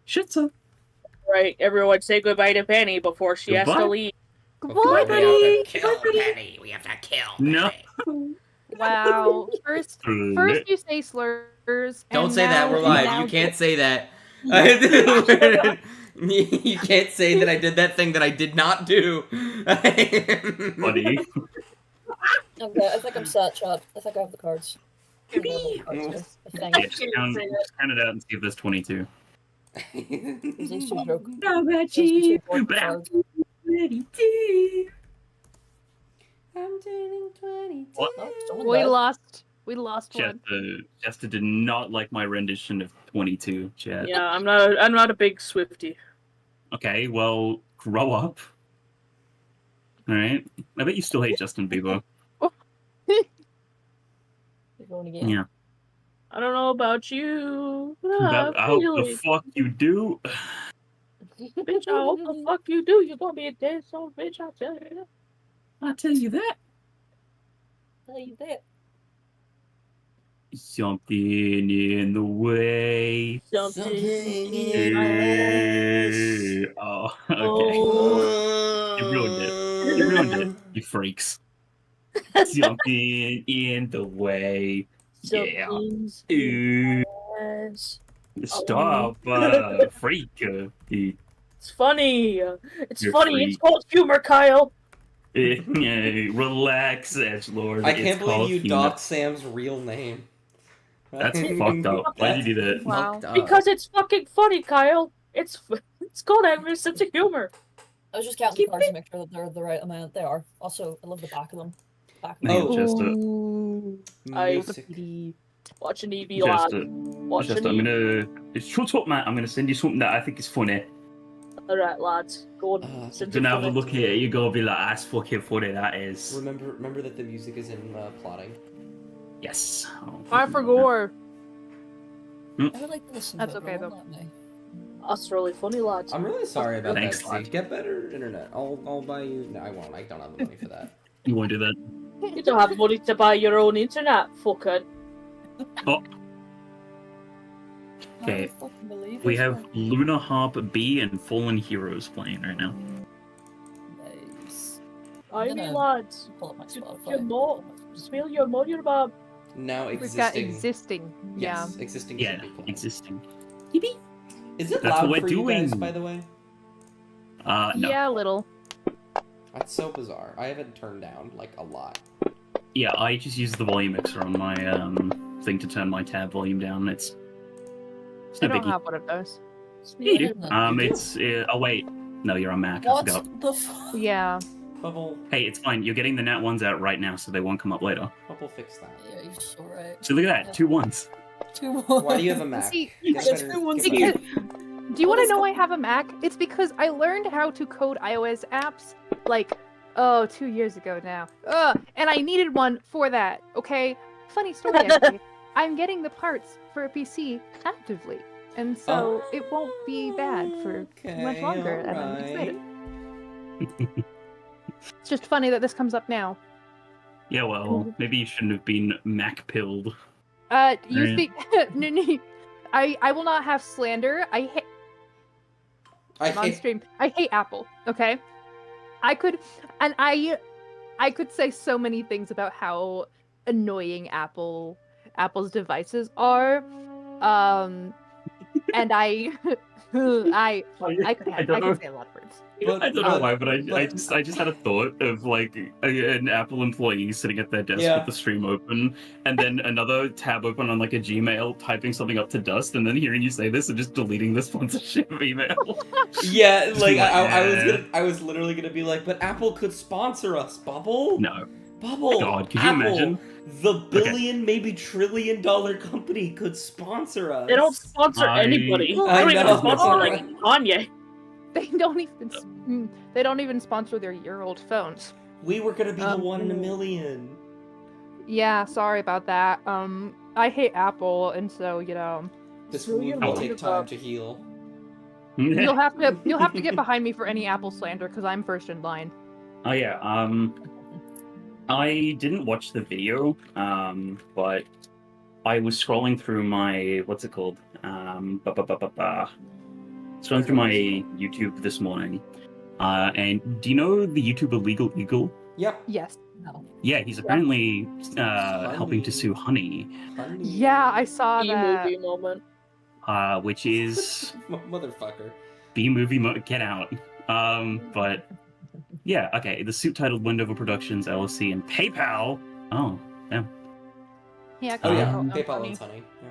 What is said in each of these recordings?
Shitza. Right, everyone say goodbye to Penny before she has to Goodbye. leave. Before Goodbye, we have Penny. to kill Penny. We have to kill No. Penny. Wow. First Lit. you say slurs, Don't and say that. We're live. now You can't say that. Shut You can't say that I did that thing that I did not do. Buddy. Okay, I think I'm set, chat. I think I have the cards. I think. Yeah, just count it out and see if there's 22. These two joke. How about Those two you? important But I'm cards. 22. I'm turning 22. What? Oh, someone we died. lost. We lost one. Chester did not like my rendition of 22, Chet. Yeah, I'm not a big Swiftie. Okay, well, grow up. Alright. I bet you still hate Justin Bieber. You're going again. Yeah. I don't know about you. But I hope the fuck you do. Bitch, I hope the fuck you do. You're gonna be a dead son of a bitch, I'll tell you that. I'll tell you that. Tell you that. Something in the way. Something in my Oh, okay. You ruined it. You ruined it, you freaks. Something in the way. Yeah. Something's Ooh. yes. Stop, freak. It's funny. It's You're funny. free. It's called humor, Kyle. Relax, Edgelord. I can't It's believe called you humor. doxed Sam's real name. That's fucked up. Why did you do that? Wow. Fucked up. Because it's fucking funny, Kyle. It's called having a sense of humor. I was just counting the cards to make sure that they're the right amount. They are. Also, I love the back of them. Back of them. Oh, Chester. Ooh. I- Music. Watch an EV lad. Chester. Watch Chester, an I'm EV. gonna shut up, man. I'm gonna send you something that I think is funny. Alright, lads. Go on. Send Then it have a funny. look at it. You go be like, that's fucking funny. That is. Remember that the music is in plotting. Yes. Oh, I forgot. I would like to listen That's to it, okay, but it though. won't let me. That's really funny, lads. I'm really sorry about Thanks, that, lad. Steve. Get better internet. I'll buy you. No, I won't. I don't have the money for that. You won't do that. You don't have money to buy your own internet, fucker. Oh. I Okay. don't fucking believe We this, have man. Luna Harp B and Fallen Heroes playing right now. Nice. I I'm mean, gonna lads. pull up my Your Spotify. mo- Spill your money about. Now We've existing. got existing. Yes, existing. Yeah, should be playing. existing. Is it That's loud what for we're you guys, doing. by the way? No. Yeah, a little. That's so bizarre. I have it turned down like a lot. Yeah, I just use the volume mixer on my thing to turn my tab volume down. It's I no don't biggie. have one of those. Yeah, you do. You do? It's oh wait, no, you're on Mac. I What forgot. the fuck? Yeah. Bubble, Hey, it's fine. You're getting the nat ones out right now, so they won't come up later. Bubble, fix that. Yeah, you're so right. So look at that, 2 1s. Two more. Why do you have a Mac? See, Get That's better- two ones get because, better- do you want to know I have a Mac? It's because I learned how to code iOS apps like 2 years ago now. And I needed one for that. Okay, funny story actually. I'm getting the parts for a PC actively, and so it won't be bad for much longer. And I'm excited. It's just funny that this comes up now. Yeah, well, maybe you shouldn't have been Mac pilled. You Right. think? No, I will not have slander. I hate. I'm on stream. I hate Apple. Okay, I could say so many things about how annoying Apple's devices are. And I could say a lot of words. I don't know why, but I but- just had a thought of like an Apple employee sitting at their desk Yeah. with the stream open, and then another tab open on like a Gmail, typing something up to Dust, and then hearing you say this and just deleting the sponsorship email. Yeah, Just like be like, I was literally gonna be like, but Apple could sponsor us, Bubble. No, Bubble. God, could you Apple, imagine? The billion, maybe $1 trillion company could sponsor us. They don't sponsor I- anybody. They I don't even know. sponsor like Kanye. They don't even sponsor their year-old phones. We were gonna be the 1 in a million. Yeah, sorry about that. I hate Apple, and so This Screw wound your will mother, take time Bob. to heal. you'll have to get behind me for any Apple slander because I'm first in line. Oh yeah, I didn't watch the video, but I was scrolling through my what's it called? scrolling through my YouTube this morning, and do you know the YouTuber Legal Eagle? Yep. Yes. No. Yeah, he's apparently helping to sue Honey, Honey. Yeah, I saw that. E-movie moment. which is Motherfucker. B-movie get out. But yeah, okay. The suit titled Wendover Productions LLC and PayPal. Oh, yeah. Yeah. Oh yeah, Um, PayPal funny. owns Honey. Yeah.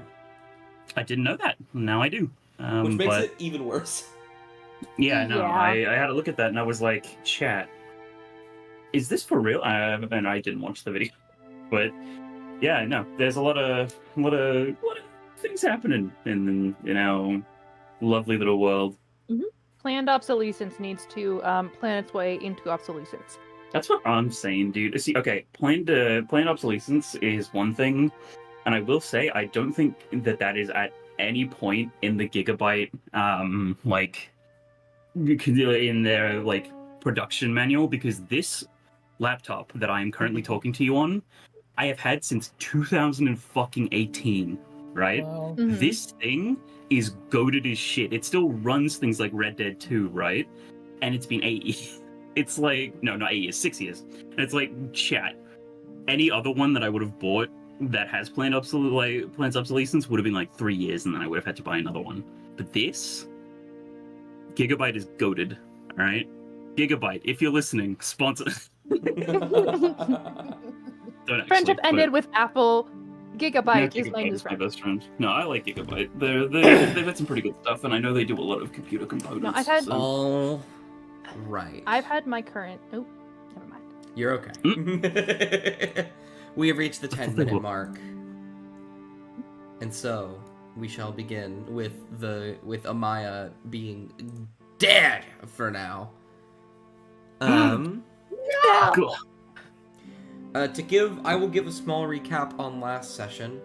I didn't know that. Now I do. Which makes but it even worse. yeah, no, Yeah. I had to look at that and I was like, chat, is this for real? And I didn't watch the video, but yeah, no, there's a lot of things happening in our lovely little world. Planned obsolescence needs to plan its way into obsolescence. That's what I'm saying, dude. See, okay, planned obsolescence is one thing, and I will say I don't think that is at any point in the Gigabyte like in their like production manual, because this laptop that I am currently talking to you on, I have had since 2018, right? Wow. Mhm. This thing is goated as shit. It still runs things like Red Dead 2, right? And it's been 8 years. It's like, no, not 8 years, 6 years. And it's like, chat, any other one that I would have bought that has planned obsolescence would have been like 3 years, and then I would have had to buy another one. But this, Gigabyte is goated, all right? Gigabyte, if you're listening, sponsor. Don't actually, Friendship but- ended with Apple. Gigabyte No, is my Gigabyte new is my friend. best friend. No, I like Gigabyte. They've got some pretty good stuff, and I know they do a lot of computer components. No, I've had- so- All right. I've had my current. Oh, never mind. You're okay. We have reached the 10-minute mark. And so we shall begin with Amaya being dead for now. Cool. I will give a small recap on last session,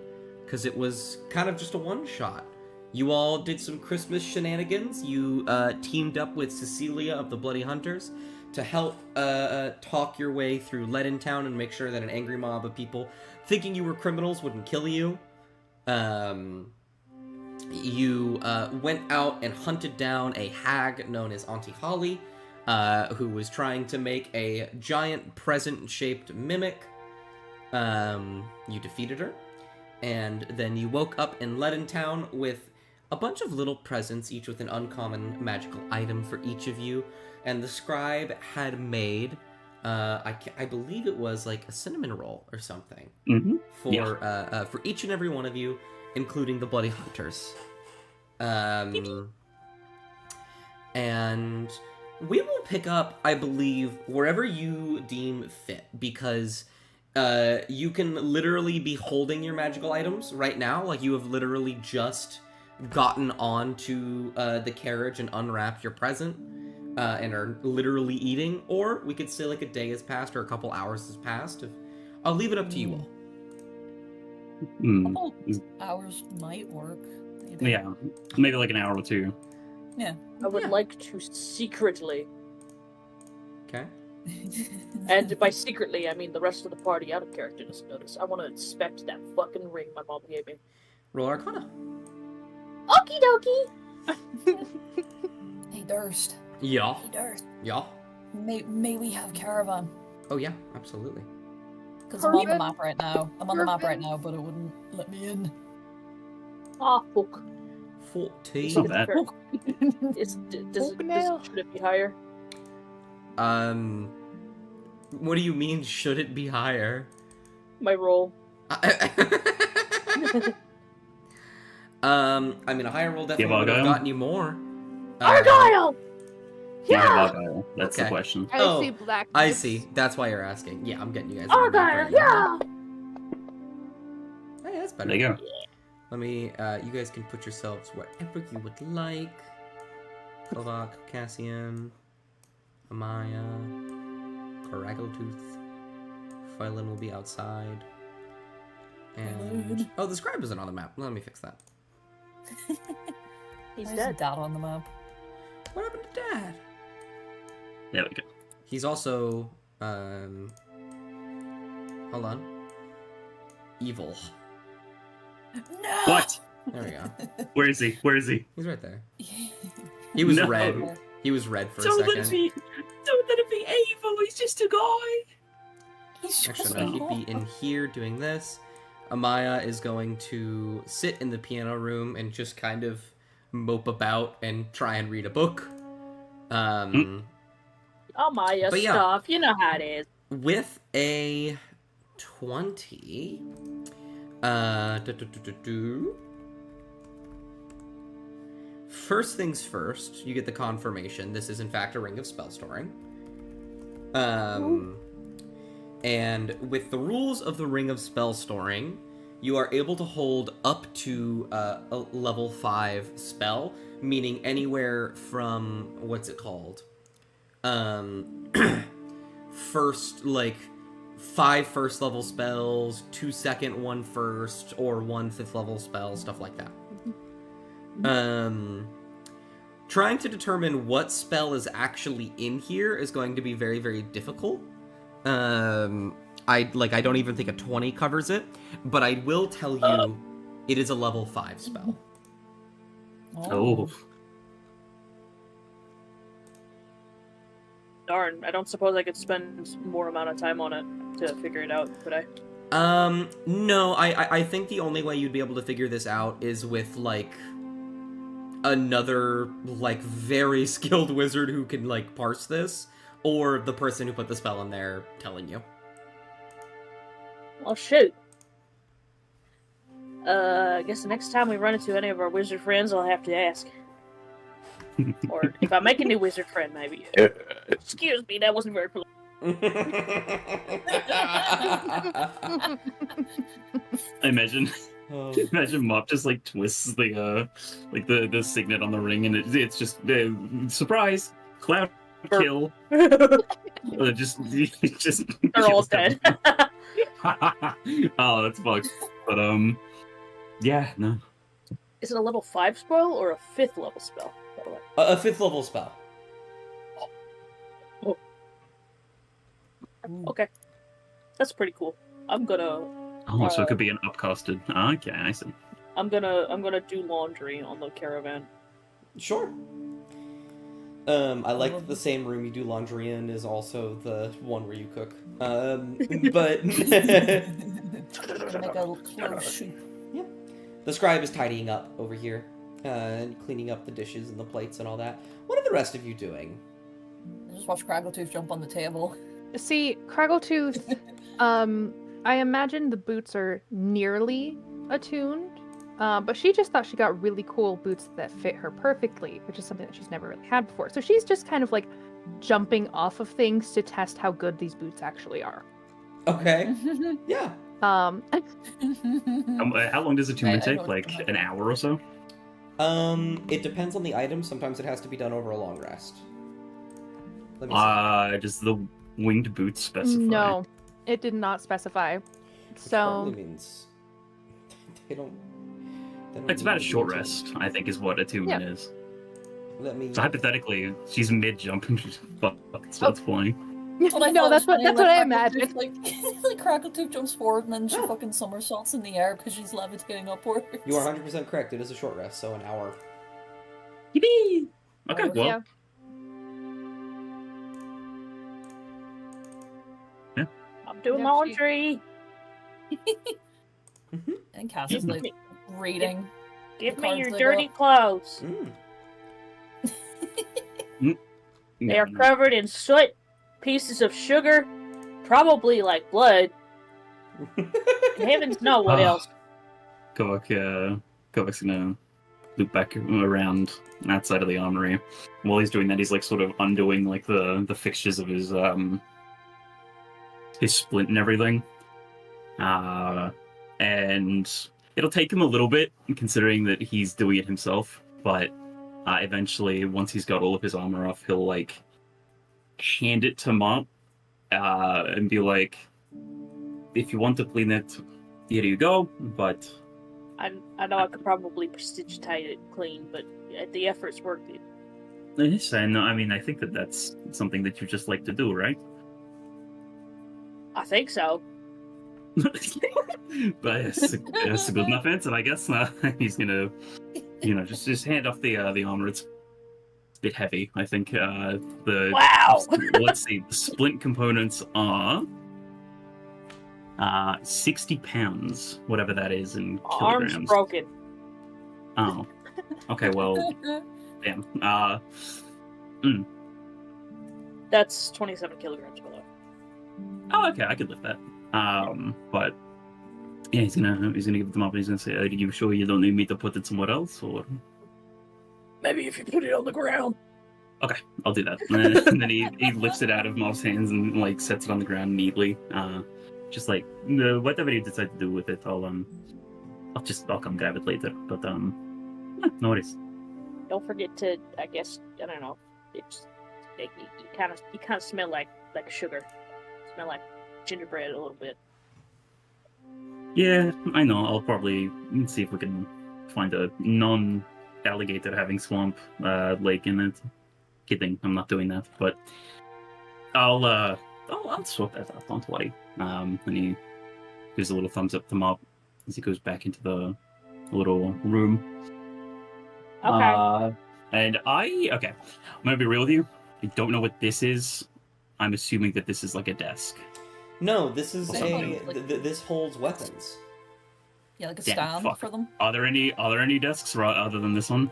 because it was kind of just a one-shot. You all did some Christmas shenanigans. You teamed up with Cecilia of the Bloody Hunters to help talk your way through Leaden Town and make sure that an angry mob of people thinking you were criminals wouldn't kill you. You went out and hunted down a hag known as Auntie Holly, who was trying to make a giant present-shaped mimic. You defeated her, and then you woke up in Leaden Town with a bunch of little presents, each with an uncommon magical item for each of you, and the scribe had made, I believe it was like a cinnamon roll or something, for each and every one of you, including the Bloody Hunters. And we will pick up, I believe, wherever you deem fit, because you can literally be holding your magical items right now. Like, you have literally just gotten onto the carriage and unwrapped your present and are literally eating. Or we could say like a day has passed or a couple hours has passed. I'll leave it up to you all. Couple hours might work. Maybe. Yeah, maybe like an hour or two. Yeah. I would like to secretly, Okay. and by secretly I mean the rest of the party out of character doesn't notice. I want to inspect that fucking ring my mom gave me. Roll Arcana. Okie dokie. Hey, Durst. Yeah. Hey, Durst. Yeah. May we have caravan? Oh yeah, absolutely. Because I'm on the Caravan? map right now. I'm on the map right Caravan? now, but it wouldn't let me in. Ah, fuck. 14. It's not bad. Should it be higher? What do you mean, should it be higher? My roll. I mean, a higher roll definitely would have Argyle? gotten you more. Argyle! Yeah, Yeah! Argyle. That's Okay. the question. I Oh, see black. I lips. see. That's why you're asking. Yeah, I'm getting you guys. Argyle, yeah! Hey, that's better. There you go. Let me, you guys can put yourselves wherever you would like. Kovac, Cassian, Amaya, Caraggletooth. Phylan will be outside. And... Oh, the scribe isn't on the map. Let me fix that. He's Why is dead. Dad on the map? What happened to Dad? There we go. He's also, hold on. Evil. No! What? There we go. Where is he? Where is he? He's right there. He was No. red. He was red for a Don't let second. it be evil. He's just a guy. He's just Actually, no, he'd be in here doing this. Amaya is going to sit in the piano room and just kind of mope about and try and read a book. Oh Maya But yeah. stuff, you know how it is. With a 20, first things first, you get the confirmation this is in fact a ring of spell storing. And with the rules of the ring of spell storing, you are able to hold up to a level 5 spell, meaning anywhere from, what's it called? First, like, 5 first level spells, 2 second, 1 first, or 1 fifth level spell, stuff like that. Trying to determine what spell is actually in here is going to be very, very difficult. I don't even think a 20 covers it, but I will tell you it is a level 5 spell. Oh. Darn, I don't suppose I could spend more amount of time on it to figure it out, could I? No, I think the only way you'd be able to figure this out is with, like, another, like, very skilled wizard who can, like, parse this, or the person who put the spell in there telling you. Well, shoot. I guess the next time we run into any of our wizard friends, I'll have to ask. Or if I make a new wizard friend, maybe. Excuse me, that wasn't very polite. Imagine Mop just like twists the the signet on the ring, and it's just surprise cloud kill. just They're all dead. Oh, that's fucked. But yeah, no. Is it a level 5 spell or a 5th level spell? By the way? A 5th level spell. Okay, that's pretty cool. I'm gonna. Oh, so it could be an upcasted. Okay, I see. I'm gonna do laundry on the caravan. Sure. I like that the same room you do laundry in is also the one where you cook. But Make a close shoot. yeah, the scribe is tidying up over here, and cleaning up the dishes and the plates and all that. What are the rest of you doing? I just watch Craggletooth jump on the table. See, Craggletooth, I imagine the boots are nearly attuned, but she just thought she got really cool boots that fit her perfectly, which is something that she's never really had before. So she's just kind of like jumping off of things to test how good these boots actually are. Okay. Yeah. How long does a attunement I take? Like an hour or so? It depends on the item. Sometimes it has to be done over a long rest. Let me see. Does the winged boots specify? No, it did not specify. Which So probably means they don't It's about a need short to- rest, I think, is what attunement is. Let me. So hypothetically, she's mid jump and she's starts flying. no, that's what I imagined. Like Craggletooth jumps forward and then she fucking somersaults in the air because she's levitating upwards. You are 100% correct. It is a short rest, so an hour. Yippee! Okay, well, Yeah. I'm doing Yeah, laundry. And Cass is like reading. Give The me cards your they dirty got. clothes. Mm. They are covered in soot, pieces of sugar, probably like blood. And heavens know what else. Kovac's gonna loop back around outside of the armory. While he's doing that, he's like sort of undoing like the fixtures of his splint and everything. And it'll take him a little bit, considering that he's doing it himself. But eventually, once he's got all of his armor off, he'll like hand it to Mop and be like, "If you want to clean it, here you go." But I know I could probably prestigitate it clean, but the effort's worth it. yes, and I mean, I think that that's something that you just like to do, right? I think so. But it's a good enough answer, I guess. He's gonna, just hand off the armor. It's bit heavy. I think Wow. let's see, the splint components are 60 pounds, whatever that is in Arm's kilograms. broken. Oh, okay. Well, damn. That's 27 kilograms below. Oh, okay. I could lift that. But yeah, he's gonna give them up. And he's gonna say, "Are you sure you don't need me to put it somewhere else, or?" Maybe if you put it on the ground. Okay, I'll do that. And then he lifts it out of Mob's hands and like sets it on the ground neatly. Just like whatever you decide to do with it, I'll come grab it later. But yeah, no worries. Don't forget to, I guess, I don't know. It's you kind of smell like sugar. Smell like gingerbread a little bit. Yeah, I know. I'll probably see if we can find a non-alligator having swamp lake in it. Kidding, I'm not doing that. But I'll sort that out. Don't worry. And he gives a little thumbs up to Mob as he goes back into the little room. Okay. And I'm gonna be real with you. I don't know what this is. I'm assuming that this is like a desk. No, this is Something. this holds weapons. Yeah, like a Damn, stand fuck. for them. Are there any desks other than this one?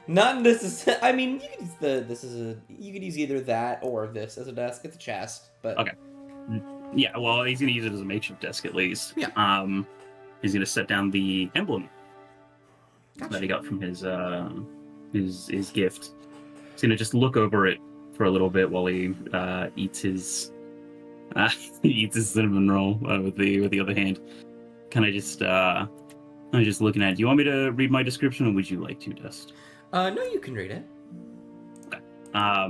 Not necessarily. I mean, you could use you could use either that or this as a desk. It's a chest, but Okay. Yeah, well, he's gonna use it as a makeshift desk at least. Yeah. He's gonna set down the emblem Gotcha. that he got from his gift. He's gonna just look over it for a little bit while he eats his cinnamon roll with the other hand. Kind of just looking at it. Do you want me to read my description, or would you like to, Dust? No, you can read it. Okay. Yeah,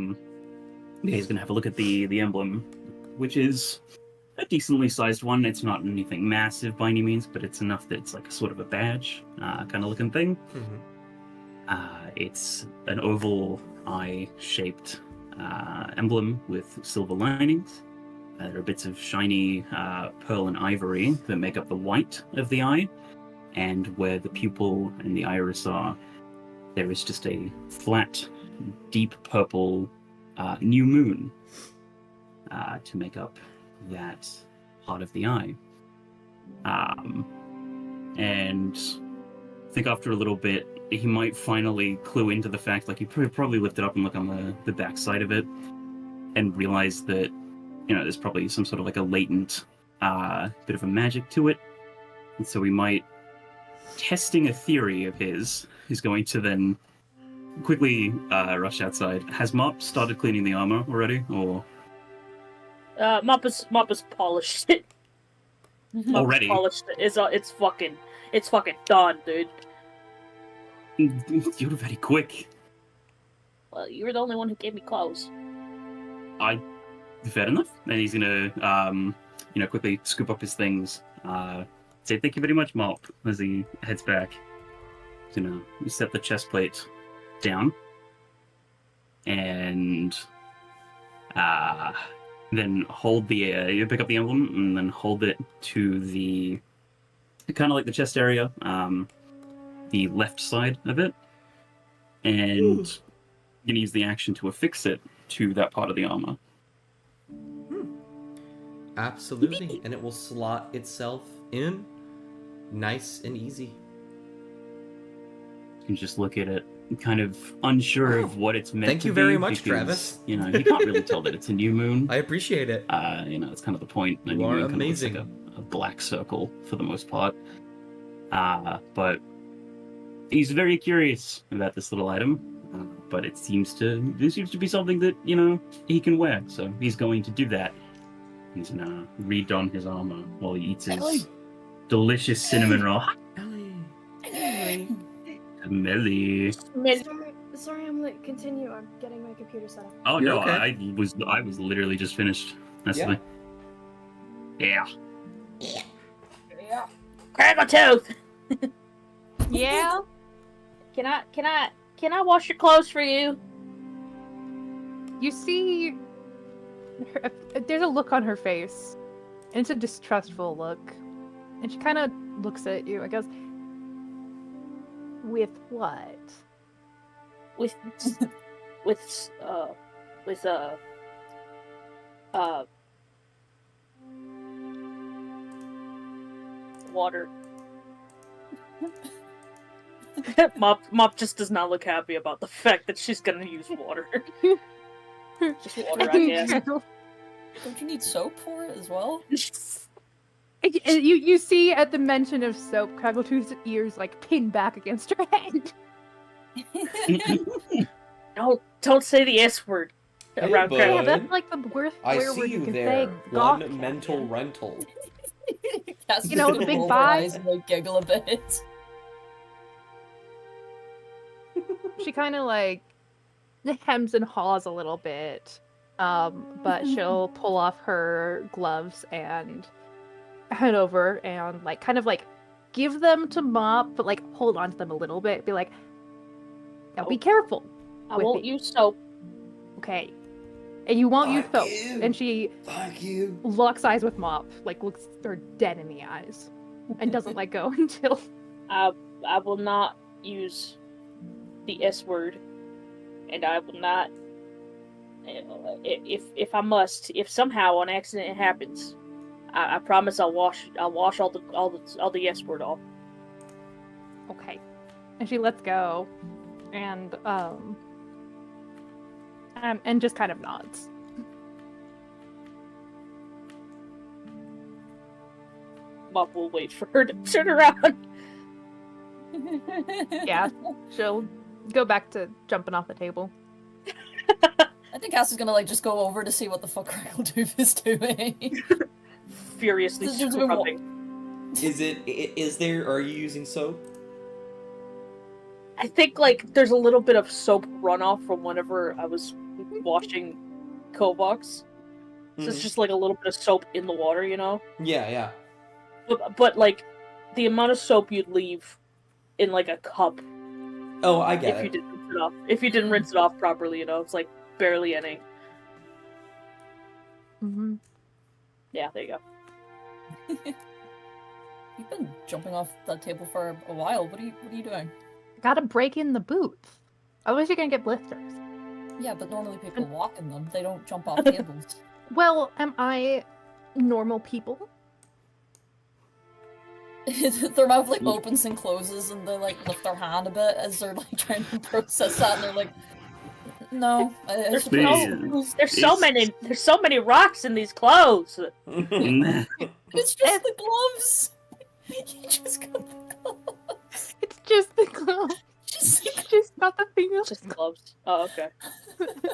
he's gonna have a look at the emblem, which is a decently sized one. It's not anything massive by any means, but it's enough that it's like a sort of a badge kind of looking thing. Mm-hmm. It's an oval eye-shaped emblem with silver linings. There are bits of shiny pearl and ivory that make up the white of the eye, and where the pupil and the iris are, there is just a flat, deep purple new moon to make up that part of the eye. And I think after a little bit, he might finally clue into the fact, like he probably lift it up and look on the back side of it and realize that, there's probably some sort of like a latent bit of a magic to it. And so we might, testing a theory of his, is going to then quickly rush outside. Has Mop started cleaning the armor already, or? Mop has polished it. Mop Already? polished it. It's fucking done, dude. You're very quick. Well, you were the only one who gave me clothes. Fair enough. And he's gonna, quickly scoop up his things. Say thank you very much, Mop, as he heads back. He's gonna set the chest plate down, and then hold you pick up the emblem and then hold it to the kind of like the chest area, the left side of it, and you're gonna use the action to affix it to that part of the armor. Absolutely, and it will slot itself in, nice and easy. You can just look at it, kind of unsure of what it's meant to be. Thank you very much, because, Travis. You can't really tell that it's a new moon. I appreciate it. It's kind of the point. A You new are moon kind of looks amazing. like a black circle for the most part. But he's very curious about this little item. But it seems to be something that he can wear. So he's going to do that. He's gonna re-don his armor while he eats his delicious cinnamon roll. Melly. Sorry, I'm late. Continue. I'm getting my computer set up. Oh You're no, okay. I was literally just finished. That's Yeah. Yeah. Crack a tooth. Yeah? Can I wash your clothes for you? You see, there's a look on her face, and it's a distrustful look. And she kind of looks at you and goes, "With what?" With with water. Mop just does not look happy about the fact that she's gonna use water. Just water, I guess. Don't you need soap for it as well? You see at the mention of soap, Craggletooth's ears like pin back against her head. Don't say the S word around bud. Yeah, Craggletooth. that's like the worst I swear see word you can there. say. One Gawk, mental Catherine. rental. Cassie's You know, gonna big roll her bye. eyes and like giggle a bit. She kind of like hems and haws a little bit, but she'll pull off her gloves and head over and like kind of like give them to Mop, but like hold on to them a little bit. Be like, now be careful. I with won't it. use soap. Okay. And you won't use soap. Thank you. And she Thank you. locks eyes with Mop, like looks her dead in the eyes, and doesn't let go until. I will not use the S word, and I will not. If I must, if somehow an accident happens, I promise I'll wash all the S word off. Okay. And she lets go, and just kind of nods. Mop will wait for her to turn around. Yeah, she'll go back to jumping off the table. I think Cass is gonna like just go over to see what the fuck Craggletooth is doing. Furiously This dude's been scrubbing. Are you using soap? I think like there's a little bit of soap runoff from whenever I was washing Kovacs. So it's just like a little bit of soap in the water, you know? Yeah. But like the amount of soap you'd leave in like a cup Oh, I get if you it. didn't rinse it off. If you didn't rinse it off properly, you know, it's like barely any. Mm-hmm. Yeah, there you go. You've been jumping off that table for a while. What are you doing? Gotta break in the boots. Otherwise you're gonna get blisters. Yeah, but normally people walk in them. They don't jump off tables. Well, am I normal people? Their mouth like opens and closes, and they like lift their hand a bit as they're like trying to process that, and they're like, "No, There's Please. so many rocks in these clothes. it's just the gloves. You just got the gloves. It's just the clothes. Just not the thing else. Just gloves. Oh, okay.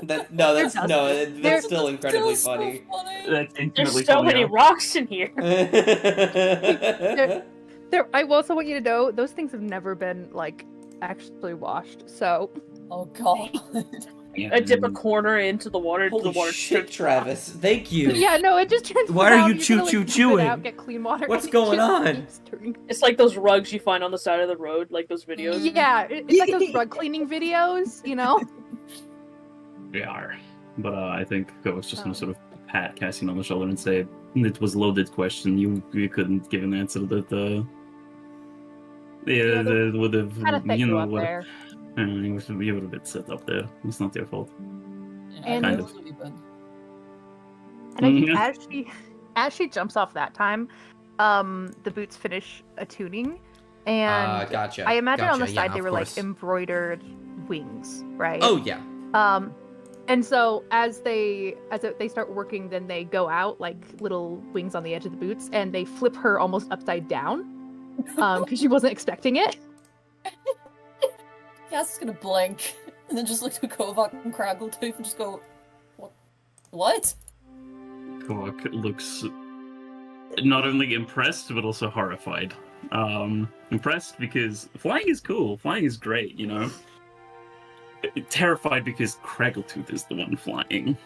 That's They're still incredibly Still so funny. That's There's infinitely so funny. many rocks in here. I also want you to know those things have never been like actually washed. So Oh god. Yeah. I dip a corner into the water. Holy the water shit, turns Travis! Thank you. yeah, no, it just turns. Why are around, you you're gonna, like, dip it chewing? out, get clean water. What's and it going just on? keeps turning. It's like those rugs you find on the side of the road, like those videos. Yeah, it's like those rug cleaning videos, you know. They are. But I think I was just gonna sort of pat Cassian on the shoulder and say, "It was a loaded question. You couldn't give an answer that would have Kind of set you up would there. you would have been set up there. It's not your fault." And- Kind of. And I think as she jumps off that time, the boots finish attuning, and Gotcha. I imagine on the gotcha, side yeah, they of were course. like embroidered wings, right? Oh yeah. And so as they start working, then they go out like little wings on the edge of the boots, and they flip her almost upside down, because she wasn't expecting it. Cass is gonna blink and then just look at Kovac and Craggletooth and just go, What? Kovak looks not only impressed but also horrified. Impressed because flying is cool, flying is great, you know. Terrified because Craggletooth is the one flying.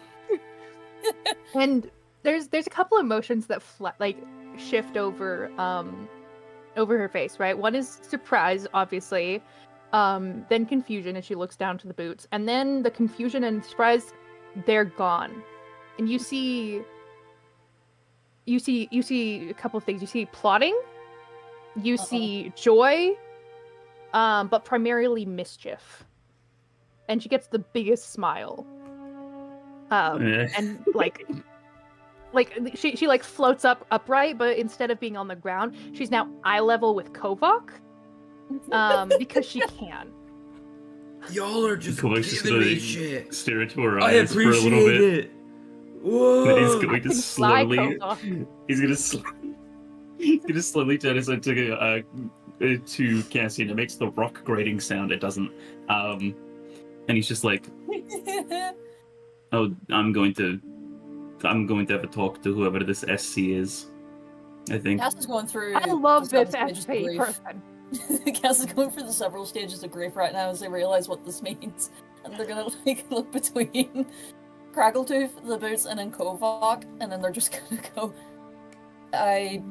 And there's a couple emotions that shift over her face, right? One is surprise, obviously, then confusion as she looks down to the boots, and then the confusion and surprise, they're gone, and you see a couple of things. You see plotting, you see joy, but primarily mischief. and she gets the biggest smile. And like she like floats upright, but instead of being on the ground, she's now eye level with Kovok. Because she can. Y'all are just Kovac's just giving me gonna shit. stare into her I eyes for a little appreciate bit. it. Whoa. Then he's I going to can fly, slowly. Kovok. He's gonna slowly turn his head to Cassian. It makes the rock grating sound. It doesn't. And he's just like, "Oh, I'm going to have a talk to whoever this SC is. I think." Cass is going through. I love the this several stages of SP grief. person. Cass is going through the several stages of grief right now as they realize what this means, and they're gonna like look between Craggletooth, the Boots, and then Kovok, and then they're just gonna go. I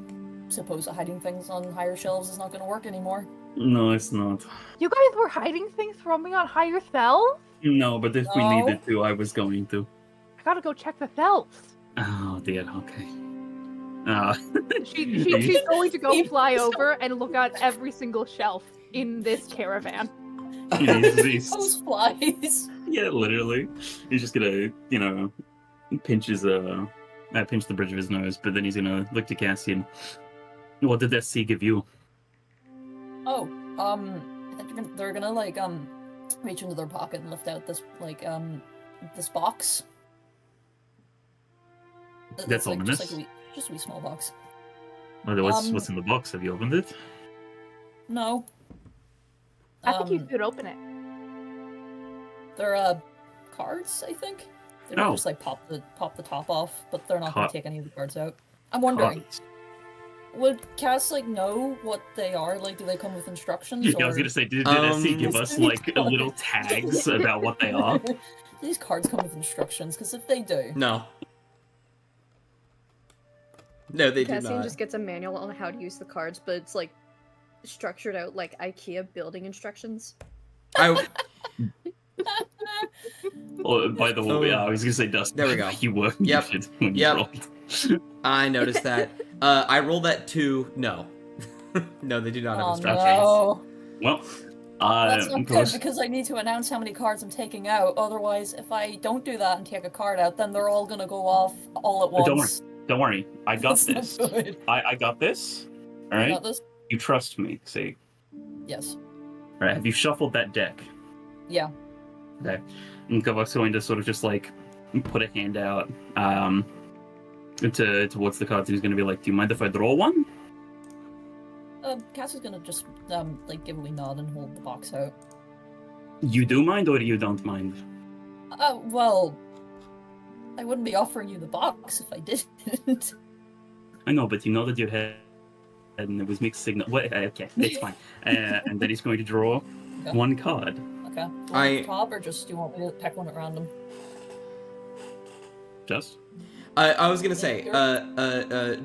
suppose that hiding things on higher shelves is not gonna work anymore. No, it's not. You guys were hiding things from me on higher cells? No, but if we No. needed to, I was going to. I gotta go check the cells. Oh dear. Okay. She's going to go fly over and look at every single shelf in this caravan. Those flies. Yeah, literally. He's just gonna, pinch the bridge of his nose, but then he's gonna look to Cassian. What did that SC give you? Oh, I think they're gonna like reach into their pocket and lift out this this box. That's like, ominous. just a wee small box. What's in the box? Have you opened it? No. I think you should open it. They're cards, I think. They don't just like pop the top off, but they're not gonna take any of the cards out. I'm wondering, would Cass like know what they are? Like, do they come with instructions? Yeah, I was gonna say, did SC give us like a little tags about what they are? These cards come with instructions, because if they do, No. No, they do Cassian not. just gets a manual on how to use the cards, but it's like structured out like IKEA building instructions. I, Oh, by the way, I was gonna say Dustin. There we go. You were. Yep. Yep. I noticed that. I rolled that 2. No. No, they do not have oh instructions. no. Well, That's not of good course. because I need to announce how many cards I'm taking out. Otherwise, if I don't do that and take a card out, then they're all gonna go off all at once. Don't worry. I got That's this. not good. I got this. All right. You got this? You trust me. See. Yes. All right. Have you shuffled that deck? Yeah. Okay. And Kovak's going to sort of just like put a hand out towards the cards. He's going to be like, "Do you mind if I draw one?" Cass is gonna just like give a wee nod and hold the box out. You do mind, or you don't mind? Well, I wouldn't be offering you the box if I didn't. I know, but you know that you had, and it was mixed signal. What? Okay, it's fine. And then he's going to draw one card. Okay. Do you want it top, or just do you want me to pick one at random? Just. I was gonna say,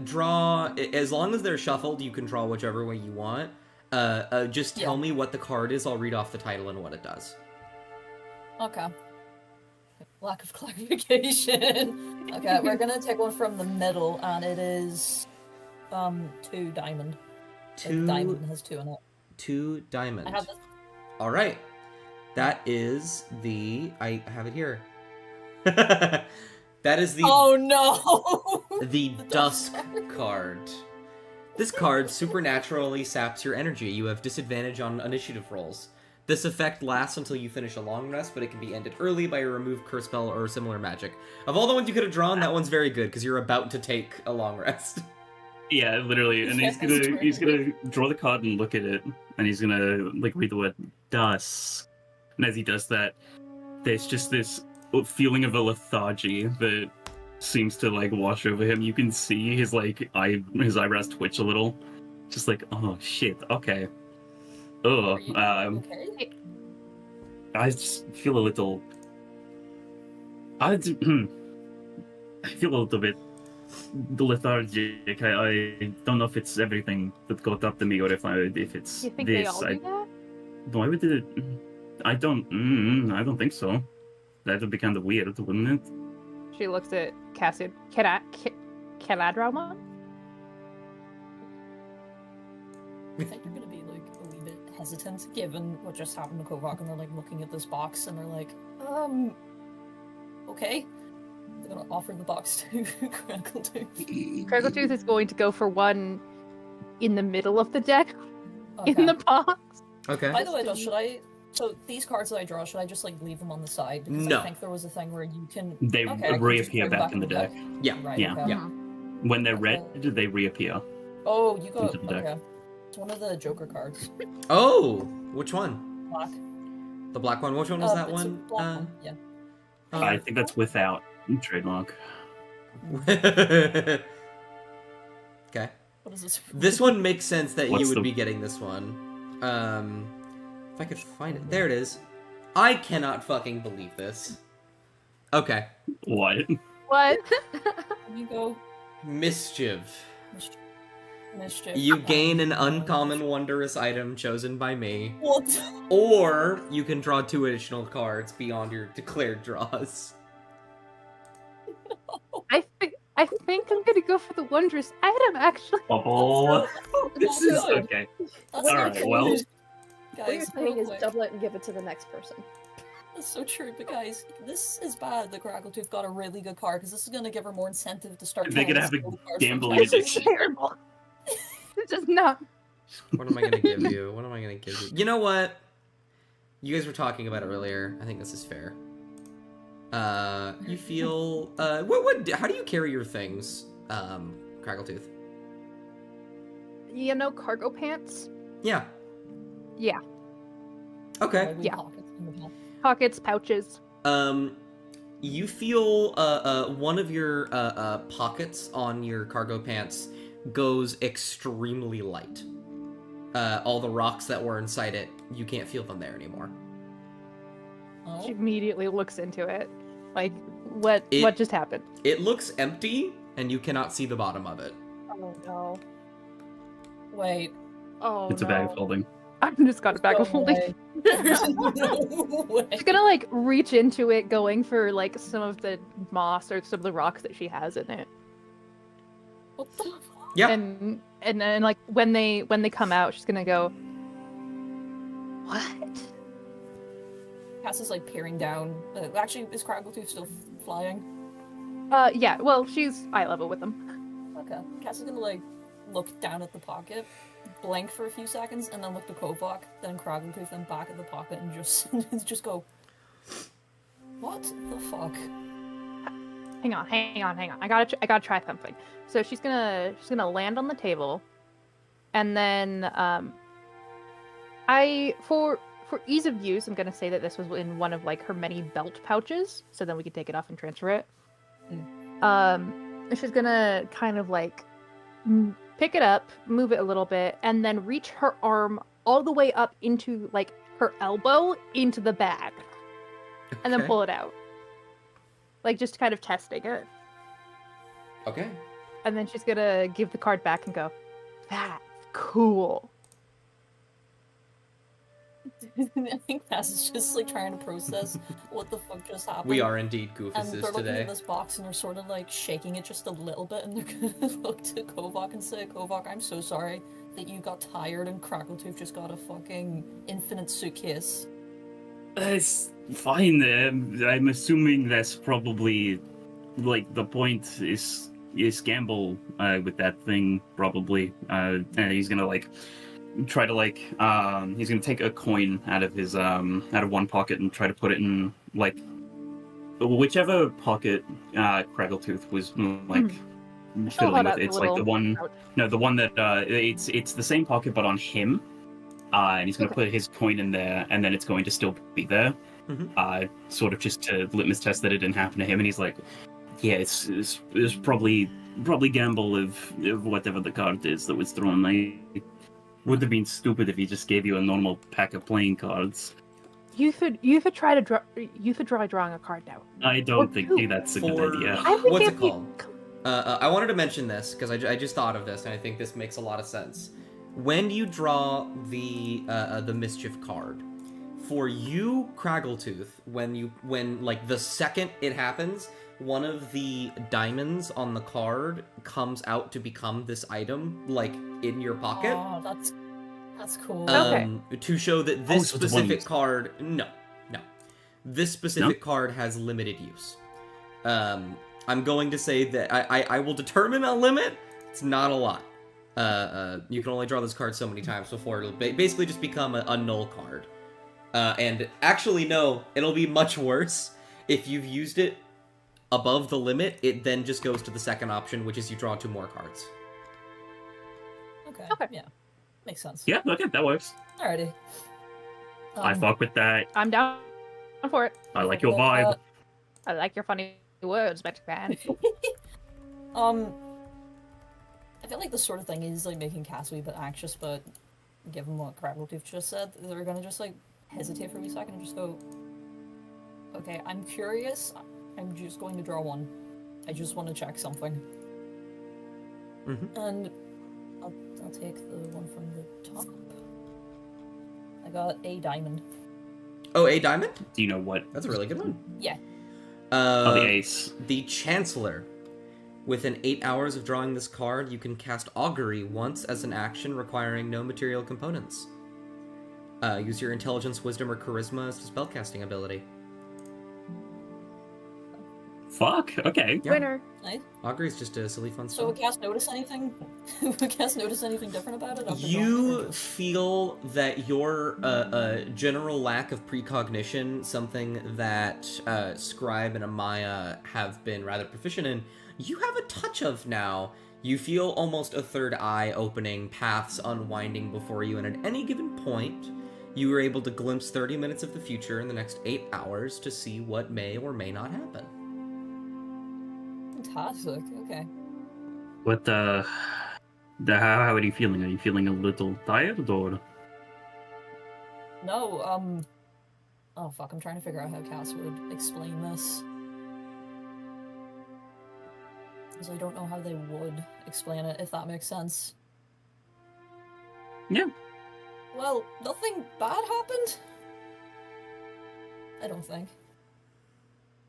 draw, as long as they're shuffled, you can draw whichever way you want. Just tell me what the card is, I'll read off the title and what it does. Okay. Lack of clarification. Okay, we're gonna take one from the middle, and it is, 2 diamond. Like, diamond has 2 in it. 2 diamond. I have this. Alright. That is the, I have it here. That is the... Oh no! The Dusk card. This card supernaturally saps your energy. You have disadvantage on initiative rolls. This effect lasts until you finish a long rest, but it can be ended early by a remove curse spell or similar magic. Of all the ones you could have drawn, that one's very good, because you're about to take a long rest. Yeah, literally, and he's gonna draw the card and look at it, and he's gonna like read the word dusk. And as he does that, there's just this feeling of a lethargy that seems to like wash over him. You can see his his eyebrows twitch a little, just like, oh shit, okay. Okay. I just feel a little. I feel a little bit lethargic. I don't know if it's everything that got up to me, or if it's You think this. they all do that? Why would it? I don't think so. That would be kind of weird, wouldn't it? She looks at Cassian. Caladroma? I think you're gonna be like a wee bit hesitant given what just happened to Kovac, and they're like looking at this box and they're like, okay. They're gonna offer the box to Crackletooth. Crackletooth is going to go for one in the middle of the deck, Okay. in the box. Okay. By the way, though, should I? So these cards that I draw, should I just like leave them on the side? Because No. I think there was a thing where you can. They Okay, I can just reappear bring back in the deck. Yeah. Right. Yeah. Okay. Yeah. When they're red, they reappear. Oh, you got Into the deck. okay. It's one of the Joker cards. Oh, which one? Black. The black one. Which one was that It's a one? black one. Yeah. I think that's without trademark. Okay. What is this? This one makes sense that What's you would the- be getting this one. If I could find it. There it is. I cannot fucking believe this. Okay. What? What? You go. Mischief. Mischief. You gain an uncommon wondrous item chosen by me. What? Or you can draw 2 additional cards beyond your declared draws. I think I'm gonna go for the wondrous item, actually. Bubble. This is good. okay. That's Alright, so well. true. What you're Guys, saying real is quick. double it and give it to the next person. That's so true, but guys, this is bad that Crackletooth got a really good card, because this is gonna give her more incentive to start They're trying gonna to have a steal cards from gambling Cassie. This is terrible. This is not. What am I gonna give you? What am I gonna give you? You know what? You guys were talking about it earlier. I think this is fair. You feel how do you carry your things, Crackletooth? You know, cargo pants? Yeah. Yeah. Okay. With Yeah. pockets in the back. Pockets, pouches. You feel one of your pockets on your cargo pants goes extremely light. All the rocks that were inside it, you can't feel them there anymore. Oh. She immediately looks into it. Like, what just happened? It looks empty, and you cannot see the bottom of it. Oh no. Wait. Oh It's no. a bag of holding. I'm just got a bag of No holding. way. No way. She's gonna like reach into it, going for like some of the moss or some of the rocks that she has in it. What the fuck? Yeah. And then like when they come out, she's gonna go, "What?" Cass is like peering down. Actually, is Crackletooth still flying? Yeah. Well, she's eye level with them. Okay. Cass is gonna like look down at the pocket, blank for a few seconds, and then look to Kovac, then Crackletooth, then back at the pocket, and just just go. What the fuck? Hang on. I gotta try something. So she's gonna land on the table, and then for ease of use, I'm gonna say that this was in one of like her many belt pouches, so then we can take it off and transfer it. She's gonna kind of like pick it up, move it a little bit, and then reach her arm all the way up into like her elbow into the bag, and then Okay. pull it out. Like just kind of testing it. Okay. And then she's gonna give the card back and go, "That's cool." I think Cass is just like trying to process what the fuck just happened. We are indeed And goofuses they're looking today. at this box and they're sort of like shaking it just a little bit, and they're gonna look to Kovac and say, "Kovac, I'm so sorry that you got tired and Crackletooth just got a fucking infinite suitcase." It's fine. I'm assuming that's probably like the point is gamble with that thing probably. And he's gonna like try to like he's gonna take a coin out of his out of one pocket and try to put it in like whichever pocket Craggletooth was like fiddling with. It's like the one the one that it's the same pocket but on him. And he's going to put his coin in there, and then it's going to still be there. Sort of just to litmus test that it didn't happen to him. And he's like, "Yeah, it's probably gamble of whatever the card is that was thrown. It would have been stupid if he just gave you a normal pack of playing cards." You could try to draw. You could try drawing a card now. I don't think that's a good idea. I think What's if it you- called? I wanted to mention this because I just thought of this, and I think this makes a lot of sense. When you draw the mischief card, for you, Craggletooth, when like the second it happens, one of the diamonds on the card comes out to become this item, like in your pocket. Oh, that's That's cool. Okay. To show that this so it's one specific use. card, no. This specific card has limited use. I'm going to say that I will determine a limit. It's not a lot. You can only draw this card so many times before it'll basically just become a null card. And actually, no, it'll be much worse. If you've used it above the limit, it then just goes to the second option, which is you draw 2 more cards. Okay. Yeah. Makes sense. Yeah, okay, that works. Alrighty. I fuck with that. I'm down for it. I like your vibe. I like your funny words, Mexican. I feel like this sort of thing is like making Cass a wee bit anxious, but given what Crackletooth just said, they're gonna just like hesitate for a wee second and just go, okay, I'm curious, I'm just going to draw 1. I just want to check something. And I'll take the one from the top. I got a diamond. Oh, a diamond? Do you know what? That's a really good one. Yeah. Oh, the ace. The Chancellor. Within 8 hours of drawing this card, you can cast Augury once as an action requiring no material components. Use your intelligence, wisdom, or charisma as a spellcasting ability. Fuck, okay. Yeah. Winner. Nice. Augury is just a silly fun So spell. would Cass notice anything? Would Cass notice anything different about it? after drawing it, or You just- feel that your general lack of precognition, something that Scribe and Amaya have been rather proficient in, you have a touch of now. You feel almost a third eye opening, paths unwinding before you, and at any given point, you are able to glimpse 30 minutes of the future in the next 8 hours to see what may or may not happen. Fantastic. Okay. What how are you feeling? Are you feeling a little tired or? No. Oh fuck! I'm trying to figure out how Cass would explain this. Because I don't know how they would explain it, if that makes sense. Yeah. Well, nothing bad happened. I don't think.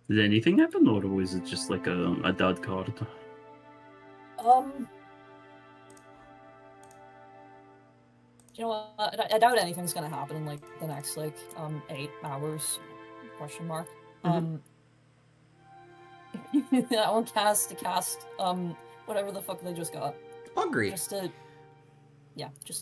Did anything happen, or was it just like a dud card? You know what? I doubt anything's gonna happen in like the next 8 hours? Question mark. I want Cass to cast whatever the fuck they just got. Augury. Just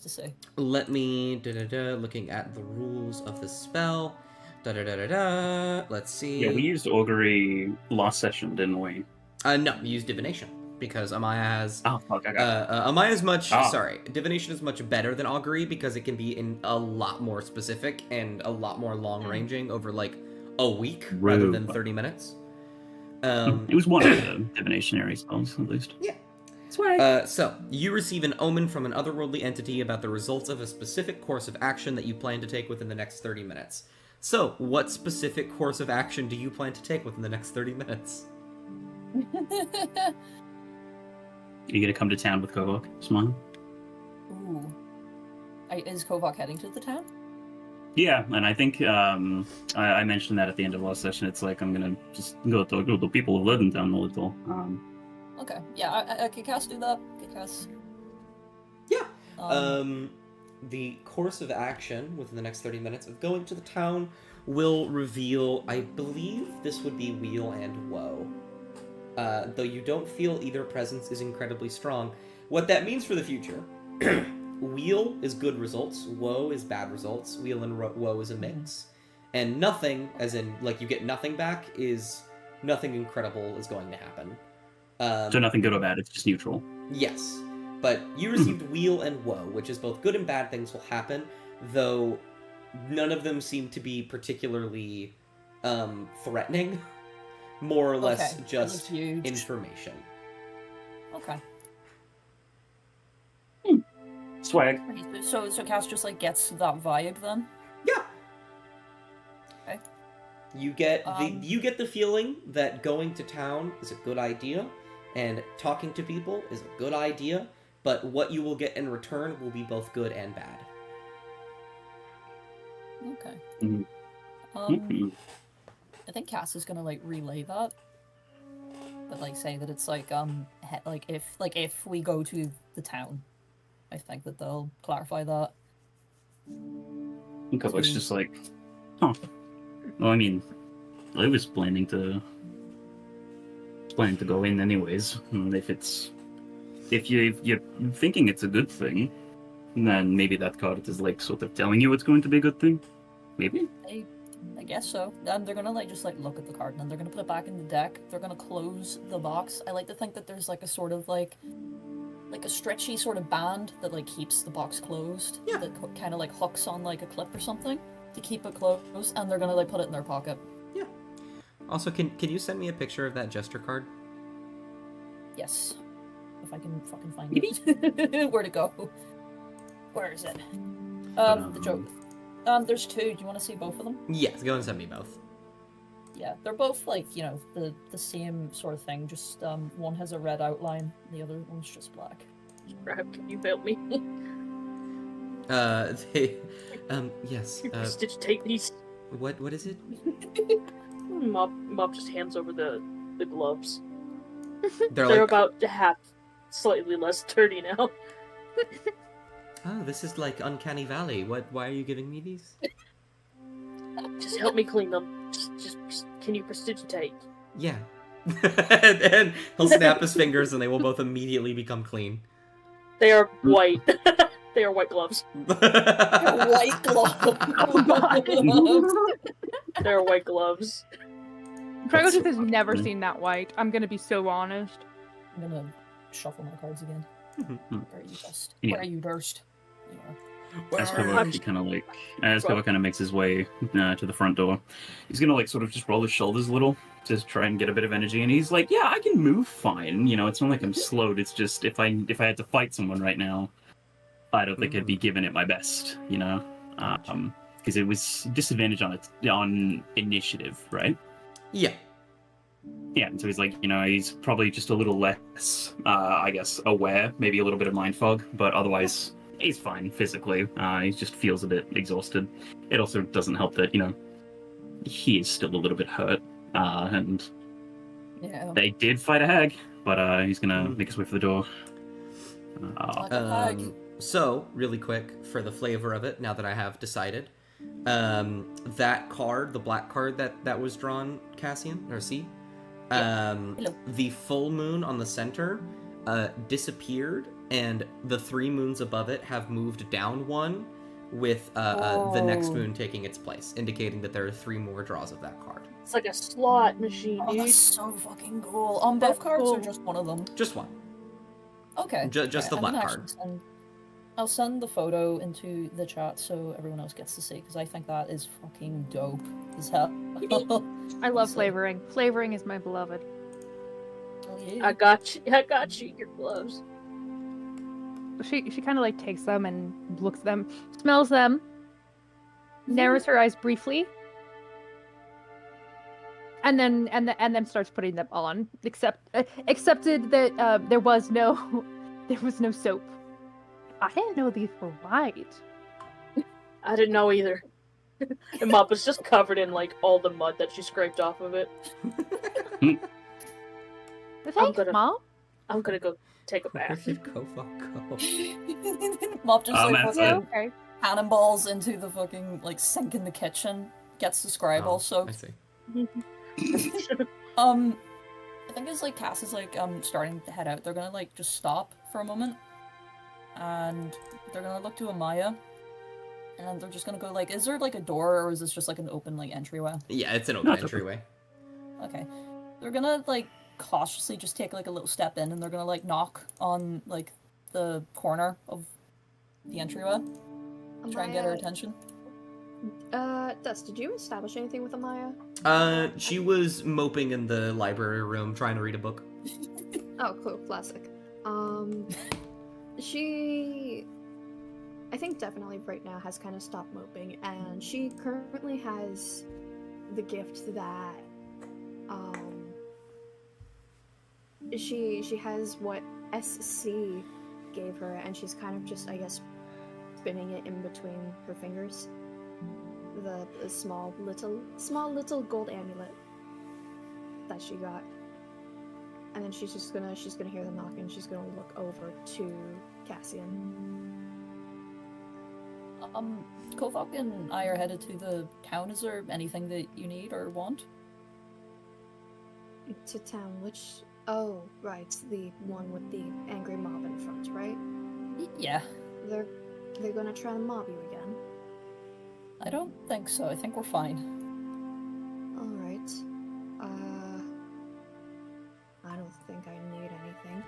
to say. Let me looking at the rules of the spell. Let's see. Yeah, we used augury last session, didn't we? No, we used divination because Amaya has. Oh fuck, I got it. Amaya's much. Ah. Sorry, divination is much better than augury because it can be in a lot more specific and a lot more long ranging over like a week rather than 30 minutes. It was one of the divinationary spells, at least. Yeah. Swag. So, you receive an omen from an otherworldly entity about the results of a specific course of action that you plan to take within the next 30 minutes. So, what specific course of action do you plan to take within the next 30 minutes? Are you gonna come to town with Kovok? Smile. Ooh. Is Kovok heading to the town? Yeah, and I think I mentioned that at the end of last session. It's like I'm gonna just go to the people who live in town a little. Okay. Yeah, I could Cass do that. Could Cass. Yeah. The course of action within the next 30 minutes of going to the town will reveal, I believe this would be Wheel and Woe. Though you don't feel either presence is incredibly strong. What that means for the future, Wheel is good results, Woe is bad results, Wheel and Woe is a mix. And nothing, as in, like, you get nothing back, is nothing incredible is going to happen. So nothing good or bad, it's just neutral. Yes. But you received Wheel and Woe, which is both good and bad things will happen, though none of them seem to be particularly threatening. More or less Okay, just that's huge. information. Okay. Swag. So Cass just like gets that vibe then. Yeah. Okay. You get the feeling that going to town is a good idea, and talking to people is a good idea, but what you will get in return will be both good and bad. Okay. Mhm. I think Cass is gonna like relay that, but like say that it's like if we go to the town, I think that they'll clarify that. And Kovac's just like, huh. Well, I mean, I was planning to go in anyways. And if you're thinking it's a good thing, then maybe that card is like sort of telling you it's going to be a good thing. Maybe. I guess so. And they're gonna like just like look at the card and then they're gonna put it back in the deck. They're gonna close the box. I like to think that there's like a sort of like a stretchy sort of band that like keeps the box closed. Yeah. That kind of like hooks on like a clip or something to keep it closed. And they're gonna like put it in their pocket. Yeah. Also, can you send me a picture of that jester card? Yes. If I can fucking find it. Where'd it go? Where is it? The joke. There's two. Do you want to see both of them? Yes, go and send me both. Yeah, they're both like, you know, the same sort of thing. Just one has a red outline, the other one's just black. Crap, can you help me? Yes. Stitch, take these. What is it? Mop just hands over the gloves. They're They're like, about half, slightly less dirty now. oh, this is like Uncanny Valley. Why are you giving me these? Just help me clean them. Just can you prestidigitate? Yeah. And he'll snap his fingers and they will both immediately become clean. They are white. They are white gloves. White glove. They're white gloves. Pragotooth has never seen that white. I'm gonna be so honest. I'm gonna shuffle my cards again. Where are you, Dust? Yeah. Where are you, Durst? As Kovak kind of makes his way to the front door, he's gonna like sort of just roll his shoulders a little to try and get a bit of energy, and he's like, "Yeah, I can move fine. You know, it's not like I'm slowed. It's just if I had to fight someone right now, I don't think I'd be giving it my best. You know, because it was disadvantage on initiative, right? Yeah. Yeah, and so he's like, you know, he's probably just a little less, I guess, aware, maybe a little bit of mind fog, but otherwise, he's fine physically. He just feels a bit exhausted. It also doesn't help that, you know, he is still a little bit hurt, and Yeah. they did fight a hag, but he's gonna make his way for the door. So, really quick, for the flavor of it, now that I have decided, that card, the black card that was drawn, Cassian, or C, the full moon on the center disappeared, and the 3 moons above it have moved down one, with the next moon taking its place, indicating that there are 3 more draws of that card. It's like a slot machine, Oh, dude. that's so fucking cool. On both That's cards cool. or just one of them? Just one. Okay. Just the I'm black gonna card. actually I'll send the photo into the chat so everyone else gets to see, because I think that is fucking dope as hell. I love So- flavoring. Flavoring is my beloved. Oh, yeah. I got you, your gloves. She kind of like takes them and looks at them, smells them, narrows her eyes briefly, and then starts putting them on. Excepted that there was no soap. I didn't know these were white. I didn't know either. And Mop was just covered in like all the mud that she scraped off of it. Thanks, Mom. I'm gonna go take a Where bath. did Kovak go? Mop just like that's fucking it. Okay. cannonballs into the fucking like sink in the kitchen. Gets the scribe all I soaked. see. I think it's like Cass is like starting to head out. They're gonna like just stop for a moment, and they're gonna look to Amaya, and they're just gonna go like, is there like a door or is this just like an open like entryway? Yeah, it's an open Not entryway. Okay, they're gonna like cautiously just take like a little step in, and they're gonna like knock on like the corner of the entryway, try and get her attention. Dust, did you establish anything with Amaya? She was moping in the library room trying to read a book. Oh, cool, classic. She, I think definitely right now has kind of stopped moping, and she currently has the gift that, she has what SC gave her, and she's kind of just, I guess, spinning it in between her fingers. The small little gold amulet that she got. And then she's gonna hear the knock, and she's gonna look over to Cassian. Kovok and I are headed to the town. Is there anything that you need or want? To town, which... Oh, right, the one with the angry mob in front, right? Yeah. They're gonna try to mob you again. I don't think so. I think we're fine. Alright. I don't think I need anything.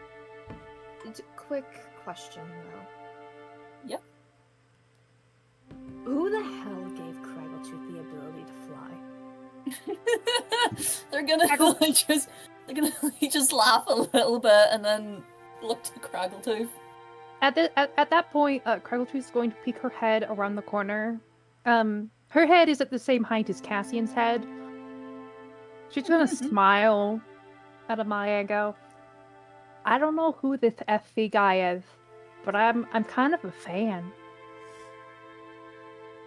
Quick question, though. Yep. Who the hell gave Craggletooth the ability to fly? They're gonna just laugh a little bit and then look to Craggletooth. At that point, Craggletooth is going to peek her head around the corner. Her head is at the same height as Cassian's head. She's gonna smile at Amaya and go, I don't know who this FV guy is, but I'm kind of a fan.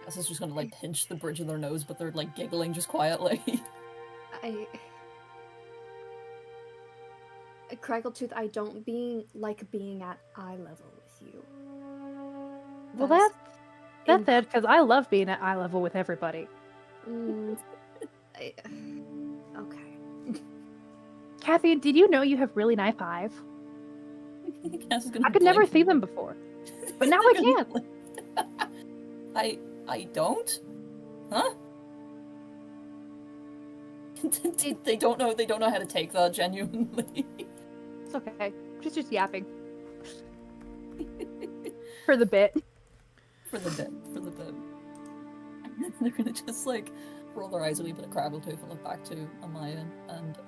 Guess it's just gonna like pinch the bridge of their nose, but they're like giggling just quietly. Craggletooth, I don't like being at eye level with you. Well, that's it, because I love being at eye level with everybody. Okay. Kathy, did you know you have really nice eyes? I could never see them before, but now I can. I don't? Huh? They don't know how to take that, genuinely. It's okay. She's just yapping. For the bit. For the bit. They're gonna just like roll their eyes a wee bit at Craggletooth and look back to Amaya, and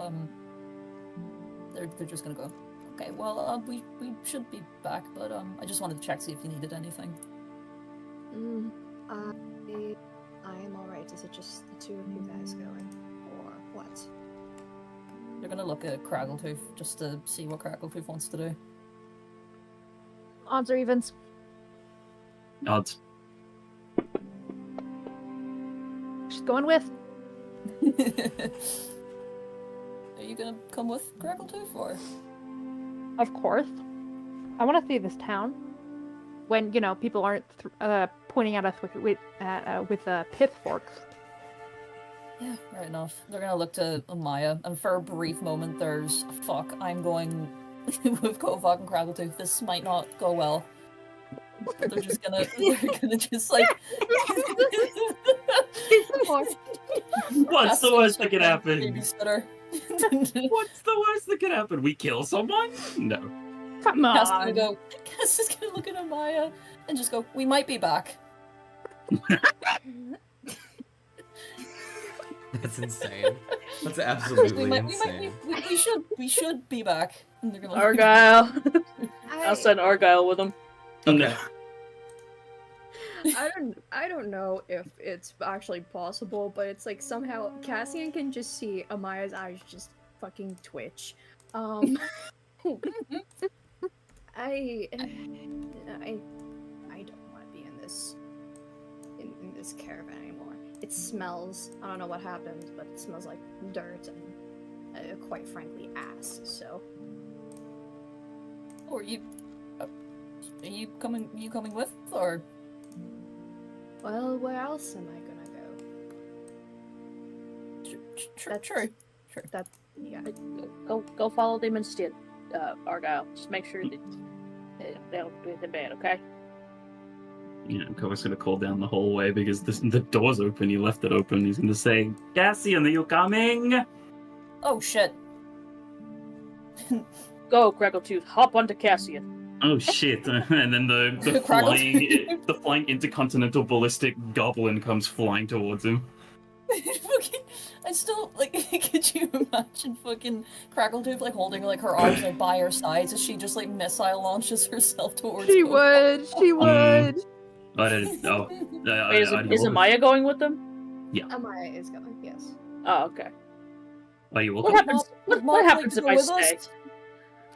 they're just gonna go, okay, well, we should be back, but I just wanted to check, see if you needed anything. I am alright. Is it just the two of you guys going? Or what? They're gonna look at Craggletooth just to see what Craggletooth wants to do. Odds or evens? Odds. She's going with. Are you gonna come with Craggletooth, or? Of course. I want to see this town. When, people aren't pointing at us with pitchforks. Yeah, right enough. They're gonna look to Amaya, and for a brief moment there's, fuck, I'm going with Kovok and Craggletooth. This might not go well. But they're gonna just like... What's the worst that could happen? Babysitter. What's the worst that could happen? We kill someone? No. Come on. Cass is gonna look at Amaya and just go, we might be back. That's insane. That's absolutely insane. We should be back. And they're gonna Argyle. I'll send Argyle with them. No. I don't know if it's actually possible, but it's like somehow Cassian can just see Amaya's eyes just fucking twitch. I don't want to be in this caravan anymore. It smells. I don't know what happened, but it smells like dirt and, quite frankly, ass. So. Or are you coming with, or? Well, where else am I gonna go? True. That, yeah. Go follow them instead, Argyle. Just make sure that they don't do anything bad, okay? Yeah, Kovak's gonna call down the hallway because the door's open. He left it open. He's gonna say, Cassian, are you coming? Oh shit. Go, Craggletooth. Hop onto Cassian. Oh shit! And then the flying intercontinental ballistic goblin comes flying towards him. I still could you imagine fucking Craggletooth holding her arms by her sides as she just missile launches herself towards? She would. I didn't know. Wait, is Amaya going with them? Yeah. Amaya is going. Yes. Oh, okay. Are you What welcome? happens? What happens if I stay?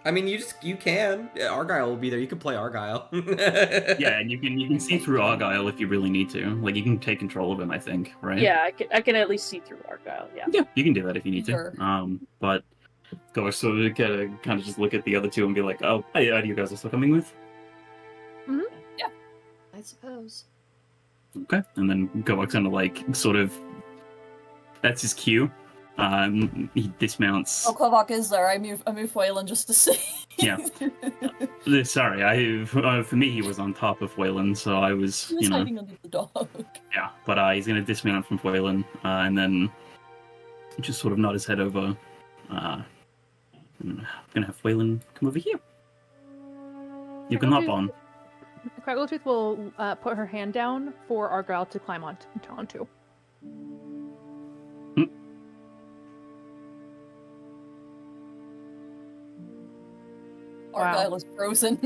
I mean, you can. Argyle will be there. You can play Argyle. Yeah, and you can see through Argyle if you really need to. You can take control of him, I think, right? Yeah, I can at least see through Argyle. Yeah. Yeah, you can do that if you need Sure. to. But go so we gotta kind of just look at the other two and be like, oh, hey, are you guys also coming with? I suppose. Okay, and then Kovak's gonna like sort of. That's his cue. He dismounts. Oh, Kovak is there. I move Waylon just to see. Yeah. Sorry, for me he was on top of Waylon, so I was, He was hiding under the dog. Yeah, but he's gonna dismount from Waylon, and then just sort of nod his head over. I'm gonna have Waylon come over here. You can hop on. Craggletooth will put her hand down for Argyle to climb onto. Argyle is frozen.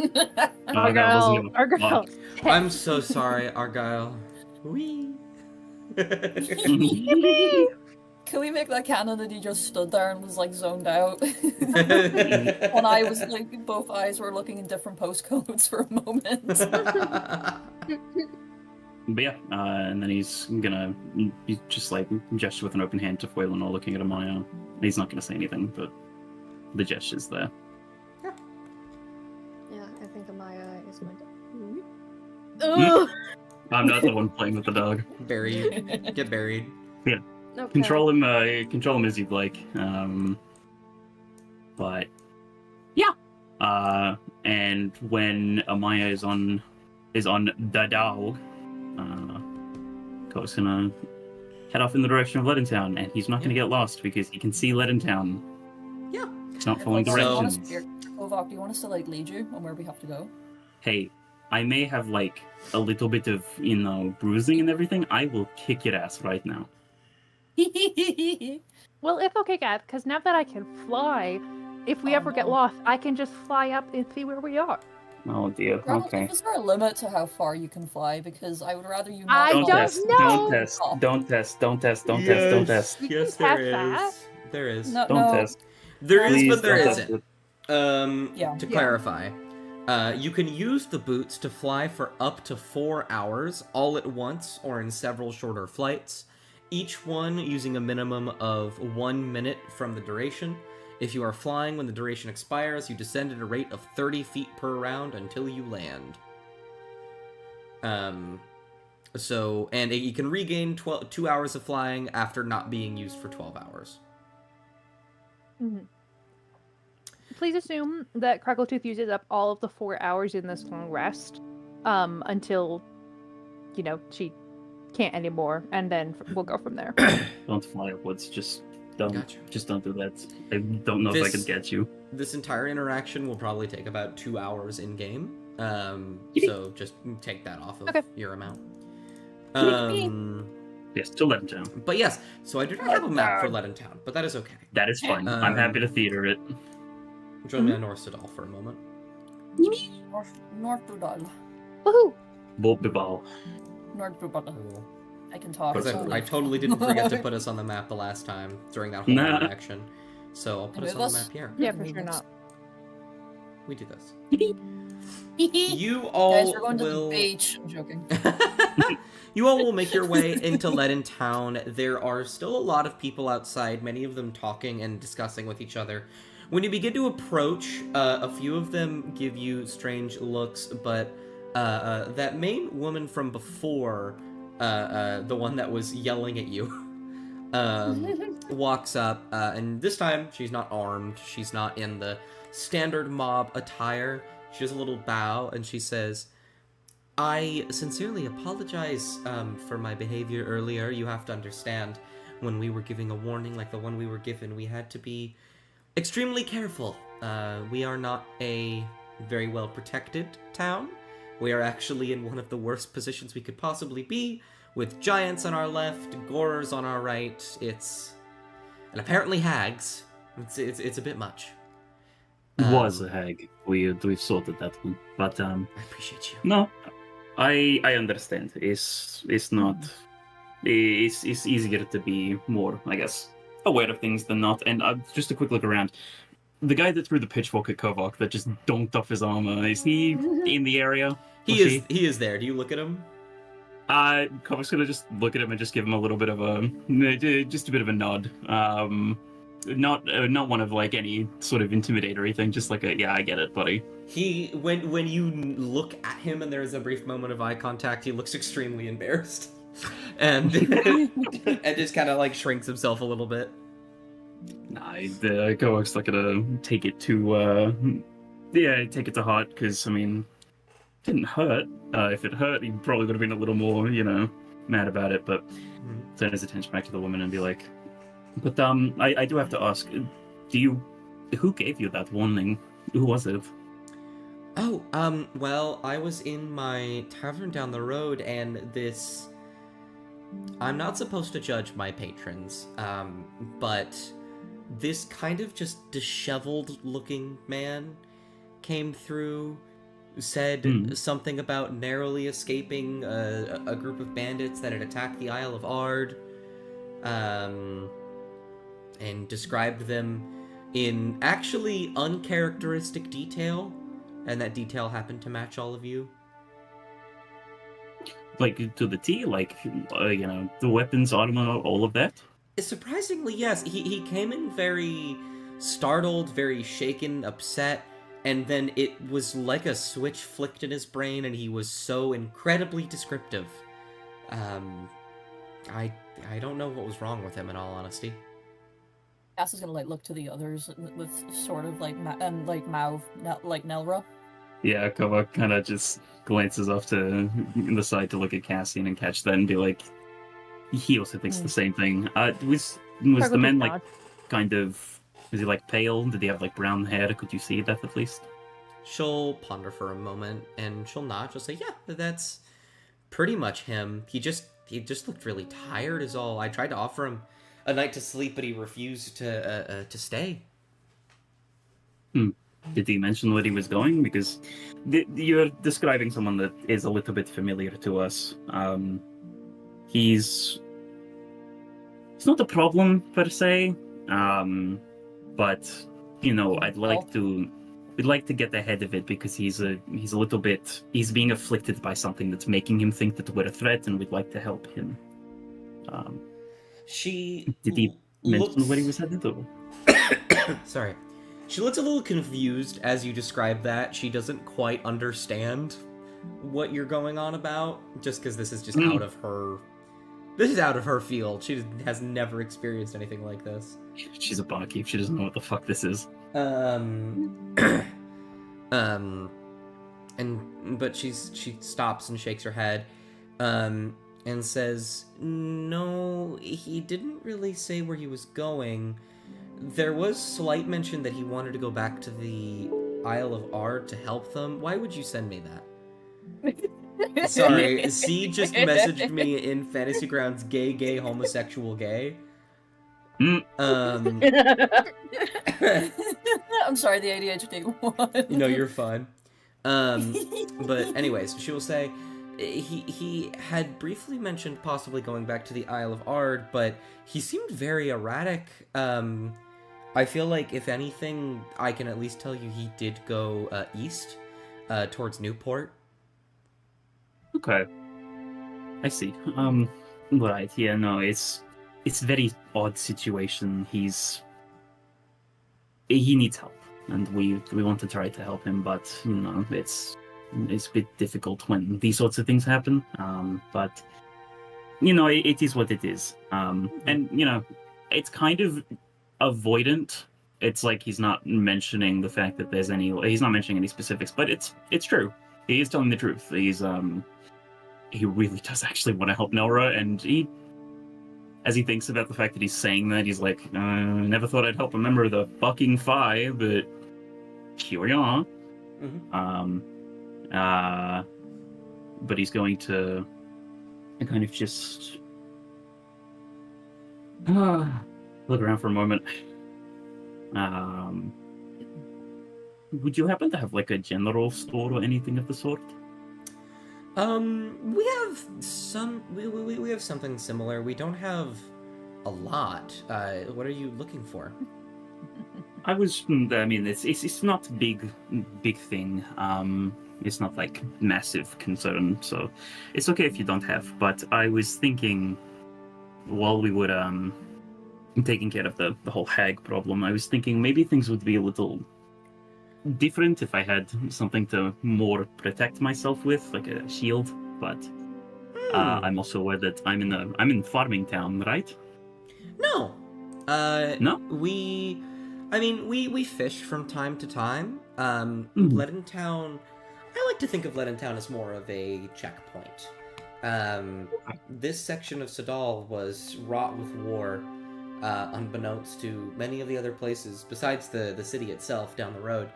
Argyle. Argyle. I'm so sorry, Argyle. Wee. Can we make that canon that he just stood there and was like zoned out? One eye was like, both eyes were looking in different postcodes for a moment. But yeah, and then he's just like gesture with an open hand to Waylon or looking at Amaya. He's not gonna say anything, but the gesture's there. Yeah, I think Amaya is going to. I'm not the one playing with the dog. Buried. Get buried. Yeah. Okay. Control him as you'd like. But yeah. And when Amaya is on the dog, Ko's gonna head off in the direction of Leadentown, and he's not gonna get lost because he can see Leadentown. Yeah. He's not following So, directions. Kovak, do you want us to like lead you on where we have to go? Hey, I may have like a little bit of bruising and everything. I will kick your ass right now. Well, it's okay, guys, because now that I can fly, if we ever get lost, I can just fly up and see where we are. Oh dear. Okay. Is there a limit to how far you can fly? Because I would rather you not. I Don't don't test. know. Don't test. Don't test. Don't test. Don't test. Don't test. Yes, have there that. is. There is. No, Don't test. There is, Please but there don't test isn't. it. Yeah. To Yeah. clarify, you can use the boots to fly for up to 4 hours, all at once or in several shorter flights, each one using a minimum of 1 minute from the duration. If you are flying when the duration expires, you descend at a rate of 30 feet per round until you land. And you can regain 2 hours of flying after not being used for 12 hours. Mhm. Please assume that Craggletooth uses up all of the 4 hours in this long rest, until, she can't anymore, and then we'll go from there. Don't fly upwards. Just don't. Gotcha. Just don't do that. I don't know if I could get you. This entire interaction will probably take about 2 hours in game. So just take that off of your amount. Yes, to Leadentown. But yes, so I do not have a map for Leadentown, but that is okay. That is fine. I'm happy to theater it. Join me on North Sedal for a moment. North Brudal. Woohoo! Ball. North Brudal. I can talk. Because I totally didn't forget to put us on the map the last time during that whole Nah. interaction. So I'll put us on the map here. Yeah, for sure not. We do this. You You all guys, we're going to will... the beach. I'm joking. You all will make your way into Leadentown. There are still a lot of people outside, many of them talking and discussing with each other. When you begin to approach, a few of them give you strange looks, but that main woman from before, the one that was yelling at you, walks up, and this time she's not armed, she's not in the standard mob attire. She does a little bow, and she says, I sincerely apologize for my behavior earlier. You have to understand, when we were giving a warning like the one we were given, we had to be extremely careful. We are not a very well protected town. We are actually in one of the worst positions we could possibly be, with giants on our left, gorers on our right. And apparently hags. It's a bit much. Was a hag. We've sorted that one, but I appreciate you. no, I understand. It's not. It's easier to be more, I guess, aware of things than not. And just a quick look around. The guy that threw the pitchfork at Kovak that just donked off his armor, is he in the area? He is there. Do you look at him? Kovak's gonna just look at him and just give him a little bit of a nod. not one of like any sort of intimidatory thing, just like a yeah, I get it, buddy. When you look at him and there is a brief moment of eye contact, he looks extremely embarrassed, and and just kind of like shrinks himself a little bit. Nah, the Goak's not gonna take it take it to heart, because I mean, it didn't hurt. If it hurt, he probably would have been a little more, mad about it. But turn his attention back to the woman and be like, "But I do have to ask, who gave you that warning? Who was it?" Oh, well, I was in my tavern down the road, and this... I'm not supposed to judge my patrons, but this kind of just disheveled-looking man came through, said something about narrowly escaping a group of bandits that had attacked the Isle of Ard, and described them in actually uncharacteristic detail. And that detail happened to match all of you? Like, to the T? Like, the weapons, armor, all of that? Surprisingly, yes. He came in very startled, very shaken, upset, and then it was like a switch flicked in his brain, and he was so incredibly descriptive. I don't know what was wrong with him, in all honesty. Cass is gonna look to the others with sort of Mauve, like Nelra. Yeah, Kova kind of just glances off to the side to look at Cassian and catch that and be like, he also thinks the same thing. Was the man like kind of, was he like pale? Did he have like brown hair? Could you see that at least? She'll ponder for a moment and she'll nod. She'll say, "Yeah, that's pretty much him. He just looked really tired, is all. I tried to offer him a night to sleep, but he refused to stay." Did he mention where he was going? Because you're describing someone that is a little bit familiar to us. He's not a problem per se, but we'd like to get ahead of it, because he's being afflicted by something that's making him think that we're a threat, and we'd like to help him. Did he mention where he was headed? Or? Sorry. She looks a little confused as you describe that. She doesn't quite understand what you're going on about, just because this is just out of her... This is out of her field. She has never experienced anything like this. She's a barkeep. She doesn't know what the fuck this is. But she stops and shakes her head, and says, "No, he didn't really say where he was going. There was slight mention that he wanted to go back to the Isle of Ard to help them. Why would you send me that?" Sorry, C just messaged me in Fantasy Grounds gay, homosexual, gay. I'm sorry, the ADHD one. No, you're fine. But anyways, she will say, he had briefly mentioned possibly going back to the Isle of Ard, but he seemed very erratic. I feel like, if anything, I can at least tell you he did go east, towards Newport. Okay. I see. Right, yeah, no, it's a very odd situation. He needs help, and we want to try to help him, but, it's a bit difficult when these sorts of things happen. But, it is what it is. And, it's kind of avoidant. It's like he's not mentioning the fact that he's not mentioning any specifics, but it's true. He is telling the truth. He really does actually want to help Nelra, and as he thinks about the fact that he's saying that, he's like, never thought I'd help a member of the fucking Five, but here we are. But he's going to kind of just look around for a moment. Would you happen to have like a general store or anything of the sort? We have we have something similar. We don't have a lot. What are you looking for? It's not big thing. It's not like massive concern, so it's okay if you don't have. But I was thinking, while we would taking care of the whole hag problem, I was thinking maybe things would be a little different if I had something to more protect myself with, like a shield. But I'm also aware that I'm in farming town, right? No. No? We fish from time to time. Mhm. Leaden Town, I like to think of Leaden Town as more of a checkpoint. This section of Sadal was wrought with war, unbeknownst to many of the other places, besides the city itself down the road.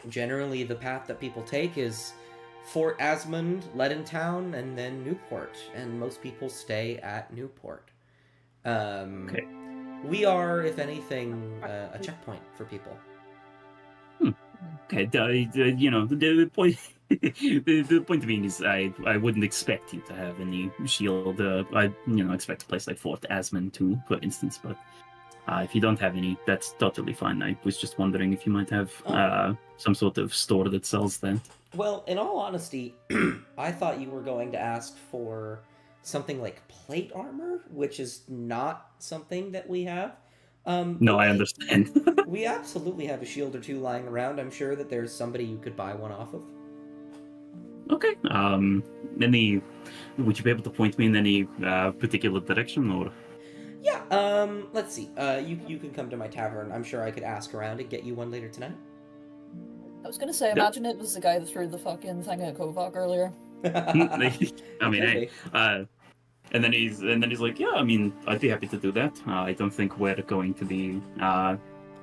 Generally, the path that people take is Fort Asmund, Leaden Town, and then Newport, and most people stay at Newport. Okay. We are, if anything, a checkpoint for people. Okay, the point the point being is I wouldn't expect you to have any shield. I expect a place like Fort Asmund too, for instance. But if you don't have any, that's totally fine. I was just wondering if you might have some sort of store that sells that. Well, in all honesty, I thought you were going to ask for something like plate armor, which is not something that we have. No, I understand. We absolutely have a shield or two lying around. I'm sure that there's somebody you could buy one off of. Okay. Would you be able to point me in any particular direction, or? Yeah. Let's see. You can come to my tavern. I'm sure I could ask around and get you one later tonight. I was gonna say, imagine it was the guy that threw the fucking thing at Kovac earlier. I mean, hey. And then he's like, yeah, I mean, I'd be happy to do that. I don't think we're going to be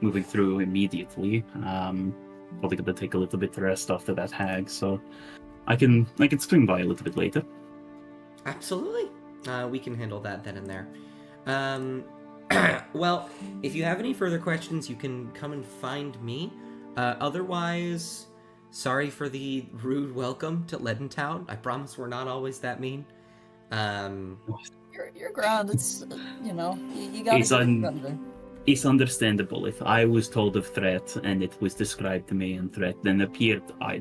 moving through immediately. Probably going to take a little bit of rest after that hag, so I can swing by a little bit later. Absolutely. We can handle that then and there. Well, if you have any further questions, you can come and find me. Otherwise, sorry for the rude welcome to Leaden Town. I promise we're not always that mean. You're grand. It's you gotta get friendly. It's understandable. If I was told of threat and it was described to me in threat, then appeared, I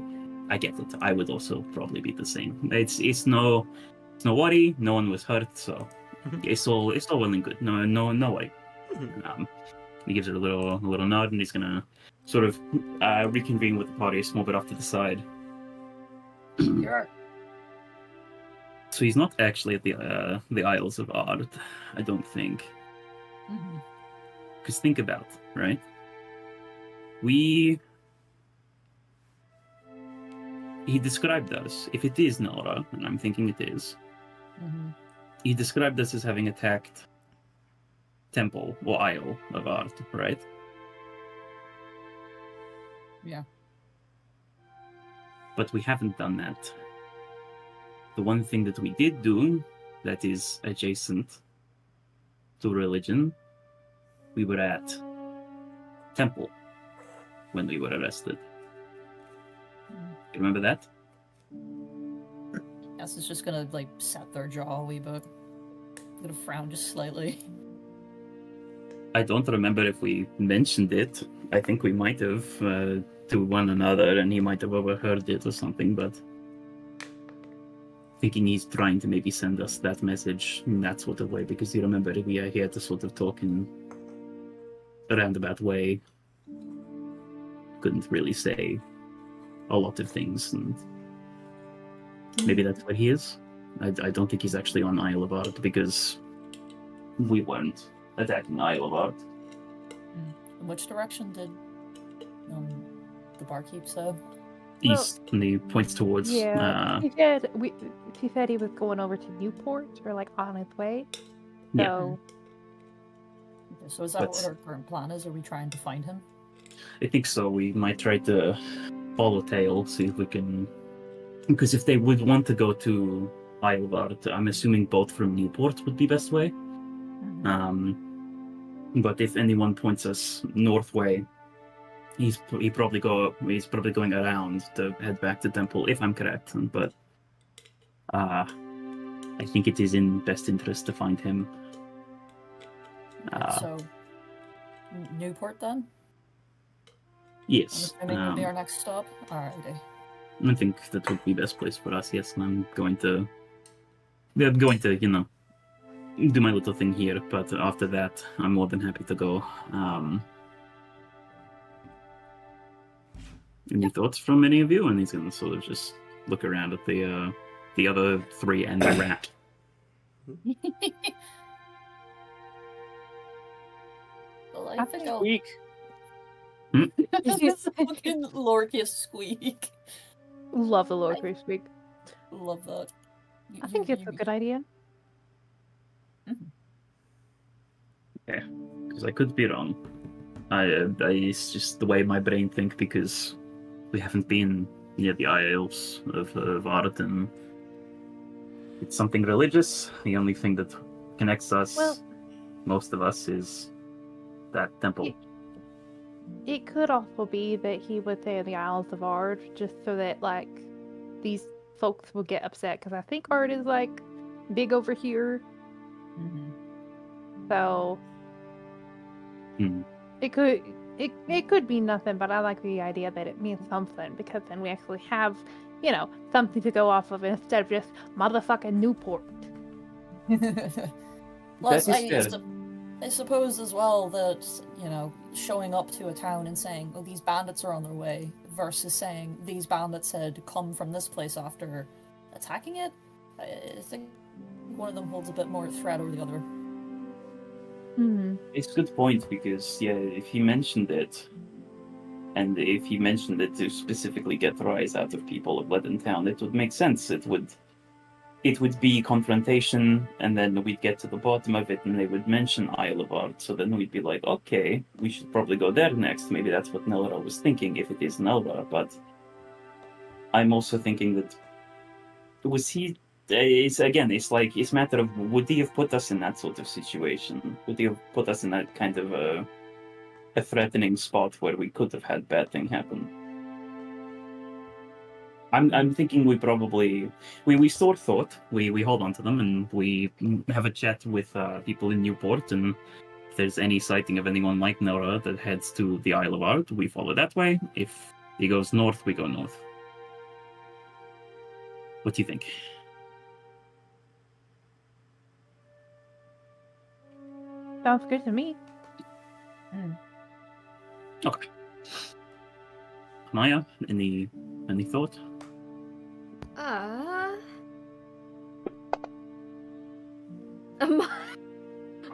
get it. I would also probably be the same. It's no worry. No one was hurt, so it's all well and good. No worry. He gives it a little nod, and he's gonna sort of reconvene with the party a small bit off to the side. Sure. So he's not actually at the Isles of Ard, I don't think. Because think about it, right? He described us, if it is Nora, and I'm thinking it is, he described us as having attacked Temple or Isle of Ard, right? Yeah. But we haven't done that. The one thing that we did do that is adjacent to religion, we were at Temple when we were arrested. You remember that? Yes, it's just gonna set their jaw a wee bit. Gonna frown just slightly. I don't remember if we mentioned it. I think we might have to one another, and he might have overheard it or something, but thinking he's trying to maybe send us that message in that sort of way, because you remember he had to sort of talk in a roundabout way. Couldn't really say a lot of things, and maybe that's where he is. I don't think he's actually on Isle of Art, because we weren't attacking Isle of Art. In which direction did the barkeep say? East, and he points towards. Yeah, he said he was going over to Newport, or on his way. Yeah. So Okay, so is that what our current plan is? Are we trying to find him? I think so. We might try to follow tail, see if we can. Because if they would want to go to Isle of Art, I'm assuming both from Newport would be best way. But if anyone points us north way, he's probably going around to head back to Temple, if I'm correct. But I think it is in best interest to find him. So Newport then? Yes. I'm assuming would be our next stop. Alrighty. I think that would be best place for us. Yes, and I'm going to, you know, do my little thing here, but after that, I'm more than happy to go. Any thoughts from any of you? And he's gonna sort of just look around at the other three and the rat. Well, I think I'll Weak. fucking Lorkius squeak. Love the Lord speak. Love that. I think it's a good idea. Okay, because I could be wrong. It's just the way my brain thinks, because we haven't been near the Isles of Arden. It's something religious. The only thing that connects us, most of us, is that temple. It could also be that he would say the Isles of Ard, just so that, like, these folks will get upset, because I think Ard is, like, big over here. So... It could be nothing, but I like the idea that it means something, because then we actually have, something to go off of instead of just motherfucking Newport. Plus, I suppose as well that, showing up to a town and saying, oh, these bandits are on their way, versus saying these bandits had come from this place after attacking it, I think one of them holds a bit more threat over the other. It's a good point, because if he mentioned it, and if he mentioned it to specifically get rise out of people of Leaden Town, it would make sense. It would be confrontation, and then we'd get to the bottom of it, and they would mention Isle of Ard, so then we'd be like, okay, we should probably go there next. Maybe that's what Nelra was thinking, if it is Nelra, but I'm also thinking that was he... It's a matter of, would he have put us in that sort of situation? Would he have put us in that kind of a threatening spot where we could have had bad thing happen? I'm thinking we probably we store thought, we hold on to them, and we have a chat with people in Newport, and if there's any sighting of anyone like Nora that heads to the Isle of Ard, we follow that way. If he goes north, we go north. What do you think? Sounds good to me. Okay. Maya, any thought?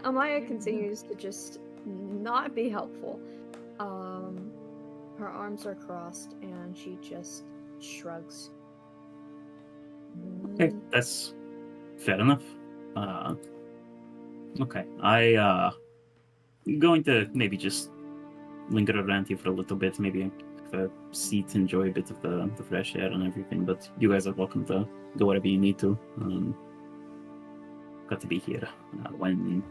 Amaya continues to just not be helpful. Her arms are crossed and she just shrugs. Okay, that's fair enough. Okay, I'm going to maybe just linger around here for a little bit, maybe have a seat, enjoy a bit of the fresh air and everything, but you guys are welcome to go wherever you need to. Got to be here when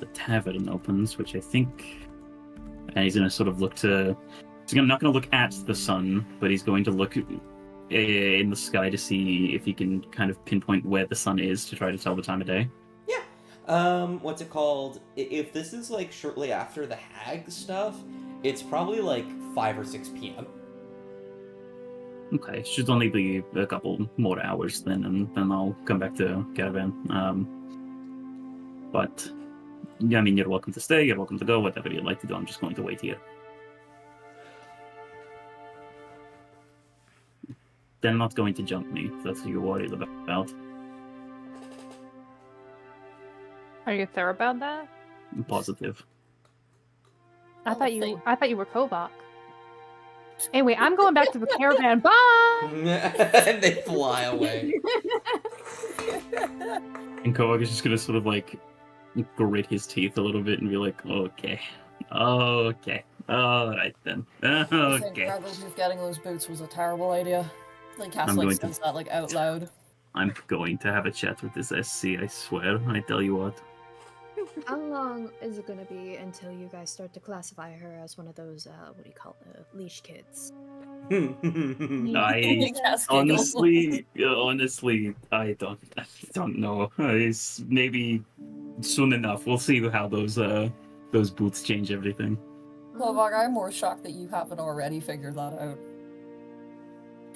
the tavern opens, which I think... And he's going to sort of look to... He's not going to look at the sun, but he's going to look in the sky to see if he can kind of pinpoint where the sun is to try to tell the time of day. What's it called? If this is like shortly after the hag stuff, it's probably like 5 or 6 p.m. Okay, should only be a couple more hours then, and then I'll come back to Caravan. But, yeah, I mean, you're welcome to stay, you're welcome to go, whatever you'd like to do. I'm just going to wait here. They're not going to jump me, if that's what you're worried about. Are you sure about that? I'm positive. I thought you were Kovak. Anyway, I'm going back to the caravan. Bye! And they fly away. And Kovak is just going to sort of like grit his teeth a little bit and be like, okay, alright then, I think okay. Raggles getting those boots was a terrible idea. Like, Cass I'm like going to- says that like out loud. I'm going to have a chat with this SC, I swear, I tell you what. How long is it gonna be until you guys start to classify her as one of those, what do you call it, leash kids? I Cass giggles. honestly, I don't know. It's maybe soon enough. We'll see how those boots change everything. Lovag, I'm more shocked that you haven't already figured that out.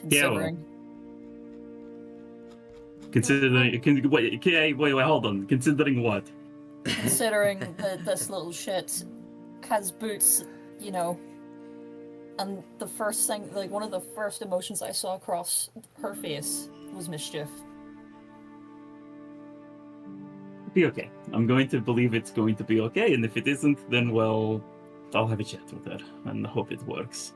Yeah, well. Considering. Considering, wait, hold on. Considering what? Considering that this little shit has boots, you know, and the first thing, like, one of the first emotions I saw across her face was mischief. Be okay. I'm going to believe it's going to be okay, and if it isn't, then, well, I'll have a chat with her and hope it works.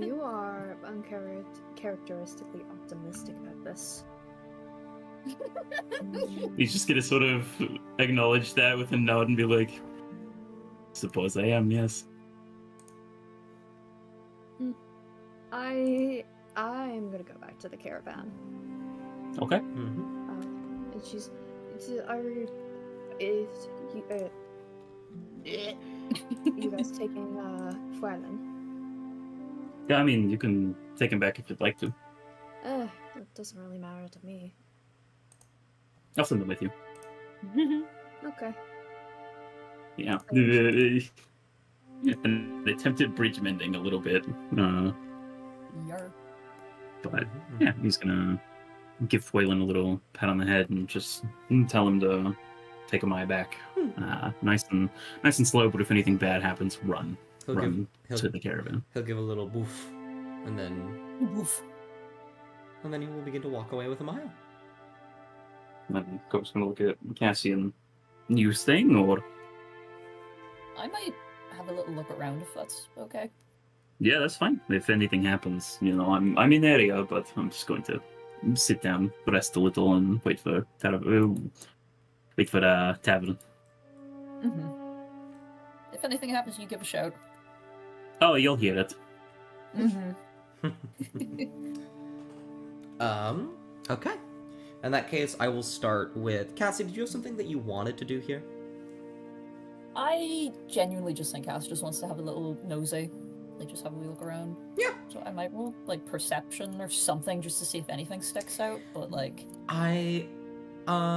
You are uncharacteristically optimistic at this. He's just gonna sort of acknowledge that with a nod and be like, suppose I am, yes. I'm gonna go back to the caravan. Okay. And you guys taking Fryland? Yeah, I mean, you can take him back if you'd like to. It doesn't really matter to me. I'll send him with you. Okay. Yeah. An attempted bridge mending a little bit. Yar. But yeah, he's gonna give Waylon a little pat on the head and just tell him to take a eye back. Nice and slow, but if anything bad happens, run. Run to the caravan. He'll give a little boof, and then Oof. he will begin to walk away with a mile. And then Cope's gonna look at Cassian. News thing, or? I might have a little look around if that's okay. Yeah, that's fine. If anything happens, you know, I'm in the area, but I'm just going to sit down, rest a little, and wait for the tavern. Mm-hmm. If anything happens, you give a shout. Oh, you'll hear it. Mm-hmm. Okay. In that case, I will start with Cassie. Did you have something that you wanted to do here? I genuinely just think Cass just wants to have a little nosy. Like, just have a wee look around. Yeah. So I might roll, like, perception or something just to see if anything sticks out, but, like...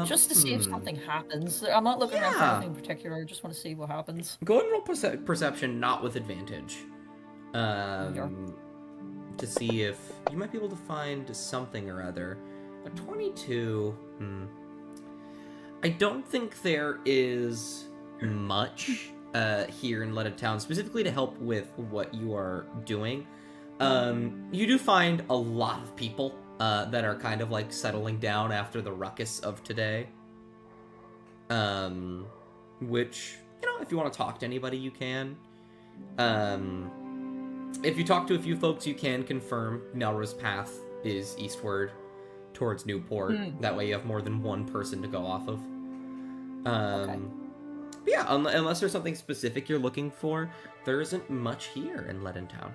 Just to see if something happens. I'm not looking around for anything in particular, I just want to see what happens. Go ahead and roll perception, not with advantage. To see if you might be able to find something or other. A 22... I don't think there is much here in Leaded Town, specifically to help with what you are doing. You do find a lot of people that are kind of like settling down after the ruckus of today. Which, you know, if you want to talk to anybody, you can. If you talk to a few folks, you can confirm Melrose Path is eastward towards Newport. That way you have more than one person to go off of. Okay. But yeah, unless there's something specific you're looking for, there isn't much here in Leaden Town.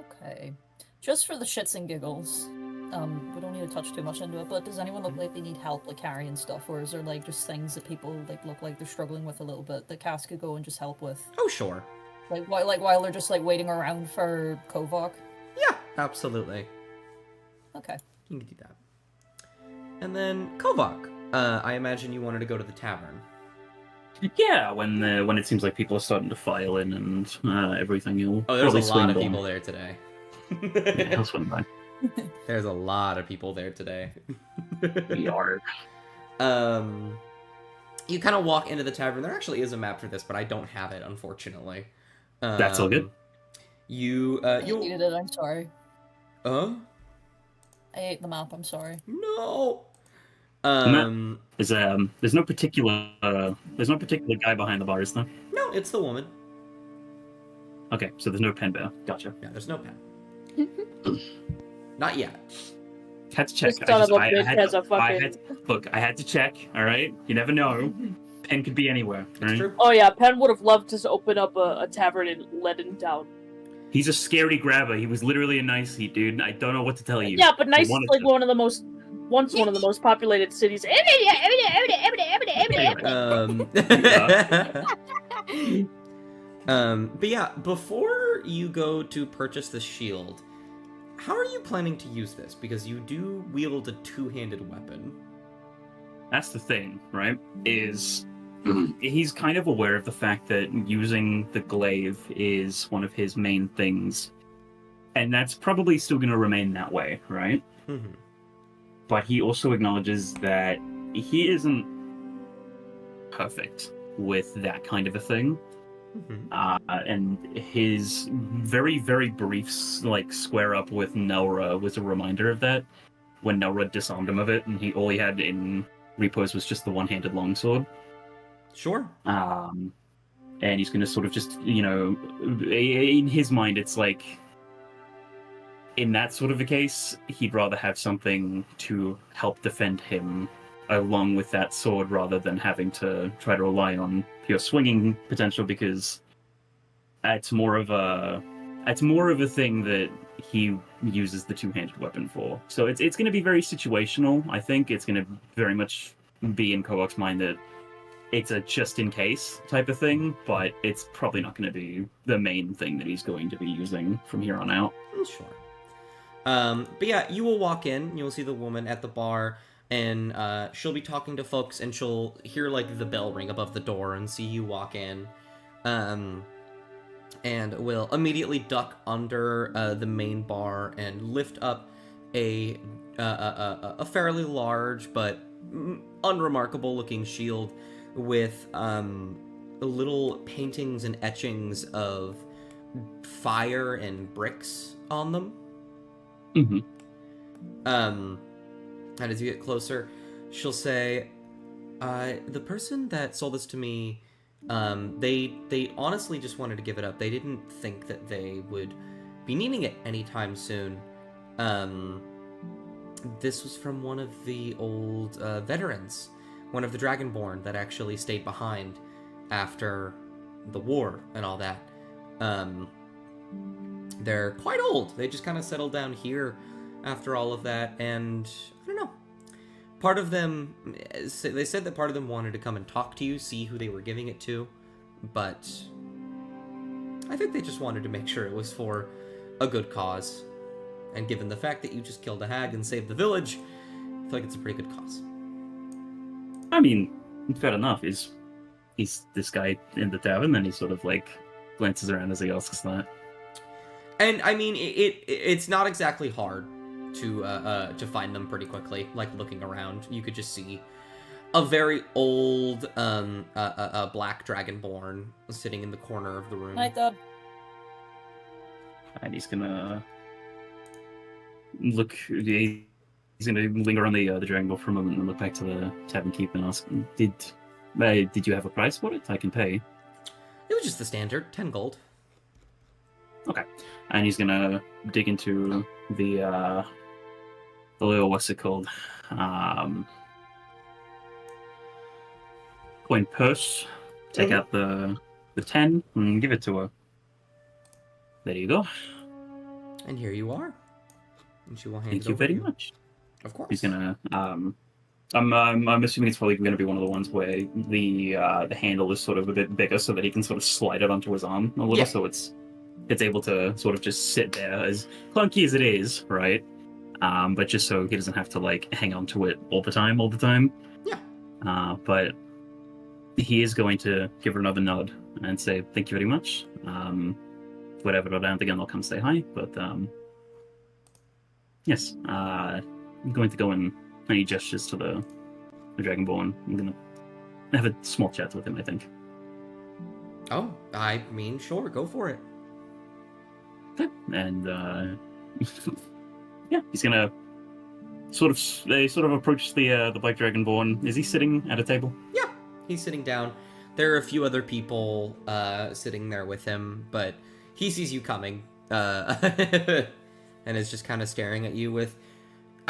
Okay. Just for the shits and giggles, we don't need to touch too much into it, but does anyone look like they need help, like, carrying stuff, or is there, like, just things that people, like, look like they're struggling with a little bit that Cass could go and just help with? Oh, sure. While they're just, like, waiting around for Kovok? Yeah, absolutely. Okay. You can do that. And then, Kovok, I imagine you wanted to go to the tavern. Yeah, when it seems like people are starting to file in and everything, you'll Oh, there's probably a lot of swing people by. there today. Yeah, I'll swing by. There's a lot of people there today. Yarg. You kind of walk into the tavern. There actually is a map for this, but I don't have it, unfortunately. That's all good. You needed it, I'm sorry. I ate the map, I'm sorry. No. There's no particular guy behind the bar, is there? No, it's the woman. Okay, so there's no pen bear. Gotcha. Yeah, there's no pen. Not yet. Had to check. This son of a bitch has a fucking... I had to check. All right, you never know. Pen could be anywhere. Right? It's true. Oh yeah, Penn would have loved to open up a tavern in Leaden Town. He's a scary grabber. He was literally a nice heat, dude. I don't know what to tell you. Yeah, but nice is like to. one of the most populated cities. But yeah, before you go to purchase the shield, how are you planning to use this? Because you do wield a two-handed weapon. That's the thing, right? Is he's kind of aware of the fact that using the glaive is one of his main things. And that's probably still going to remain that way, right? Mm-hmm. but he also acknowledges that he isn't perfect with that kind of a thing. And his very, very brief square up with Nelra was a reminder of that. When Nelra disarmed him of it, and all he had in repose was just the one-handed longsword. Sure. And he's going to sort of just, in his mind, it's like, in that sort of a case, he'd rather have something to help defend him along with that sword rather than having to try to rely on pure swinging potential, because it's more of a thing that he uses the two-handed weapon for. So it's going to be very situational. I think it's going to very much be in Kovok's mind that it's a just-in-case type of thing, but it's probably not going to be the main thing that he's going to be using from here on out. Sure. But yeah, you will walk in, you'll see the woman at the bar, and she'll be talking to folks, and she'll hear, like, the bell ring above the door and see you walk in. And will immediately duck under the main bar and lift up a fairly large but unremarkable-looking shield with little paintings and etchings of fire and bricks on them. Mm-hmm. And as you get closer, she'll say, the person that sold this to me, they honestly just wanted to give it up. They didn't think that they would be needing it anytime soon. This was from one of the old veterans, one of the Dragonborn that actually stayed behind after the war and all that. They're quite old. They just kind of settled down here after all of that, and I don't know. Part of them, they said that part of them wanted to come and talk to you, see who they were giving it to, but I think they just wanted to make sure it was for a good cause. And given the fact that you just killed a hag and saved the village, I feel like it's a pretty good cause. I mean, fair enough. He's this guy in the tavern, and he sort of, like, glances around as he asks that. And, I mean, it's not exactly hard to find them pretty quickly. Like, looking around, you could just see a very old black dragonborn sitting in the corner of the room. Night, Dub. And he's gonna look. He's gonna linger on the dragonborn for a moment and look back to the tavern keep and ask, "Did you have a price for it? I can pay." It was just the standard, 10 gold. Okay, and he's gonna dig into the little, what's it called, coin purse. Take out the 10 and give it to her. There you go. And here you are. And she will hand Thank it you over very to much. Of course. He's gonna. I'm assuming it's probably going to be one of the ones where the handle is sort of a bit bigger, so that he can sort of slide it onto his arm a little, Yeah. so it's able to sort of just sit there, as clunky as it is, right? But just so he doesn't have to, like, hang on to it all the time. Yeah. But he is going to give her another nod and say thank you very much. Whatever, I don't think I'll come say hi, but yes, I'm going to go and he gestures to the Dragonborn. I'm going to have a small chat with him, I think. Oh, I mean, sure, go for it. Okay. And yeah, he's gonna sort of approach the Black Dragonborn. Is he sitting at a table? Yeah, he's sitting down. There are a few other people sitting there with him, but he sees you coming and is just kind of staring at you with...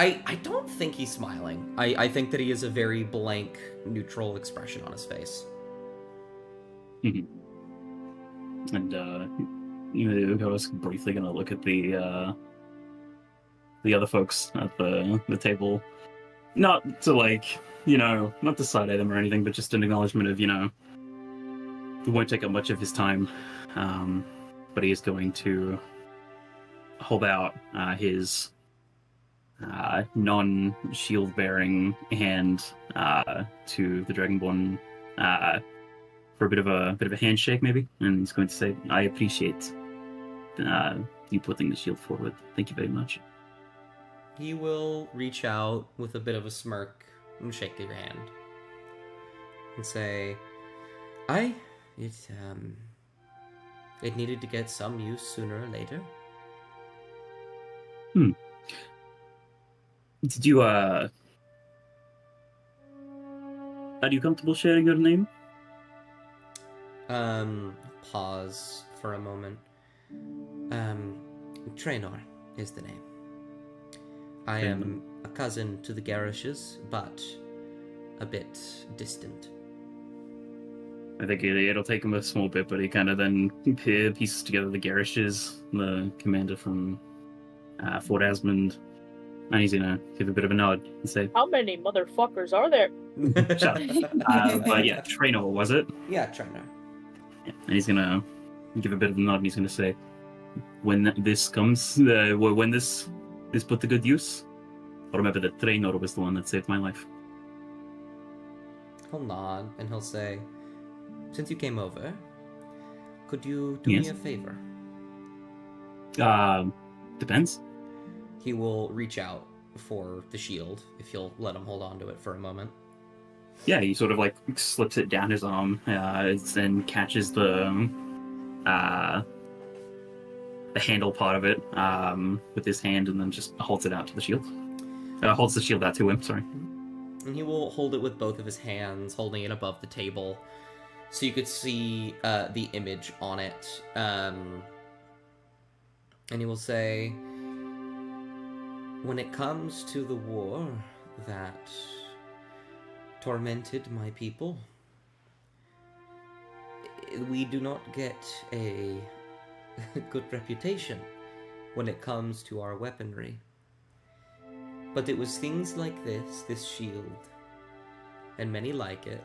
I don't think he's smiling. I think that he has a very blank, neutral expression on his face. Mm-hmm. And I was briefly gonna look at the other folks at the table, not to, like, not to side eye them or anything, but just an acknowledgement of, it won't take up much of his time, but he is going to hold out his non-shield bearing hand to the Dragonborn for a bit of a handshake, maybe, and he's going to say, "I appreciate you putting the shield forward. Thank you very much." he will reach out with a bit of a smirk and shake your hand and say, it needed to get some use sooner or later. Did you, are you comfortable sharing your name? Pause for a moment. Traynor is the name. I am a cousin to the Garishes, but a bit distant. I think it'll take him a small bit, but he kind of then pieces together the Garishes, the commander from Fort Asmund, and he's gonna give a bit of a nod and say, How many motherfuckers are there? Shut up. But yeah, Traynor, was it? Yeah, Traynor. Yeah. And he's gonna give a bit of a nod and he's gonna say, when this comes, when this is put to good use, I'll remember that Traynor was the one that saved my life. He'll nod and he'll say, since you came over, could you do Yes. me a favor? Depends. He will reach out for the shield, if you'll let him hold on to it for a moment. Yeah, he sort of like slips it down his arm, and catches the handle part of it with his hand, and then just holds it out to the shield. Holds the shield out to him. Sorry. And he will hold it with both of his hands, holding it above the table, so you could see the image on it. And he will say, when it comes to the war that tormented my people, we do not get a good reputation when it comes to our weaponry. But it was things like this shield, and many like it,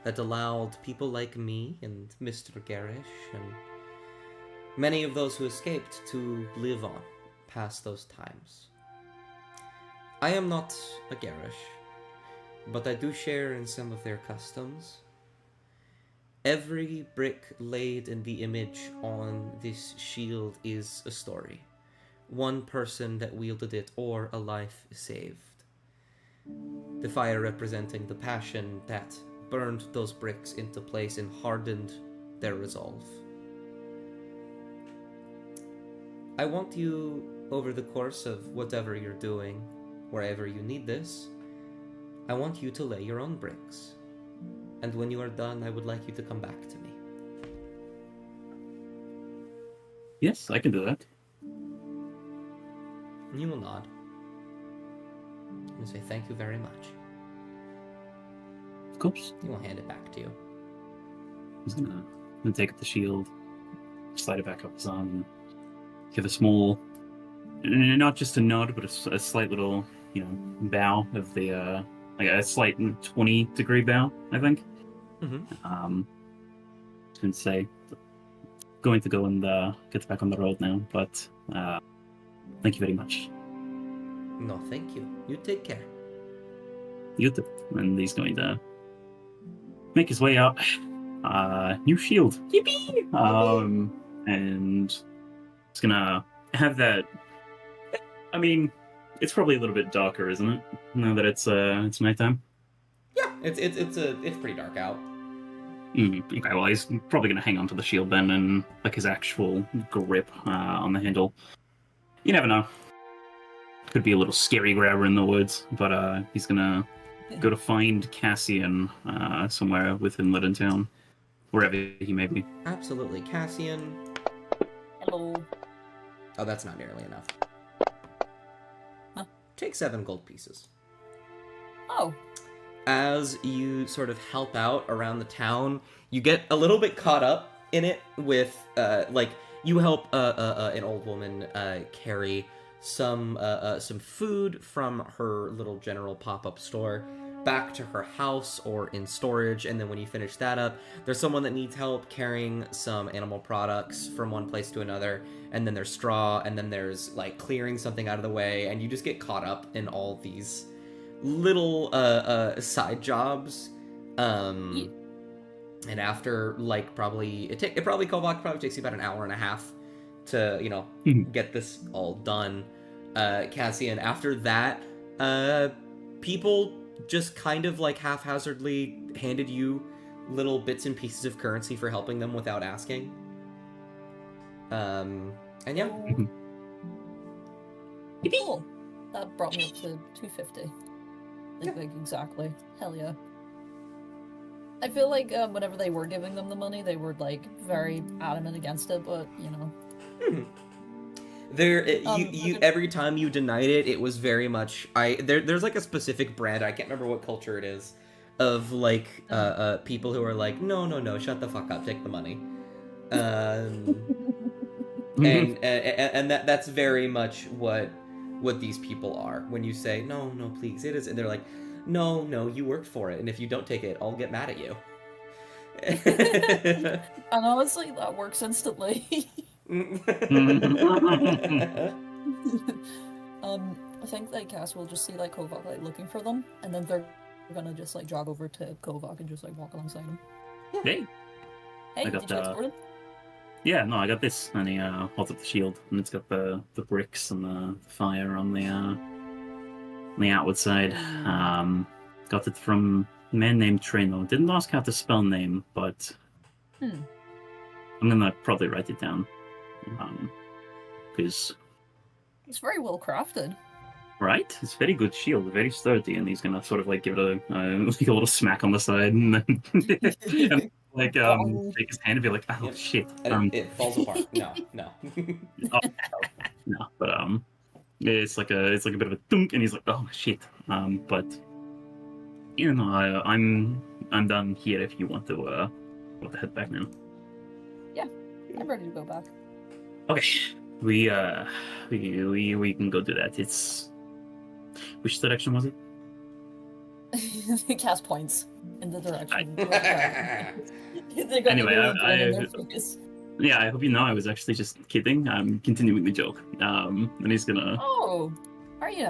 that allowed people like me and Mr. Garish and many of those who escaped to live on past those times. I am not a Garish, but I do share in some of their customs. Every brick laid in the image on this shield is a story. One person that wielded it or a life saved. The fire representing the passion that burned those bricks into place and hardened their resolve. I want you, over the course of whatever you're doing, wherever you need this, I want you to lay your own bricks. And when you are done, I would like you to come back to me. Yes, I can do that. And you will nod. And say thank you very much. Of course. He will hand it back to you. He's gonna take up the shield, slide it back up his arm, and give a small, not just a nod, but a slight little, bow of the, like a slight 20-degree bow, I think. Mm-hmm. And say, going to go and get back on the road now, but thank you very much. No, thank you. You take care. You too. And he's going to make his way out. New shield. Yippee! And it's gonna have that. I mean, it's probably a little bit darker, isn't it? Now that it's nighttime. Yeah, it's pretty dark out. Okay, well, he's probably gonna hang on to the shield then, and like his actual grip on the handle. You never know. Could be a little scary grabber in the woods, but he's gonna go to find Cassian somewhere within Lytton Town, wherever he may be. Absolutely. Cassian. Hello. Oh, that's not nearly enough. Huh? Take 7 gold pieces. Oh. As you sort of help out around the town, you get a little bit caught up in it with, you help an old woman carry some food from her little general pop-up store back to her house or in storage, and then when you finish that up, there's someone that needs help carrying some animal products from one place to another, and then there's straw, and then there's like clearing something out of the way, and you just get caught up in all these little side jobs. And after like Kovac probably takes you about an hour and a half to get this all done. Cassian, after that, people just kind of like haphazardly handed you little bits and pieces of currency for helping them without asking. And yeah. Cool. That brought me up to 250. Like, exactly. Hell yeah. I feel like whenever they were giving them the money, they were like very adamant against it, but you know. Every time you denied it, it was very much there's like a specific brand, I can't remember what culture it is, of like people who are like, no, shut the fuck up, take the money. And that's very much what these people are. When you say no, please, it is, and they're like, no, you worked for it, and if you don't take it, I'll get mad at you. And honestly, that works instantly. I think like Cass will just see like Kovac like looking for them, and then they're gonna just like jog over to Kovac and just like walk alongside him. Hey, Hey, I got did you export it? Yeah, no, I got this, and he holds up the shield, and it's got the bricks and the fire on the outward side. Got it from a man named Trino. Didn't ask how to spell name, but I'm gonna probably write it down, because It's very well crafted. right, it's very good shield, very sturdy, and he's gonna sort of like give it like a little smack on the side, and then and, like take his hand and be like, oh Yep. shit, and it falls apart. No. oh, no, but it's like a bit of a thunk, and he's like, oh shit, but you know, I'm done here. If you want to head back now. Yeah, I'm ready to go back. Okay, we can go do that. It's which direction was it? Cass points in the direction. Anyway, I hope you know I was actually just kidding. I'm continuing the joke. And he's gonna. Oh, are you?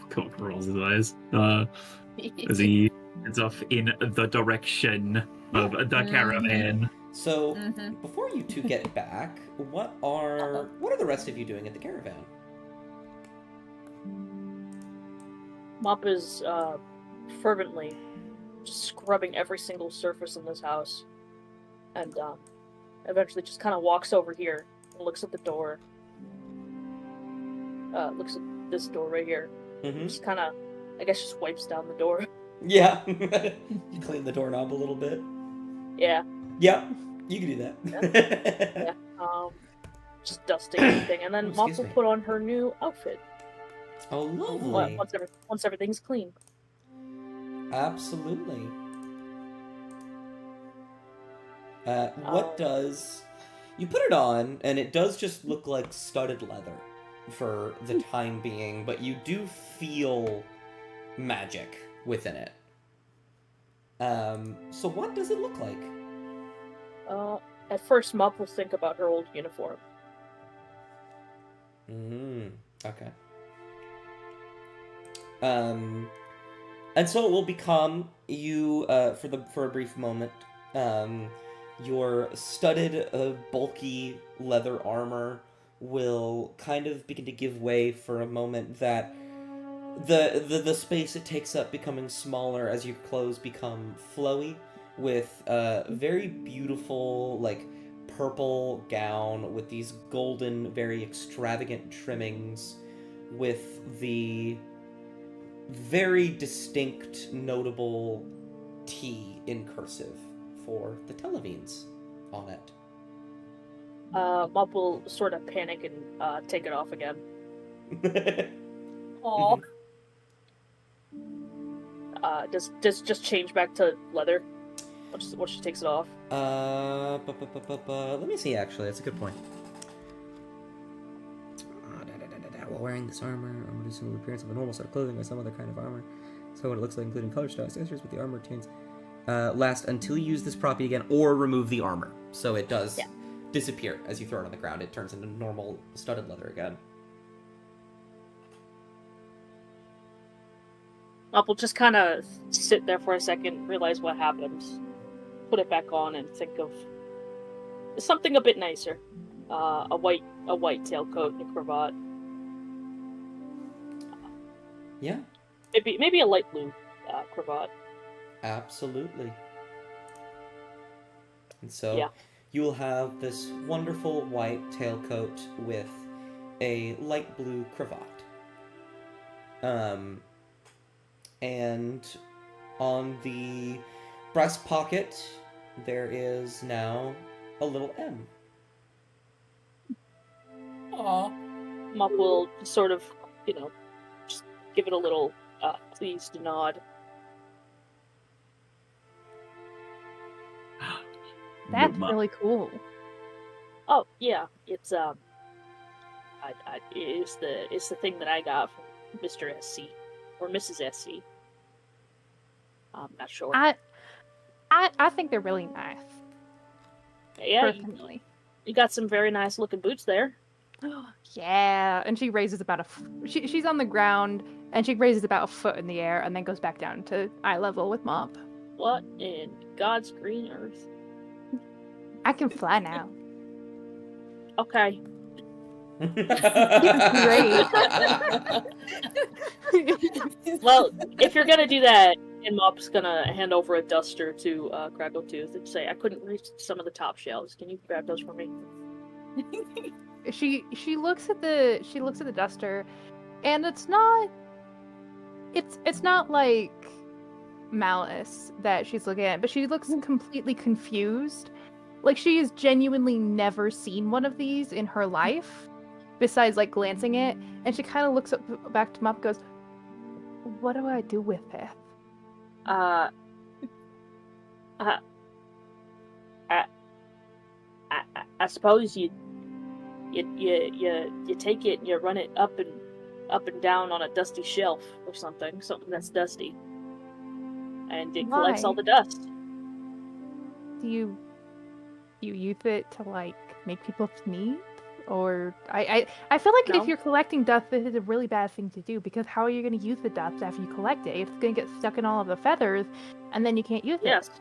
Come on, rolls his eyes. As he heads off in the direction of the caravan. So before you two get back, what are the rest of you doing at the caravan? Mop is fervently scrubbing every single surface in this house, and eventually just kind of walks over here and looks at the door. Looks at this door right here. Just kind of, I guess, just wipes down the door. Yeah. You clean the doorknob a little bit. Yeah. Yeah, you can do that. Yeah. Just dusting everything, and then Mop will put on her new outfit. Oh, lovely. Once everything's clean. Absolutely. You put it on, and it does just look like studded leather for the time being, but you do feel magic within it. So what does it look like? At first, Mop will think about her old uniform. Okay. And so it will become you for a brief moment. Your studded, bulky leather armor will kind of begin to give way for a moment. That the space it takes up becoming smaller as your clothes become flowy, with a very beautiful, like, purple gown with these golden, very extravagant trimmings, with the very distinct, notable T in cursive for the Televines on it. Mop will sort of panic and take it off again. Aww. Does just change back to leather once she takes it off. Let me see, actually. That's a good point. While wearing this armor reducing the appearance of a normal set of clothing or some other kind of armor. So what it looks like, including color styles, accessories with the armor retains last until you use this property again or remove the armor. So it does disappear as you throw it on the ground. It turns into normal studded leather again. Mop will just kind of sit there for a second, realize what happened, put it back on, and think of something a bit nicer. A white tailcoat and a cravat. Yeah, Maybe a light blue cravat. absolutely. And so Yeah. you will have this wonderful white tailcoat with a light blue cravat. And on the breast pocket, there is now a little M. Aw. Mop will sort of, just give it a little pleased nod. That's Numa. really cool. Oh yeah, it's it's the thing that I got from Mr. SC or Mrs. SC. I'm not sure. I think they're really nice. Yeah, Personally. you got some very nice looking boots there. Yeah, and she raises about she's on the ground and she raises about a foot in the air and then goes back down to eye level with Mop. What in God's green earth? I can fly now. Okay. Great. Well, if you're gonna do that, and Mop's gonna hand over a duster to Craggletooth and say, "I couldn't reach some of the top shelves. Can you grab those for me?" She looks at the duster, and it's not like malice that she's looking at, but she looks completely confused. Like she has genuinely never seen one of these in her life, besides like glancing it, and she kind of looks up back to Mop and goes, "What do I do with it?" I suppose you take it and you run it up and down on a dusty shelf or something that's dusty, and it collects all Why? the dust. Do you use it to like make people sneeze? Or I feel like No. if you're collecting dust, this is a really bad thing to do because how are you going to use the dust after you collect it? It's going to get stuck in all of the feathers, and then you can't use Yes, it.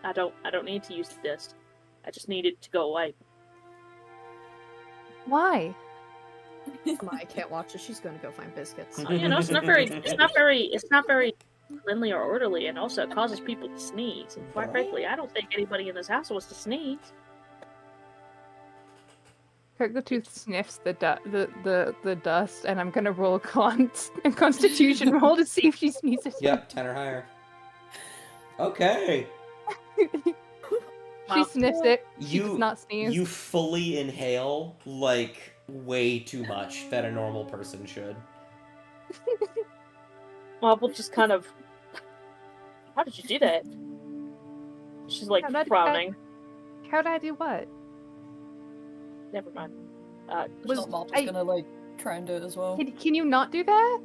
I don't need to use the dust. I just need it to go away. Why? I can't watch it. She's going to go find biscuits. It's not very cleanly or orderly, and also it causes people to sneeze. And quite frankly, I don't think anybody in this house wants to sneeze. Craggletooth sniffs the dust, and I'm gonna roll a constitution roll to see if she sneezes. Yep, 10 or higher. Okay. She Wow. sniffs it. She You does not sneeze. you fully inhale like way too much that a normal person should. Well, we'll just kind of. How did you do that? She's like How'd I do that? frowning. How'd I do what? Never mind. Was Mop was gonna like try and do it as well. Can you not do that?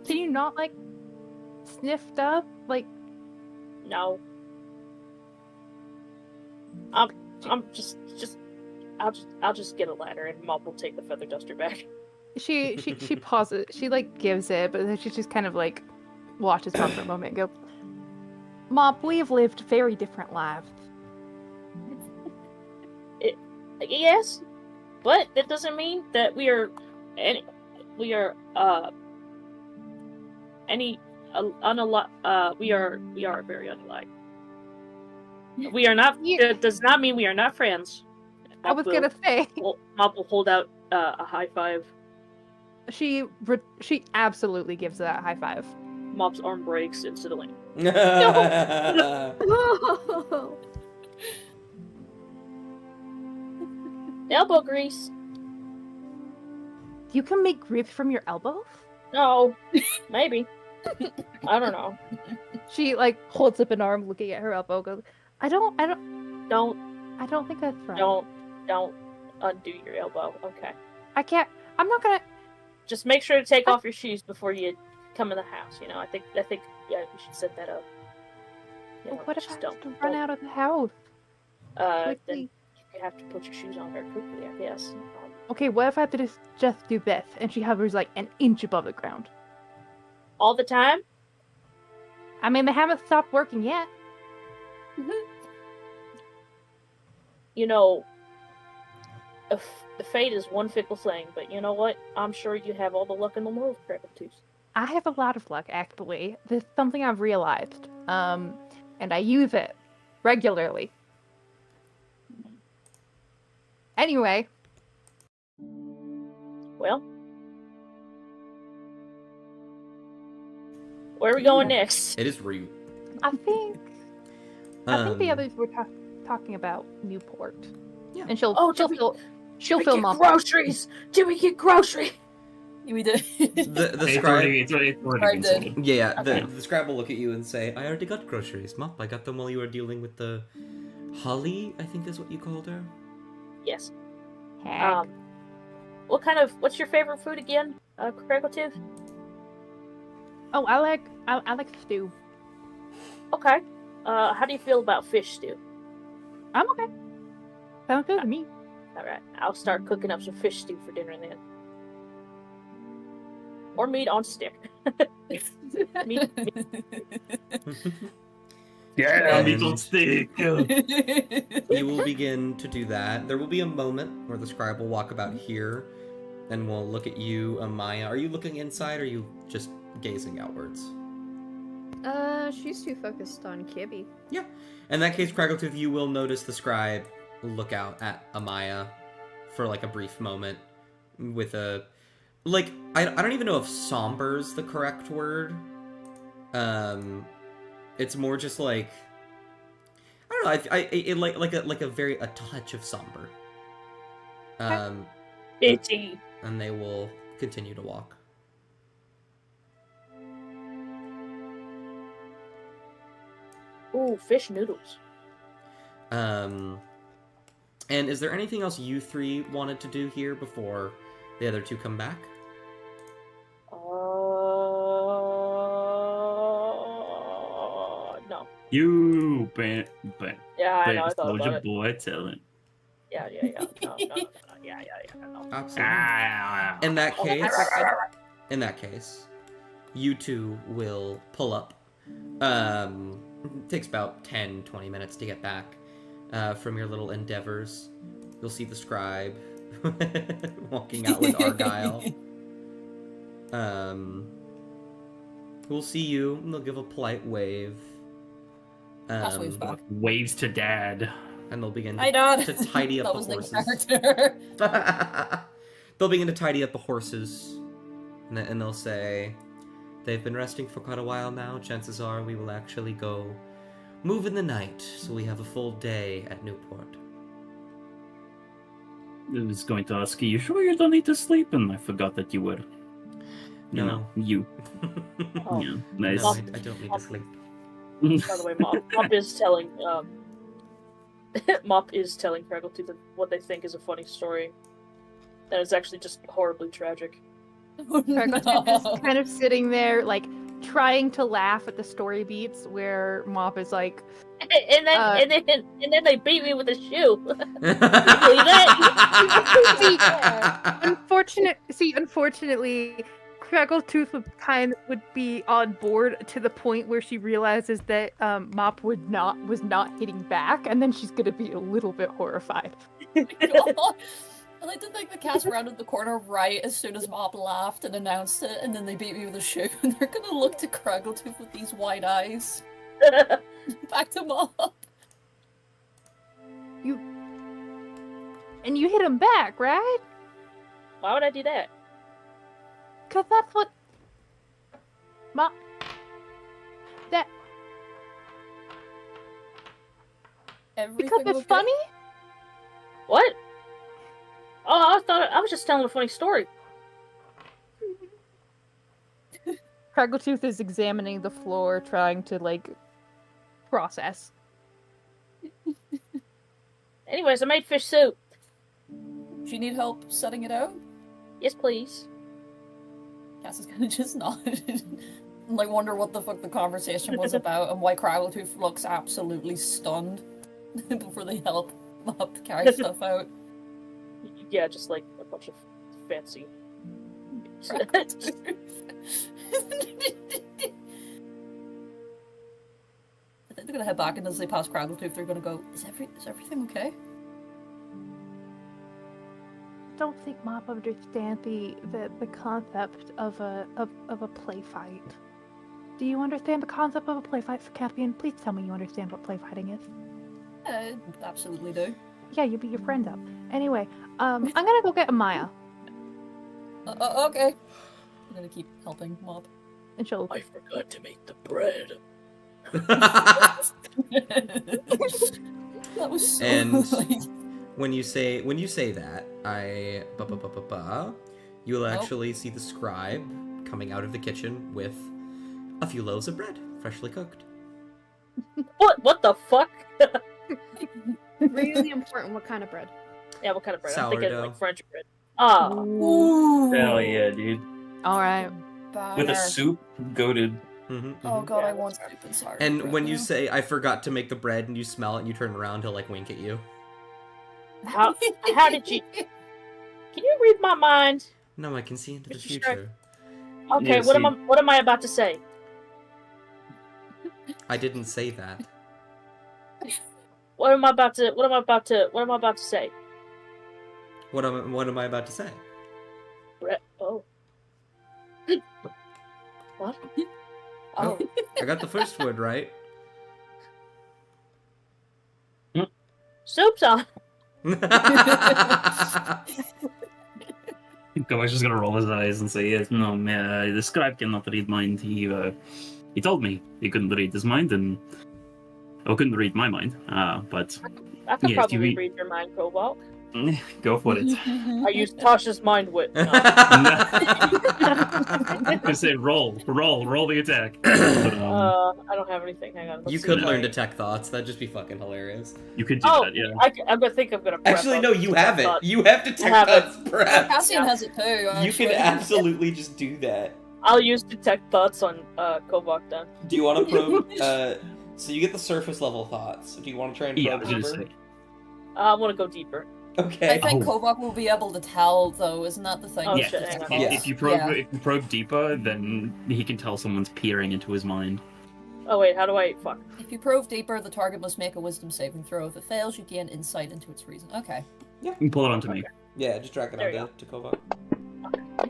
Can you not like sniff up like? No. I'll just get a ladder and Mop will take the feather duster back. She pauses. She like gives it, but then she just kind of like watches Mop for a moment and go, "Mop, we have lived very different lives." Yes, but that doesn't mean that we are very unalike. We are not. It does not mean we are not friends. I was gonna say. Mop will hold out a high five. She absolutely gives that high five. Mop's arm breaks instantly. Elbow grease. You can make grease from your elbows? No, maybe. I don't know. She like holds up an arm, looking at her elbow. Goes, I don't Don't think that's right. don't undo your elbow. Okay. I can't. I'm not gonna. Just make sure to take off your shoes before you come in the house. I think yeah, we should set that up. What if I just have to run out of the house? Then quickly? you have to put your shoes on very quickly, I guess. Okay, what if I have to just do this? And she hovers like an inch above the ground. All the time? I mean, they haven't stopped working yet. The fate is one fickle thing, but you know what? I'm sure you have all the luck in the world, Craggletooth. I have a lot of luck, actually. There's something I've realized. And I use it regularly. Anyway. Well, where are we going next? It is rude. I think the Um, others were talking about Newport. Yeah. And she'll Oh, she'll did we- feel she'll Did feel we get Mop. groceries? Did we get groceries? We did. The It's scribe. already been Scribe sold. did. Yeah, Okay. the scribe will look at you and say, "I already got groceries, Mop. I got them while you were dealing with the Holly, I think is what you called her." Yes. Hag. What's your favorite food again, Craigletooth? Oh, I like stew. Okay. How do you feel about fish stew? I'm okay. Sounds good to me. Alright, I'll start cooking up some fish stew for dinner then. Or meat on stick. meat. Yeah, And- meat on stick. You will begin to do that. There will be a moment where the scribe will walk about here and will look at you, Amaya. Are you looking inside or are you just gazing outwards? She's too focused on Kibby. Yeah. In that case, Craggletooth, you will notice the scribe look out at Amaya for like a brief moment with a... Like, I don't even know if somber's the correct word. It's more just like... I don't know, it like a very, a touch of somber. Itchy. And they will continue to walk. Ooh, fish noodles. And is there anything else you three wanted to do here before the other two come back? No. You Yeah, I know. I thought soldier about it. boy telling. Yeah. No. Yeah. No. Absolutely. Ah. In that case, you two will pull up. It takes about 10-20 minutes to get back from your little endeavors. You'll see the scribe walking out with Argyle. We'll see you, and they'll give a polite wave. Pass waves back. Waves to dad. And they'll begin Hi, Dad. to tidy up That the was the horses. character. They'll begin to tidy up the horses, and they'll say, "They've been resting for quite a while now. Chances are we will actually go move in the night, so we have a full day at Newport." I was going to ask you sure you don't need to sleep, and I forgot that you were. You No. know, you. Oh. Yeah, No, nice. I don't need to sleep. By the way, Mop is telling Mop is telling Craggletooth what they think is a funny story. That is actually just horribly tragic. Craigletooth is kind of sitting there, like, trying to laugh at the story beats where Mop is like, And then they beat me with a shoe. unfortunately, Craggletooth would be on board to the point where she realizes that Mop was not hitting back, and then she's gonna be a little bit horrified. I like to think the cast rounded the corner right as soon as Mop laughed and announced it, and then they beat me with a shoe, and they're gonna look to Craggletooth with these wide eyes. Back to Mop. And you hit him back, right? Why would I do that? Cause that's what Mop. That Everything because it's okay? funny. What? Oh, I was just telling a funny story. Craggletooth is examining the floor, trying to like process. Anyways, I made fish soup. Do you need help setting it out? Yes, please. Cass is gonna just nod and like wonder what the fuck the conversation was about and why Craggletooth looks absolutely stunned before they help Mop carry stuff out. Yeah, just like a bunch of fancy. Craggletooth. I think they're gonna head back, and as they pass Craggletooth, they're gonna go, Is everything okay? don't think Mop understands the concept of a play fight. Do you understand the concept of a play fight, Caspian? Please tell me you understand what play fighting is. Absolutely do. Yeah, you beat your friend up. Anyway, I'm gonna go get Amaya, Okay. I'm gonna keep helping Mop. and she'll. I forgot to make the bread. That was so And like... when you say that, you will Oh. actually see the scribe coming out of the kitchen with a few loaves of bread, freshly cooked. What the fuck? Really important. What kind of bread? Yeah, what kind of bread? I'm thinking Sourdough. like French bread. Ah, Ooh. Hell yeah, dude. All right. With a Banger. soup, goaded. Oh god, Yeah, I want that's soup and sour. And when you now. say, I forgot to make the bread, and you smell it and you turn around, he'll like wink at you. how did you? Can you read my mind? No, I can see into the Did you start- future. Okay, Yeah, what am I about to say? I didn't say that. What am I about to say? What am I about to say? Bread. Oh. What? Oh, Oh. I got the first word right. Soup's on. Kovacs just gonna roll his eyes and say, "Yes, no, the scribe cannot read mind. He told me he couldn't read his mind, and couldn't read my mind. But I could Yes, probably you- read your mind, Cobalt. go for it." I used Tasha's mind wit. No. I said, roll the attack. But, I don't have anything. Hang on. let's You see could if learn I- detect thoughts. That'd just be fucking hilarious. you could do Oh, that, yeah. I'm gonna think I'm gonna. Prep Actually, up no, you have it. thought. You have detect have it. thoughts prepped. Cassian has it too. You Actually. can absolutely just do that. I'll use detect thoughts on Kobach then. Do you want to probe? So you get the surface level thoughts. Do you want to try and Yeah, I probe was gonna deeper? say. I want to go deeper. Okay. I think Oh. Kovac will be able to tell, though, isn't that the thing? Oh, Yeah, shit, hang on. Yeah. if you probe deeper, then he can tell someone's peering into his mind. Oh wait, how do I? Fuck. If you probe deeper, the target must make a wisdom saving throw. If it fails, you gain insight into its reason. Okay. You can pull it onto me. Yeah, just drag it There you onto Kovac.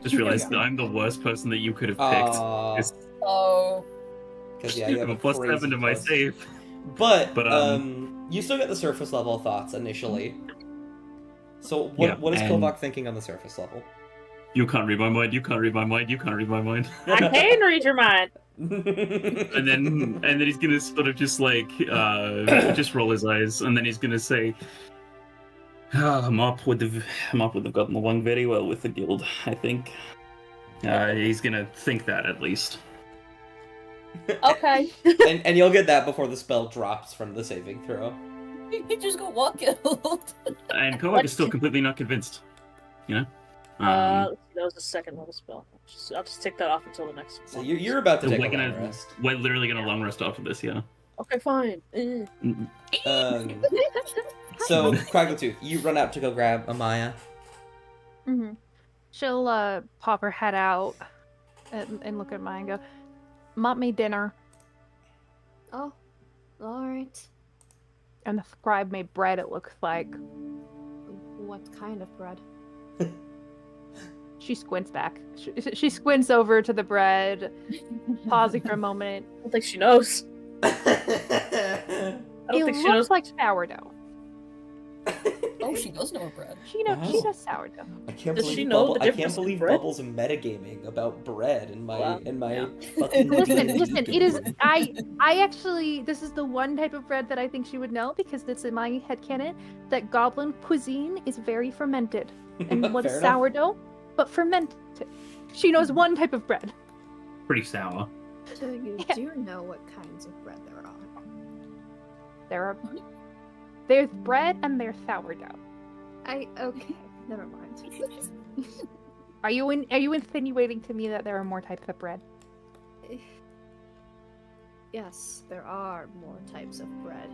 Just realized that I'm the worst person that you could have picked. It's- Oh. Because yeah, you have I'm a a plus crazy 7 to my plus. save. But But, you still get the surface level thoughts initially. So Yeah, what is and- Kovac thinking on the surface level? You can't read my mind. You can't read my mind. You can't read my mind. I can read your mind. And then he's gonna sort of just like just roll his eyes, and then he's gonna say, Mop would have gotten along very well with the guild, I think. He's gonna think that at least. Okay. and you'll get that before the spell drops from the saving throw. You just got what killed? And Kovac is still completely not convinced. You know? Let's see, that was a second level spell. I'll just take that off until the next So one. you're about to So take we're a long gonna rest. we're literally gonna long rest after this, yeah. Okay, fine. So Craggletooth, you run out to go grab Amaya. Mm-hmm. She'll pop her head out and look at mine and go, Mop made dinner, Oh, all right. and the scribe made bread, it looks like. What kind of bread? She squints back. She squints over to the bread, pausing for a moment. I don't think she knows. I don't It think she knows. looks like sourdough. Oh, she does know her bread. She knows she Wow. does sourdough. I can't Does believe she know the I can't difference in believe bread? Bubbles metagaming about bread in my Wow. my fucking Listen, it is I actually this is the one type of bread that I think she would know because it's in my headcanon that goblin cuisine is very fermented. And what is Fair enough. sourdough? But fermented. She knows one type of bread. Pretty sour. So you Yeah. do know what kinds of bread there are. There's bread and there's sourdough. Okay, never mind. Are you insinuating to me that there are more types of bread? Yes, there are more types of bread.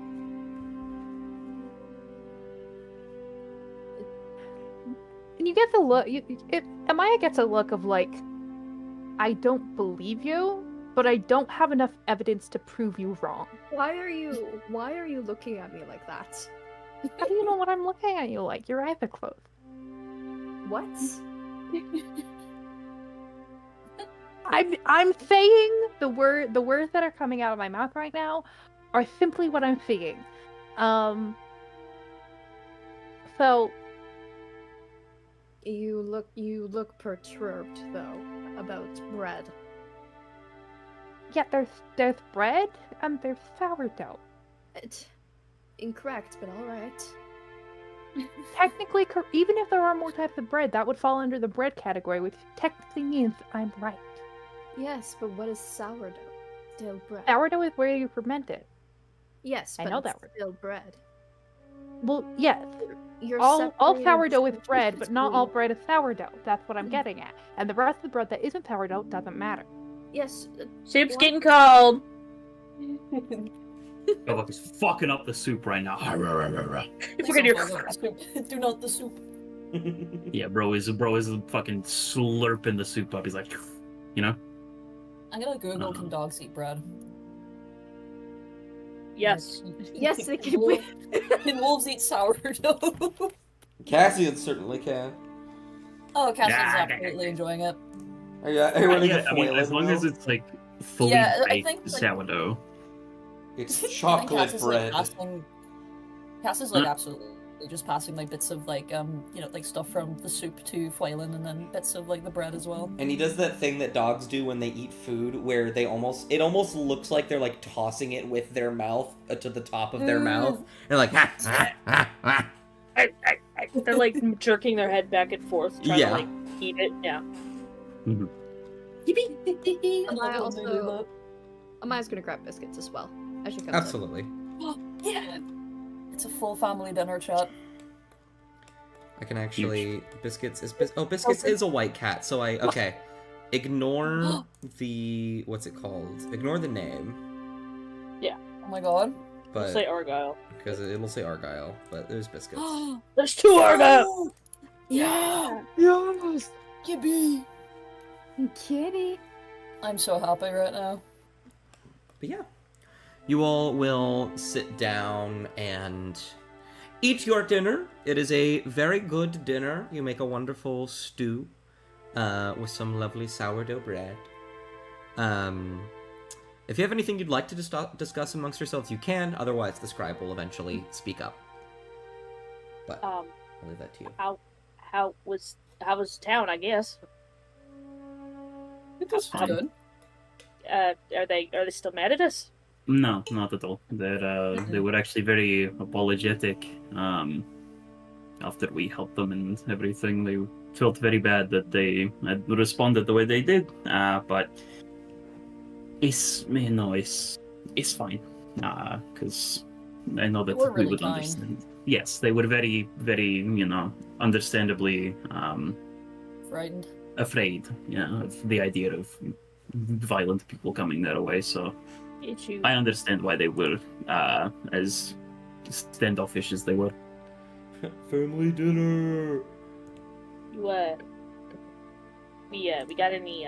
And you get the look. Amaya gets a look of like, I don't believe you, but I don't have enough evidence to prove you wrong. Why are you looking at me like that? How do you know what I'm looking at you like? Your eyes are closed. What? I'm saying the words that are coming out of my mouth right now are simply what I'm seeing. So You look perturbed though about bread. yeah, there's bread and there's sourdough. Incorrect, but all right. Technically, even if there are more types of bread, that would fall under the bread category, which technically means I'm right. Yes, but what is sourdough? Still bread. Sourdough is where you ferment it. Yes, I but know it's that word. still bread. Well, yes. You're All separating sourdough is distinction bread, but not all between- bread is sourdough. That's what I'm getting at. And the rest of the bread that isn't sourdough doesn't matter. Yes. Soup's what? getting cold. Kovok is fucking up the soup right now. If we're gonna Do not the soup. Yeah, bro is fucking slurping the soup up. He's like, you know. I'm gonna Google can dogs eat bread? Yes. Yes, they can. Can wolves eat sourdough? Cassian certainly can. Oh, Cassian's Yeah. absolutely enjoying it. Are you ready Yeah, to I mean, foil as it, long as though? it's like fully Yeah, I baked think, like- sourdough. It's I think chocolate Cass is, bread. Cass is like Huh? absolutely just passing like bits of like like stuff from the soup to Foylan and then bits of like the bread as well. And he does that thing that dogs do when they eat food, where it almost looks like they're like tossing it with their mouth to the top of their mouth. They're like, ha, ha, ha, ha. They're like jerking their head back and forth, trying Yeah. to like eat it. Yeah. I also. Amaya's gonna grab biscuits as well as she comes in. Absolutely. Yeah. It's a full family dinner chat. I can actually Biscuits is a white cat, so okay. Ignore the what's it called? Ignore the name, Oh my god. We'll but say Argyle. because it'll say Argyle, but there's Biscuits. There's two Argyle. Yeah! Yes. Yippee! Kitty. I'm so happy right now. But yeah, you all will sit down and eat your dinner. It is a very good dinner. You make a wonderful stew with some lovely sourdough bread. If you have anything you'd like to discuss amongst yourselves, you can. Otherwise, the scribe will eventually speak up. But I'll leave that to you. How was town? I guess. It was That's fun. good. Are they still mad at us? No, not at all. They were actually very apologetic after we helped them and everything. They felt very bad that they had responded the way they did. But it's fine. Because I know that They were we really would kind. understand. Yes, they were very, very, understandably Frightened. afraid, of the idea of violent people coming their way. So Did you? I understand why they were as standoffish as they were. Family dinner. We got any?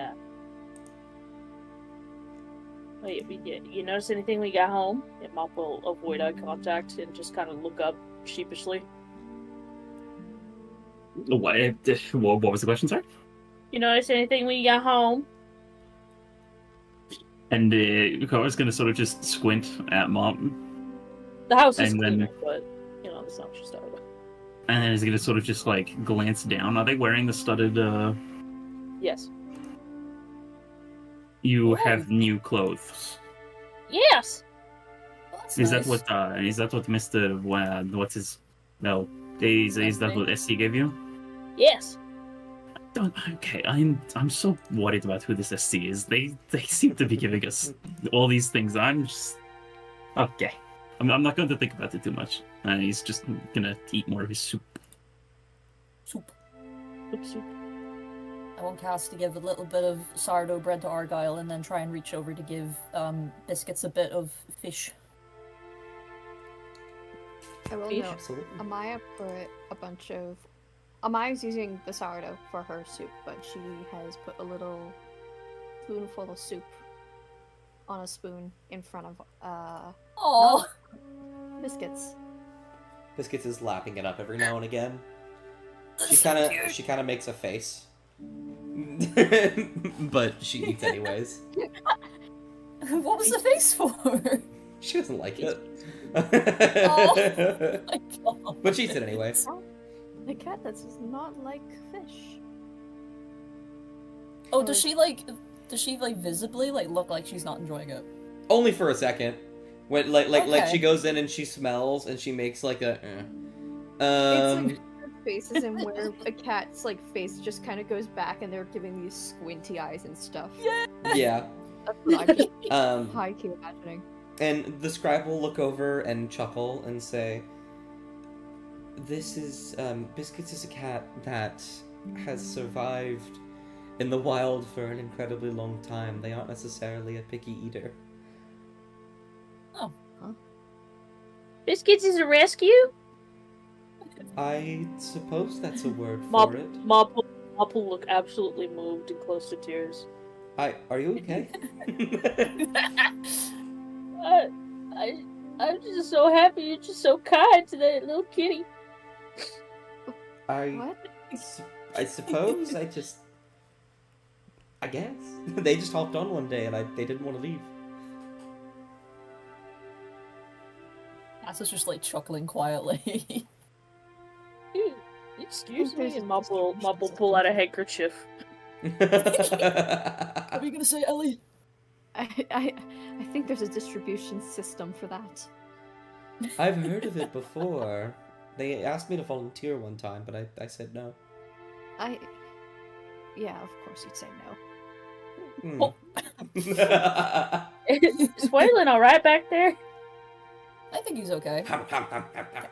Wait, you notice anything when you got home? And Mop will avoid eye contact and just kind of look up sheepishly. What was the question, sorry? You notice anything when you got home? And Kora's gonna sort of just squint at Mom, The house is And then- cleaner, but that's not what she started with. and then is gonna sort of just like glance down. Are they wearing the studded? Yes. You Oh. have new clothes. Yes. Well, that's Is nice. that what Mr. What's his? No, is that what SC gave you? Yes. Okay, I'm so worried about who this SC is. They seem to be giving us all these things. I'm just okay. I'm not going to think about it too much. And he's just gonna eat more of his soup. Soup. Oops. I want Cass to give a little bit of sourdough bread to Argyle and then try and reach over to give Biscuits a bit of fish. I will Fish. note, Absolutely. Amaya put a bunch of. Amaya's using the sourdough for her soup, but she has put a little spoonful of soup on a spoon in front of Oh, biscuits. Biscuits is lapping it up every now and again. She kind of makes a face. But she eats anyways. What was the face for? She doesn't like it. Oh my god. But she eats it anyway. The cat that does not like fish. Oh, does she visibly like look like she's not enjoying it? Only for a second. When like Okay. she goes in and she smells and she makes like a It's like her faces and where a cat's like face just kind of goes back and they're giving these squinty eyes and stuff. yeah. That's what I'm just Um high-key imagining. and the scribe will look over and chuckle and say, "This is Biscuits is a cat that has survived in the wild for an incredibly long time. They aren't necessarily a picky eater." Biscuits is a rescue? I suppose that's a word for Mop it. will look absolutely moved and close to tears. Are you okay? I'm just so happy you're just so kind to that little kitty. What? I suppose I guess. They just hopped on one day and they didn't want to leave. Cass is just like chuckling quietly. Excuse me, and Mop will pull out a handkerchief. What are you gonna say, Ellie? I think there's a distribution system for that. I've heard of it before. They asked me to volunteer one time, but I said no. Yeah, of course you'd say no. Hmm. Is Waylon alright back there? I think he's okay. Hum, hum, hum, hum, hum.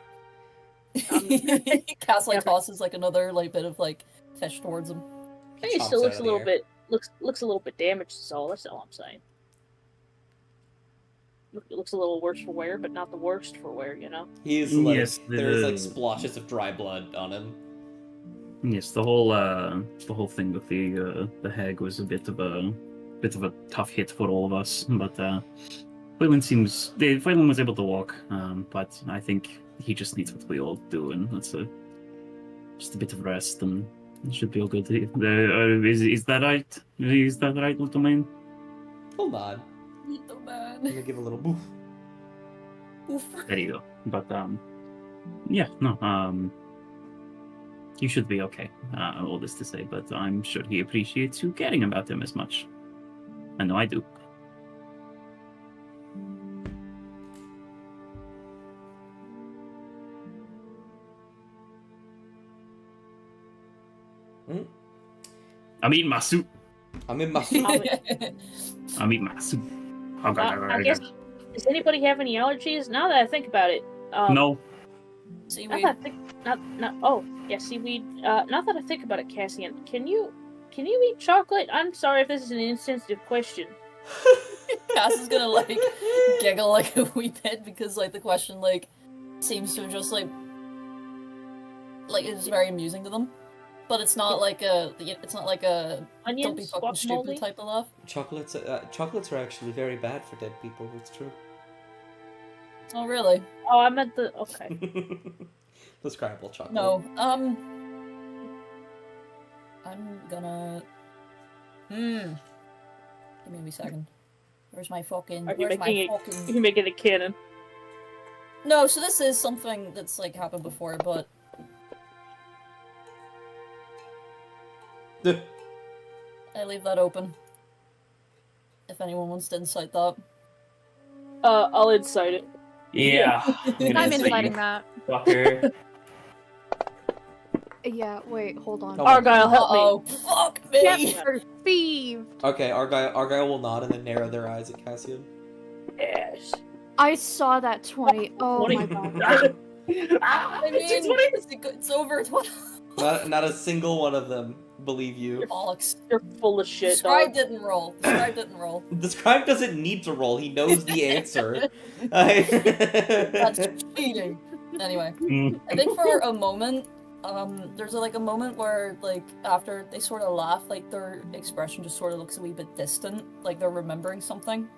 Cass like Yeah. tosses like another like bit of like fish towards him. I think he Chomps still looks out a of little the air. bit looks a little bit damaged. Is all. That's all I'm saying. It looks a little worse for wear, but not the worst for wear. You know. He's like Yes, there's like the- splotches of dry blood on him. Yes, the whole thing with the hag was a bit of a tough hit for all of us, but Phelan was able to walk, but I think he just needs what we all do, and that's just a bit of rest, and it should be all good. Is that right? Is that right, little man? Hold on. Oh I'm man. gonna give a little boof. Oof. There you go. But yeah, no, you should be okay. All this to say, but I'm sure he appreciates you caring about him as much. I know I do. Hmm? I'm eating my soup. I'm in my I'm eating my soup. I guess. Does anybody have any allergies? Now that I think about it, No. Now Seaweed. that I think, oh yeah, seaweed. Now that I think about it, Cassian, can you eat chocolate? I'm sorry if this is an insensitive question. Cass is gonna like giggle like a wee bit because like the question like seems to just like it's very amusing to them, but it's not like a don't be Onions, fucking stupid guacamole. type of laugh. Chocolates are actually very bad for dead people. It's true. Oh really? Oh, I meant the okay. The scribble chocolate. No. I'm gonna. Give me a wee second. Where's my fucking? Are you Where's my making it? fucking? You making a cannon? No, so this is something that's like happened before, but I leave that open. If anyone wants to incite that. I'll incite it. Yeah. I'm inviting that. Fucker. Yeah, wait, hold on. Oh, Argyle, help me. Oh fuck me! Yes, perceived. Okay, Argyle will nod and then narrow their eyes at Cassian. Yes. I saw that 20. Oh 20. my god. I mean, it's over 20. Not a single one of them believe you. Bollocks. You're full of The shit, scribe dog. didn't roll. The scribe didn't roll. The scribe doesn't need to roll. He knows the answer. That's cheating. Anyway, Mm. I think for a moment, there's a moment where like after they sort of laugh, like their expression just sort of looks a wee bit distant, like they're remembering something.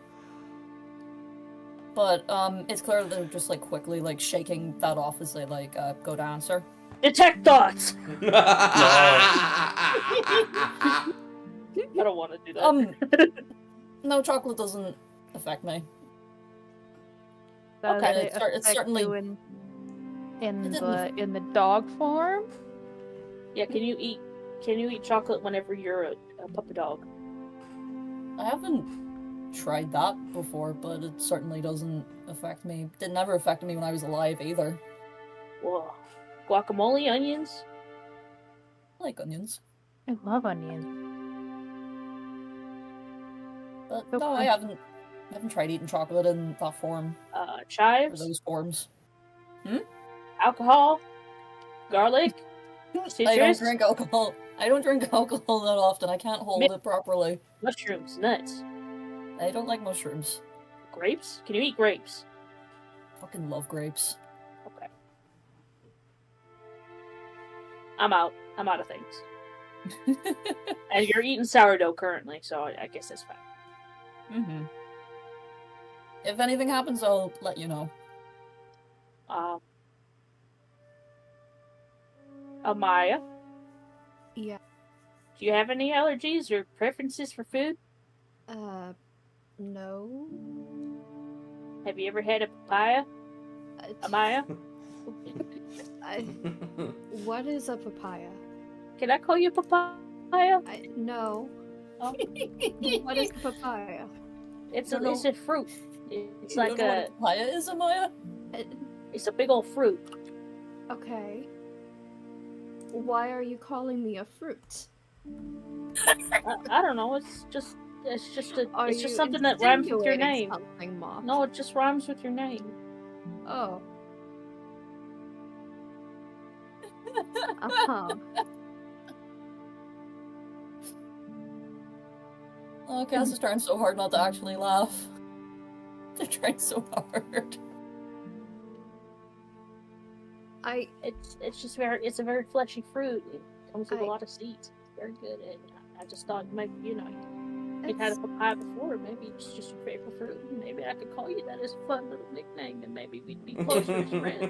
But it's clear that they're just like quickly like shaking that off as they like go to answer. Detect thoughts! No. I don't want to do that. No, chocolate doesn't affect me. Does Okay. it It's affect certainly- you in It didn't the dog form? Yeah, can you eat chocolate whenever you're a puppy dog? I haven't tried that before, but it certainly doesn't affect me. It never affected me when I was alive either. Whoa. Guacamole, onions? I like onions. I love onions. But So no, I haven't tried eating chocolate in that form. Or Chives? those forms. Alcohol? Garlic? I don't Citrus? drink alcohol. I don't drink alcohol that often. I can't hold it properly. Mushrooms? Nuts? I don't like mushrooms. Grapes? Can you eat grapes? Fucking love grapes. Okay. I'm out. I'm out of things. And you're eating sourdough currently, so I guess that's fine. Mm-hmm. If anything happens, I'll let you know. Amaya, Yeah. do you have any allergies or preferences for food? No. Have you ever had a papaya, Amaya? What is a papaya? Can I call you papaya? No. Oh, What is a papaya? it's Don't know. a fruit. It's You like don't know what a papaya is, Amaya? it's a big old fruit. Okay. Why are you calling me a fruit? I don't know. It's just Are it's just you something that rhymes with your insinuating name. something, Mom? No, it just rhymes with your name. Oh. Uh-huh. Oh, Cass is trying so hard not to actually laugh. They're trying so hard. It's just it's a very fleshy fruit. It comes with a I- lot of seeds. It's very good. And I just thought maybe you'd had a papaya before. Maybe it's just your favorite fruit. Maybe I could call you that as a fun little nickname, and maybe we'd be closer as friends.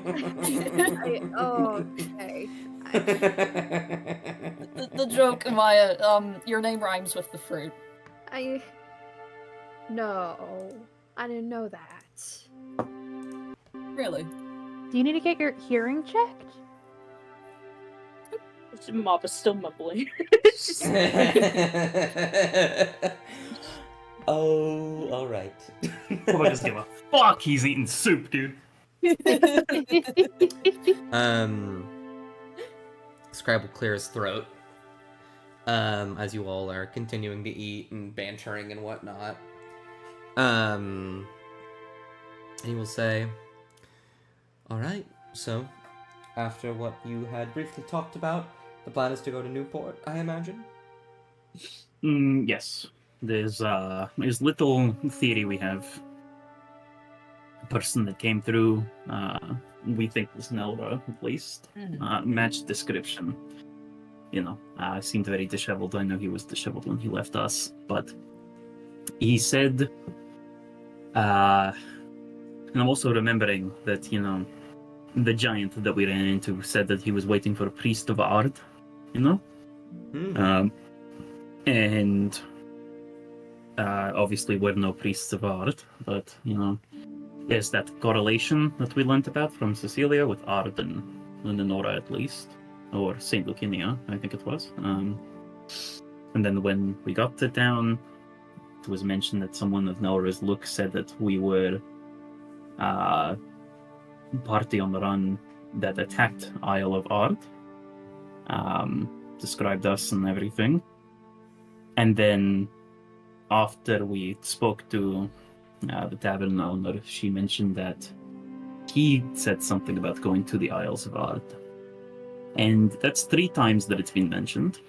Okay. The joke, Amaya, your name rhymes with the fruit. No. I didn't know that. Really? Do you need to get your hearing checked? Mop is still mumbling. Oh, all right. I just give a fuck. He's eating soup, dude. Scribe will clear his throat. As you all are continuing to eat and bantering and whatnot. And he will say, all right, so after what you had briefly talked about, the plan is to go to Newport, I imagine? Yes. There's little theory we have. A person that came through, we think was Nelra, at least. Matched description. Seemed very disheveled. I know he was disheveled when he left us, but he said, and I'm also remembering that, the giant that we ran into said that he was waiting for a priest of art, and obviously we're no priests of art, but, there's that correlation that we learnt about from Cecilia with art and Nora at least. Or St. Lucinia, I think it was. And then when we got to town, it was mentioned that someone of Nora's look said that we were party on the run that attacked Isle of Art. Described us and everything. And then after we spoke to the tavern owner, she mentioned that he said something about going to the Isles of Art. And that's 3 times that it's been mentioned.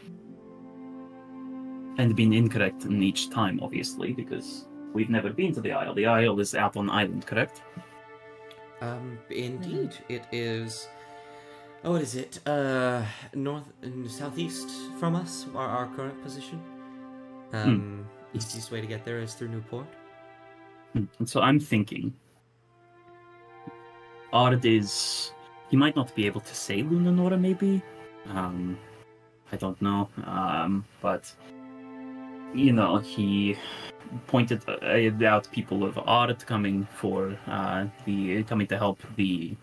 And been incorrect in each time, obviously, because we've never been to the Isle. The Isle is out on island, correct? Indeed. It is... Oh, what is it? North and southeast from us, our current position. Easiest way to get there is through Newport. And so I'm thinking... Art is he might not be able to say Lunanora, maybe. I don't know. But he pointed out people of Ard coming coming to help the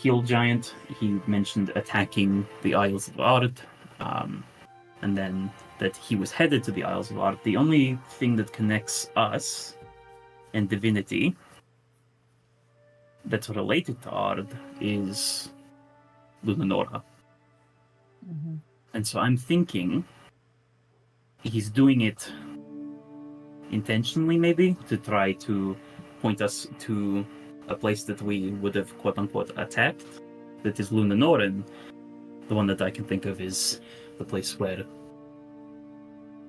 heel giant. He mentioned attacking the Isles of Ard, and then that he was headed to the Isles of Ard. The only thing that connects us and divinity that's related to Ard is Lunanora. Mm-hmm. And so I'm thinking he's doing it intentionally, maybe, to try to point us to a place that we would have quote-unquote attacked, that is Lunanora, and the one that I can think of is the place where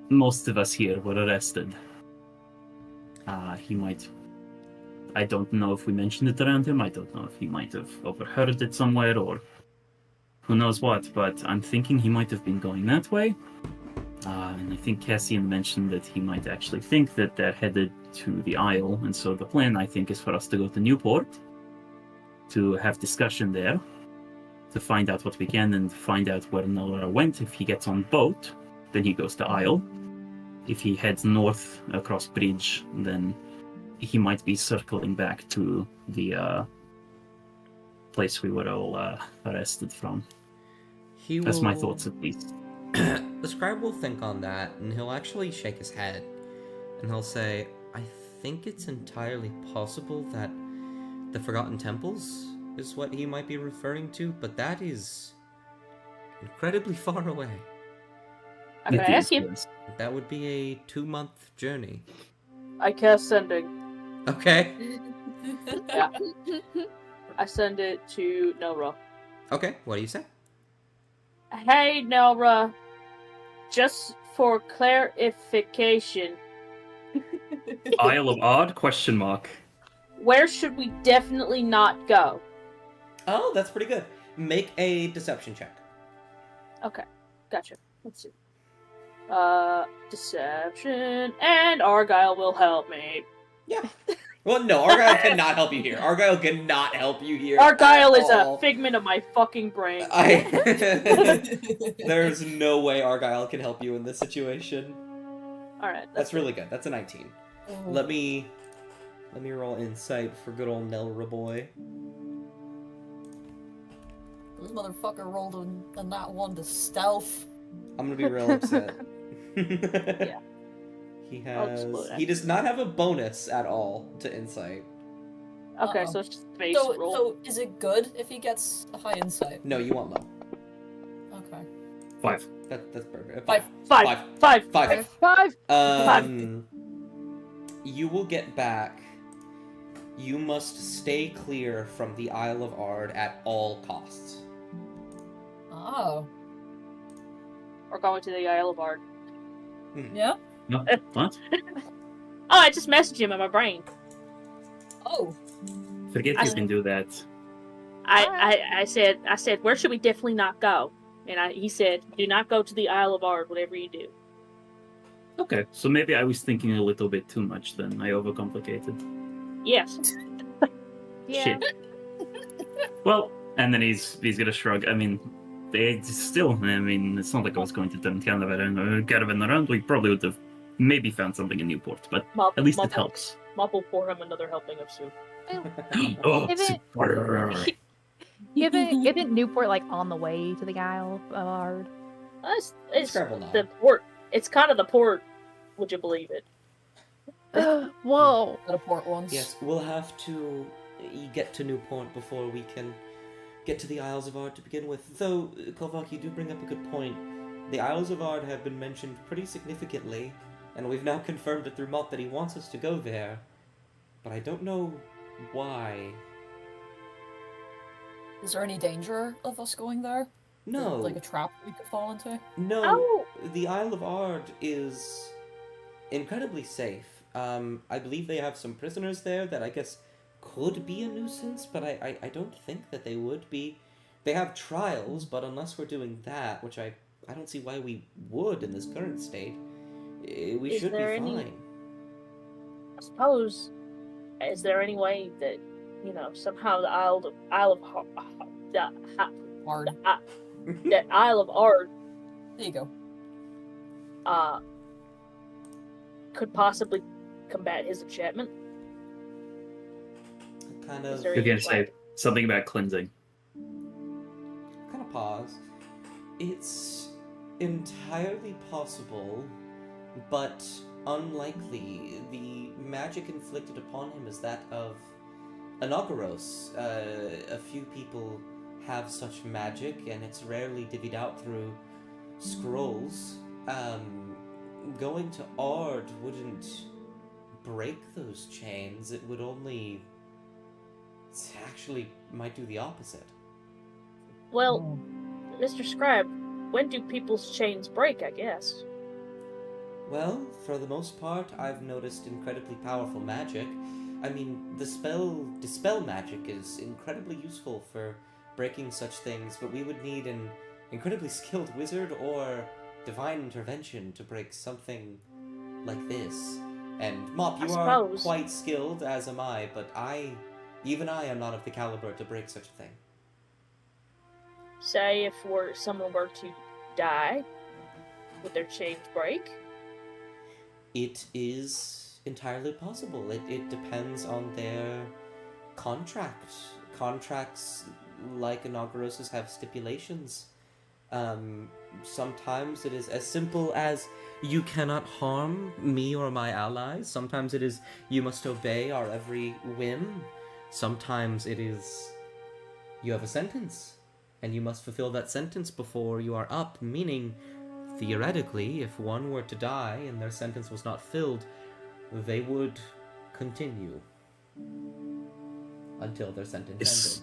most of us here were arrested. He might... I don't know if we mentioned it around him, I don't know if he might have overheard it somewhere, or who knows what, but I'm thinking he might have been going that way. And I think Cassian mentioned that he might actually think that they're headed to the Isle, and so the plan, I think, is for us to go to Newport, to have discussion there, to find out what we can, and find out where Nora went. If he gets on boat, then he goes to Isle. If he heads north across bridge, then he might be circling back to the place we were all arrested from. That's my thoughts, at least. The scribe will think on that, and he'll actually shake his head, and he'll say, I think it's entirely possible that the Forgotten Temples is what he might be referring to, but that is incredibly far away. I can ask you. That would be a 2-month journey. I cast sending. Okay. Yeah. I send it to Nelra. Okay, what do you say? Hey, Nelra. Just for clarification. Isle of Ard? Question mark. Where should we definitely not go? Oh, that's pretty good. Make a deception check. Okay, gotcha. Let's see. Deception, and Argyle will help me. Yeah. Well, no, Argyle cannot help you here. Argyle cannot help you here. Argyle is a figment of my fucking brain. There's no way Argyle can help you in this situation. Alright. That's really good. That's a 19. Oh. Let me roll insight for good old Nelra boy. This motherfucker rolled a nat 1 to stealth. I'm gonna be real upset. Yeah. He does not have a bonus at all to insight. Okay, Uh-oh. so it's just base So, roll. so is it good if he gets a high insight? No, you want low. Okay. 5. That's perfect. Five. Five. You will get back. You must stay clear from the Isle of Ard at all costs. Oh. Or going to the Isle of Ard. Yeah? No, what? Oh, I just messaged him in my brain. Oh. Forget you can do that. I said, where should we definitely not go? And he said, do not go to the Isle of Ard, whatever you do. Okay, so maybe I was thinking a little bit too much then. I overcomplicated. Yes. Yeah. Shit. Well, and then he's gonna shrug. I mean, it's not like I was going to turn caravan around. We probably would have maybe found something in Newport, but at least it helps. Mop will pour him another helping of soup. Oh, Isn't Newport like on the way to the Isle of Ard? It's Scrabble now. the port. It's kind of the port. Would you believe it? Whoa. Got a port once. Yes, we'll have to get to Newport before we can get to the Isles of Ard to begin with. Though, Kovak, you do bring up a good point. The Isles of Ard have been mentioned pretty significantly, and we've now confirmed it through Mott that he wants us to go there. But I don't know why. Is there any danger of us going there? No. Like a trap we could fall into? No. Oh. The Isle of Ard is incredibly safe. I believe they have some prisoners there that I guess could be a nuisance, but I don't think that they would be. They have trials, but unless we're doing that, which I don't see why we would in this current state, we should be fine. I suppose, is there any way that somehow the Isle of Hard. that Isle of Ard There you go. could possibly combat his enchantment? Kind Is of, there You're gonna any say something about cleansing. kind of pause. It's entirely possible, but unlikely. The magic inflicted upon him is that of Anagaros. A few people have such magic, and it's rarely divvied out through scrolls. Going to Ard wouldn't break those chains. It would only... It actually might do the opposite. Well, Mr. Scribe, when do people's chains break, I guess? Well, for the most part, I've noticed incredibly powerful magic. I mean, dispel magic is incredibly useful for breaking such things, but we would need an incredibly skilled wizard or divine intervention to break something like this. And Mop, you I are suppose. quite skilled, as am I, but even I am not of the caliber to break such a thing. Say if someone were to die, would their chains break? It is entirely possible. It depends on their contract. Contracts like Inauguros's have stipulations. Sometimes it is as simple as you cannot harm me or my allies. Sometimes it is you must obey our every whim. Sometimes it is you have a sentence and you must fulfill that sentence before you are up, meaning theoretically, if one were to die and their sentence was not filled, they would continue until their sentence Yes.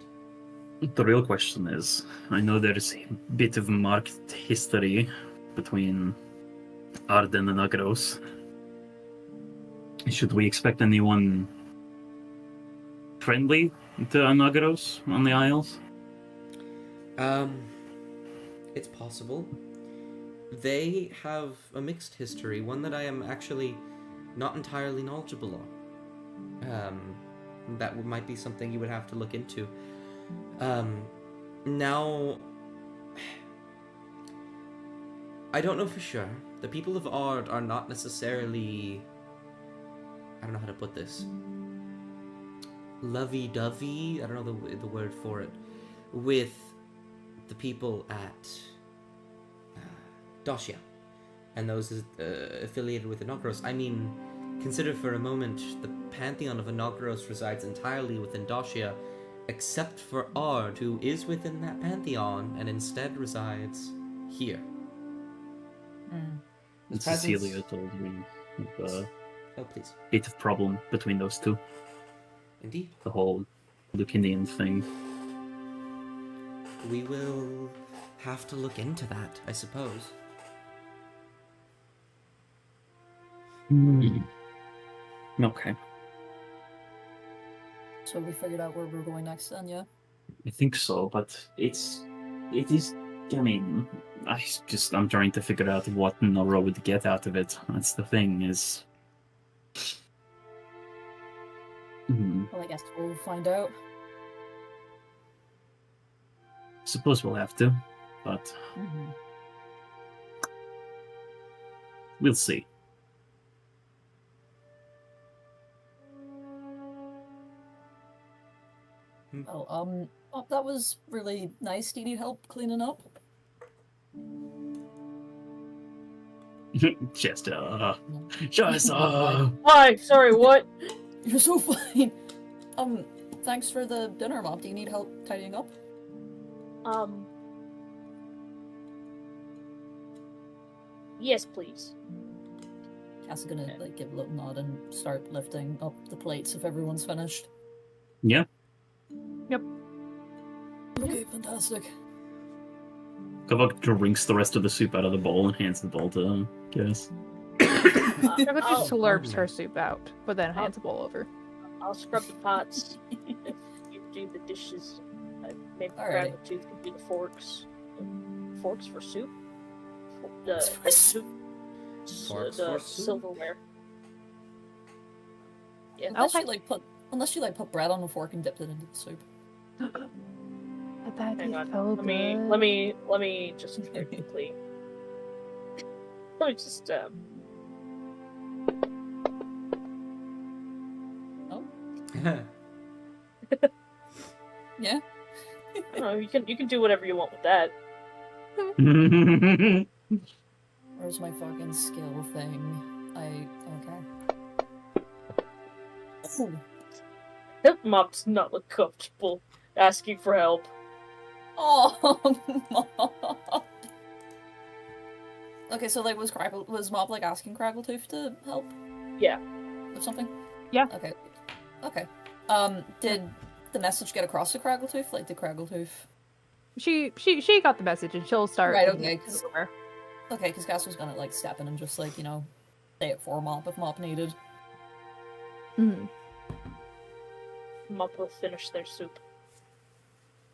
ended. The real question is, I know there's a bit of marked history between Arden and Agros. Should we expect anyone friendly to Anagros on the Isles? It's possible. They have a mixed history, one that I am actually not entirely knowledgeable on. That might be something you would have to look into. Now, I don't know for sure. The people of Ard are not necessarily... I don't know how to put this. Lovey-dovey? I don't know the word for it. With the people at Doshia and those affiliated with Inauguros. I mean, consider for a moment the pantheon of Inauguros resides entirely within Doshia, except for Ard, who is within that pantheon and instead resides here. And His Cecilia presence- told me the Oh, please. bit of problem between those two. Indeed. The whole Lucinian thing. We will have to look into that, I suppose. Okay. So we figured out where we're going next then, yeah? I think so, but it is. I mean, I'm trying to figure out what Nora would get out of it. That's the thing. Is. Well, I guess we'll find out. Suppose we'll have to, but Mm-hmm. we'll see. Oh, that was really nice. Do you need help cleaning up? Chester. Why? Sorry, what? You're so fine. Thanks for the dinner, Mom. Do you need help tidying up? Yes, please. Cass is gonna give a little nod and start lifting up the plates if everyone's finished. Yeah. Okay, fantastic. Kavak drinks the rest of the soup out of the bowl and hands the bowl to Cass. Trevor just I'll- slurps her soup out, but then hands the bowl over. I'll scrub the pots. If you do the dishes, maybe Alright. grab the tooth can do the forks. Forks for soup. The Forks for soup. Forks the for soup? silverware. Yeah. Unless Okay. you put Unless you like put bread on a fork and dipped it into the soup. That'd Hang be on. so Let me just very quickly. Let me just Yeah. I don't know, you can do whatever you want with that. Where's my fucking skill thing? Okay. Ooh. Mop does not look comfortable asking for help. Oh, Mop. Okay, so like, was Mop like asking Craggletooth to help? Yeah. With something? Yeah. Okay. Okay. Did the message get across to Craggletooth? Like, did Craggletooth? She got the message, and she'll start. Right. taking Okay. it over. Okay, because Cass was gonna like step in and just like, you know, say it for Mop if Mop needed. Mhm. Mop will finish their soup.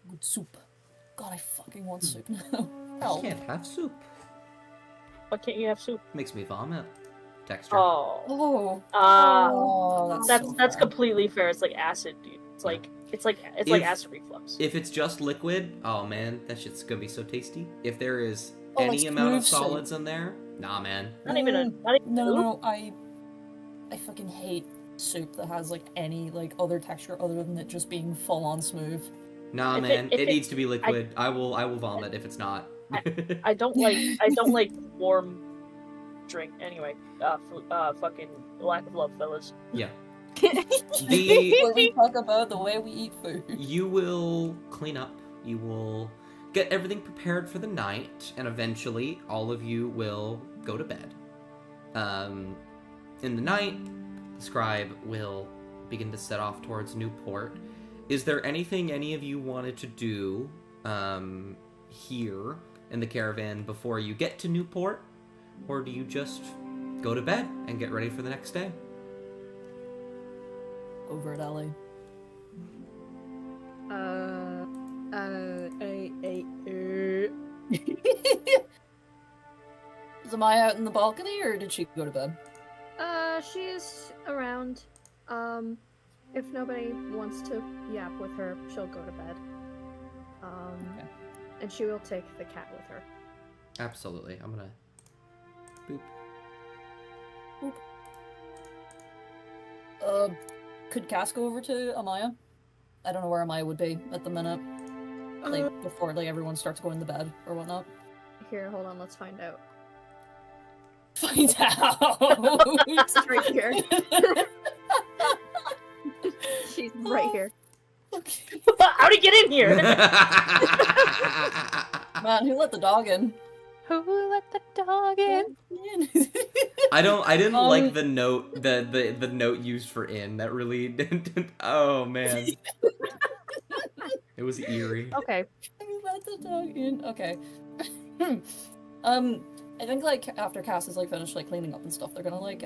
Good soup. God, I fucking want soup now. I Help. can't have soup. Why can't you have soup? Makes me vomit. Texture. Oh. Oh. Ah. That's so That's fair. completely fair. It's like acid, dude. It's like If- acid reflux. If it's just liquid, oh man, that shit's gonna be so tasty. If there is Oh, any it's amount of smooth soup. solids in there, nah man. Not even No, soup? no, I fucking hate soup that has like any like other texture other than it just being full on smooth. Nah If man, it- it needs to be liquid. I will vomit if it's not. I don't like warm drink. Anyway, fucking lack of love, fellas. Yeah. Where The we talk about the way we eat food. you will clean up. You will get everything prepared for the night, and eventually all of you will go to bed. In the night, the scribe will begin to set off towards Newport. Is there anything any of you wanted to do here in the caravan before you get to Newport? Or do you just go to bed and get ready for the next day? Over at LA. Is Amaya out in the balcony or did she go to bed? She's around. If nobody wants to yap with her, she'll go to bed. Okay. And she will take the cat with her. Absolutely. I'm gonna boop. Could Cass go over to Amaya? I don't know where Amaya would be at the minute. Like, before, like, everyone starts going to bed or whatnot. Here, hold on, let's find out. Find out! It's right here. She's right here. Okay. How'd he get in here? Man, who let the dog in? Who let the dog in? I didn't like Um, the note the note used for in. That really oh man. It was eerie. Okay. Who let the dog in? Okay. I think like after Cass is like finished like cleaning up and stuff, they're gonna like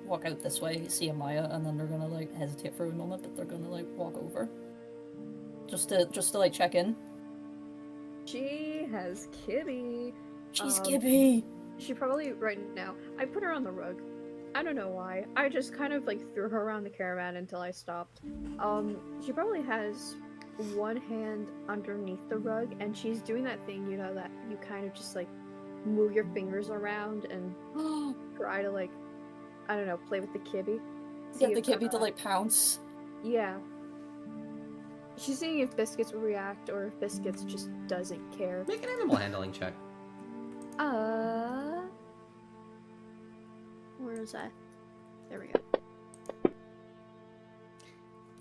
walk out this way, see Amaya, and then they're gonna like hesitate for a moment, but they're gonna like walk over. Just to like check in. She has Kibby. She's Um, Gibby! She probably, right now, I put her on the rug. I don't know why. I just kind of like threw her around the caravan until I stopped. She probably has one hand underneath the rug, and she's doing that thing, you know, that you kind of just like move your fingers around and try to like, I don't know, play with the kibby. Get See the if, Gibby to like pounce. Yeah. She's seeing if Biscuits will react or if Biscuits just doesn't care. Make an animal handling check. Where is that? There we go.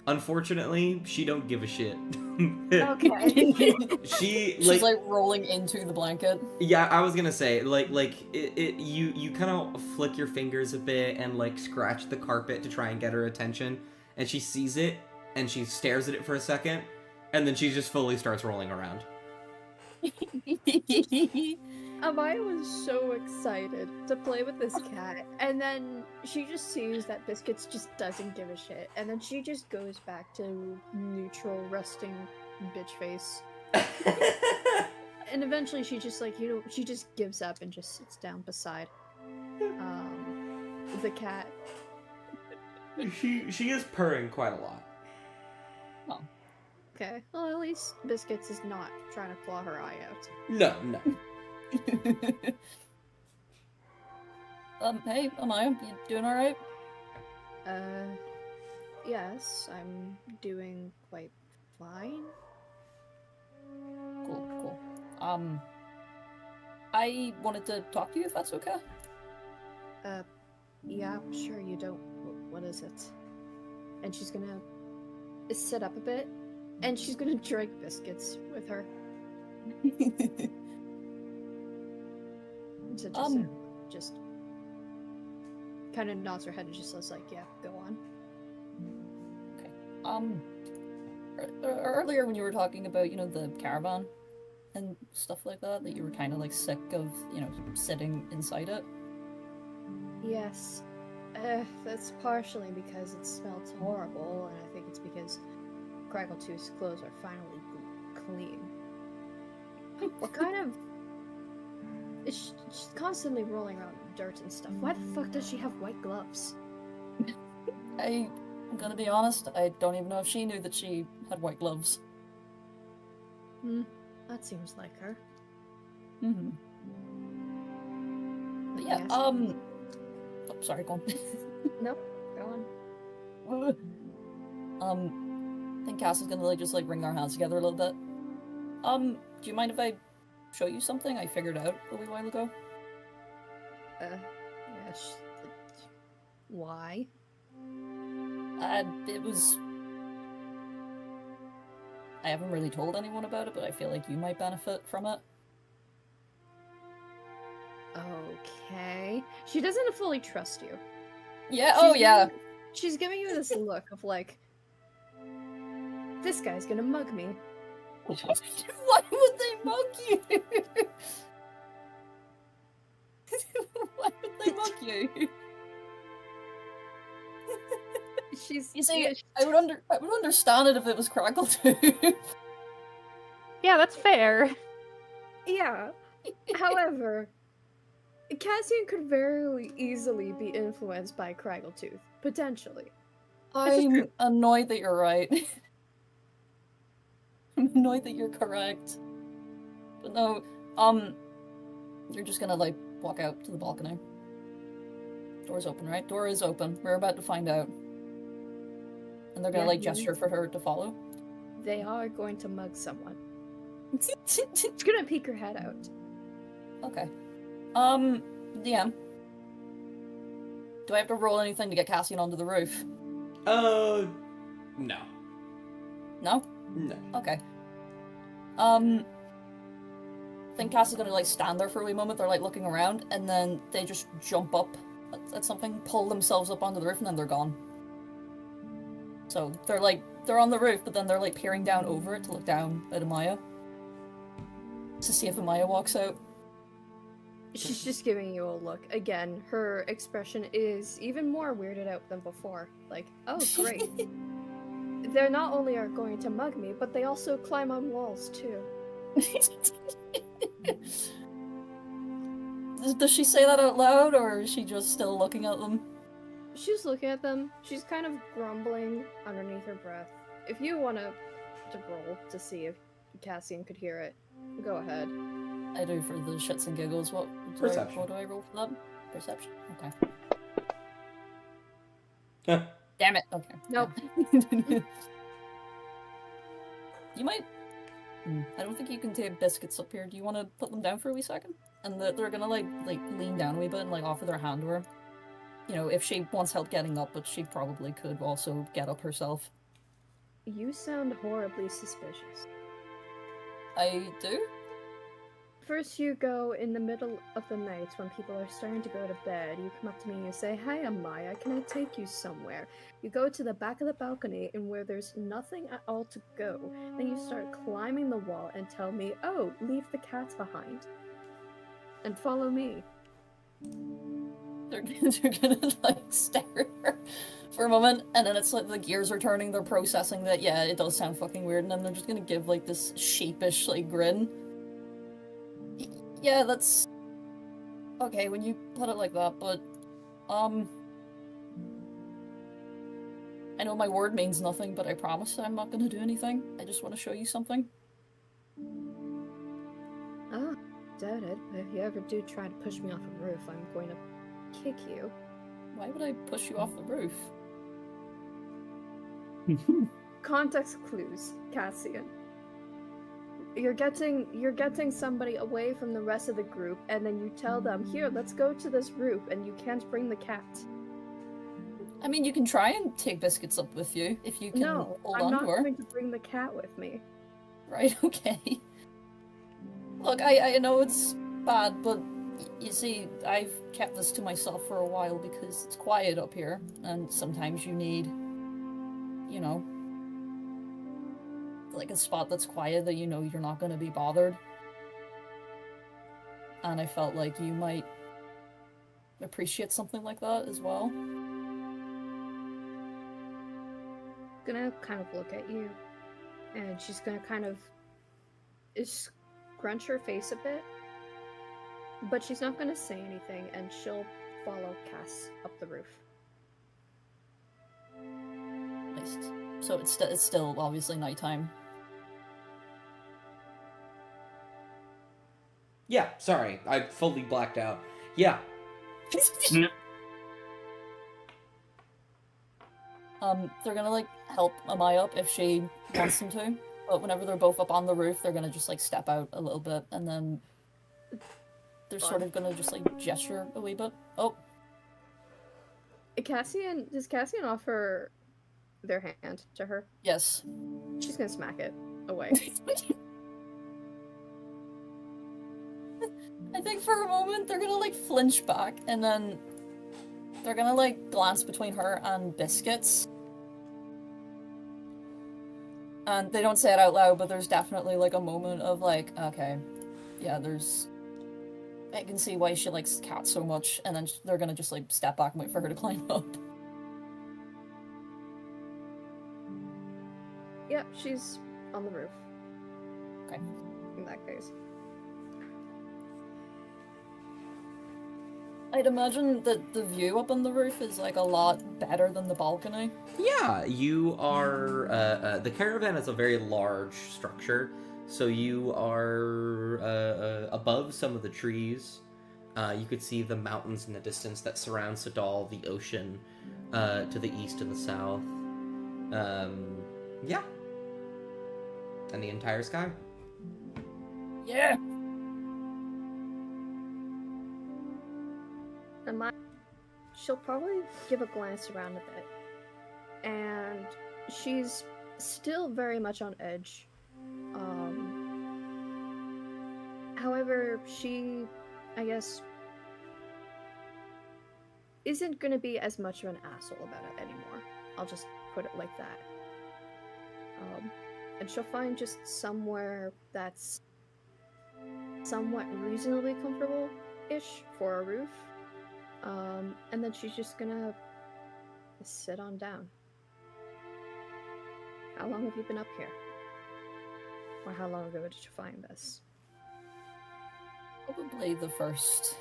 Unfortunately, she don't give a shit. Okay. She's like rolling into the blanket. Yeah, I was gonna say you kind of flick your fingers a bit and like scratch the carpet to try and get her attention, and she sees it and she stares at it for a second, and then she just fully starts rolling around. Amaya was so excited to play with this cat, and then she just sees that Biscuits just doesn't give a shit, and then she just goes back to neutral, resting bitch face. And eventually she just like, you know, she just gives up and just sits down beside the cat. She is purring quite a lot. Okay. Well, at least Biscuits is not trying to claw her eye out. No. Hey, Amaya, you doing alright? Yes, I'm doing quite fine. Cool. I wanted to talk to you if that's okay. Yeah, sure, you don't. What is it? And she's gonna sit up a bit, and she's gonna drink Biscuits with her. So just kind of nods her head and just says like, yeah, go on. Earlier when you were talking about, the caravan and stuff like that you were kind of like sick of, sitting inside it. Yes. That's partially because it smells horrible, and I think it's because Craggletooth's clothes are finally clean. What kind of... She's constantly rolling around in dirt and stuff. Why the fuck does she have white gloves? I'm gonna be honest, I don't even know if she knew that she had white gloves. That seems like her. Mm-hmm. But yeah, Yes. Oh, sorry, go on. Nope, go on. I think Cass is gonna just wring our hands together a little bit. Do you mind if I show you something I figured out a wee while ago? Yes. Why? It was... I haven't really told anyone about it, but I feel like you might benefit from it. Okay. She doesn't fully trust you. Yeah, oh yeah. She's giving you this look of like, this guy's gonna mug me. Why would they mug you? Why would they mug you? She's... You see, I would understand it if it was Craggletooth. Yeah, that's fair. Yeah. However, Cassian could very easily be influenced by Craggletooth. Potentially. I'm annoyed that you're right. I'm annoyed that you're correct. But no, you're just gonna walk out to the balcony. Door's open, right? Door is open. We're about to find out. And they're gonna gesture for her to follow. They are going to mug someone. She's gonna peek her head out. Okay. DM. Do I have to roll anything to get Cassian onto the roof? No. No? No. Okay. I think Cass is gonna stand there for a wee moment, they're looking around, and then they just jump up at something, pull themselves up onto the roof, and then they're gone. So they're on the roof, but then they're peering down over it to look down at Amaya. To see if Amaya walks out. She's just giving you a look. Again, her expression is even more weirded out than before. Like, oh great. They're not only are going to mug me, but they also climb on walls too. Does she say that out loud, or is she just still looking at them? She's looking at them. She's kind of grumbling underneath her breath. If you want to roll to see if Cassian could hear it, go ahead. I do for the shits and giggles. What do I roll for that? Perception? Okay. Damn it. Okay. Nope. You might... I don't think you can take Biscuits up here. Do you want to put them down for a wee second? And they're gonna lean down a wee bit and offer their hand to her. If she wants help getting up, but she probably could also get up herself. You sound horribly suspicious. I do? First you go in the middle of the night when people are starting to go to bed. You come up to me and you say, "Hi, Amaya, can I take you somewhere?" You go to the back of the balcony and where there's nothing at all to go. Then you start climbing the wall and tell me, "Oh, leave the cats behind. And follow me." They're gonna stare at her for a moment, and then it's the gears are turning, they're processing that, yeah, it does sound fucking weird, and then they're just gonna give this sheepish grin. Yeah, that's okay when you put it like that, but I know my word means nothing, but I promise I'm not gonna do anything. I just want to show you something. Oh, doubt it. If you ever do try to push me off a roof, I'm going to kick you. Why would I push you off the roof? Context clues, Cassian. You're getting somebody away from the rest of the group, and then you tell them, "Here, let's go to this roof," and you can't bring the cat. I mean, you can try and take Biscuits up with you if you can No, hold I'm on not to her. going to bring the cat with me. Right, okay. Look, I know it's bad, but you see, I've kept this to myself for a while because it's quiet up here, and sometimes you need, you know, like a spot that's quiet that you know you're not going to be bothered. And I felt like you might appreciate something like that as well. Gonna kind of look at you, and she's gonna kind of scrunch her face a bit, but she's not gonna say anything, and she'll follow Cass up the roof. Nice. So it's still obviously nighttime. Yeah, sorry, I fully blacked out. Yeah. They're gonna like help Amaya up if she wants them to, but whenever they're both up on the roof, they're gonna just like step out a little bit, and then they're sort of gonna just like gesture a wee bit. Oh, Does Cassian offer their hand to her? yes. She's gonna smack it away. I think for a moment they're gonna like flinch back, and then they're gonna like glance between her and Biscuits. And they don't say it out loud, but there's definitely like a moment of like, okay, yeah, I can see why she likes cats so much, and then they're gonna just like step back and wait for her to climb up. Yep, she's on the roof. Okay. In that case. I'd imagine that the view up on the roof is like a lot better than the balcony. Yeah, you are. The caravan is a very large structure, so you are above some of the trees. You could see the mountains in the distance that surround Sadal, the ocean to the east and the south. Yeah. And the entire sky. Yeah! She'll probably give a glance around a bit. And she's still very much on edge. However, she, I guess, isn't gonna be as much of an asshole about it anymore. I'll just put it like that. And she'll find just somewhere that's somewhat reasonably comfortable-ish for a roof. And then she's just gonna sit on down. How long have you been up here? Or how long ago did you find this? Probably the first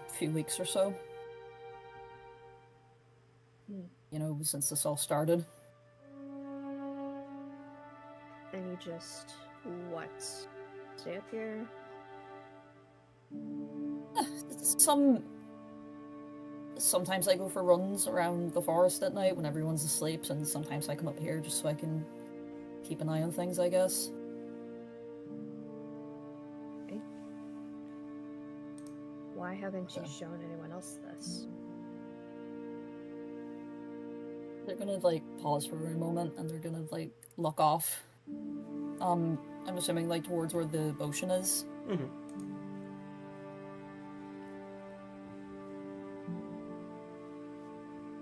few weeks or so. You know, since this all started. And you just, stay up here? Sometimes I go for runs around the forest at night when everyone's asleep, and sometimes I come up here just so I can keep an eye on things, I guess. Okay. Why haven't you shown anyone else this? They're gonna, like, pause for a moment, and they're gonna, like, look off. I'm assuming, like, towards where the ocean is. Mm-hmm.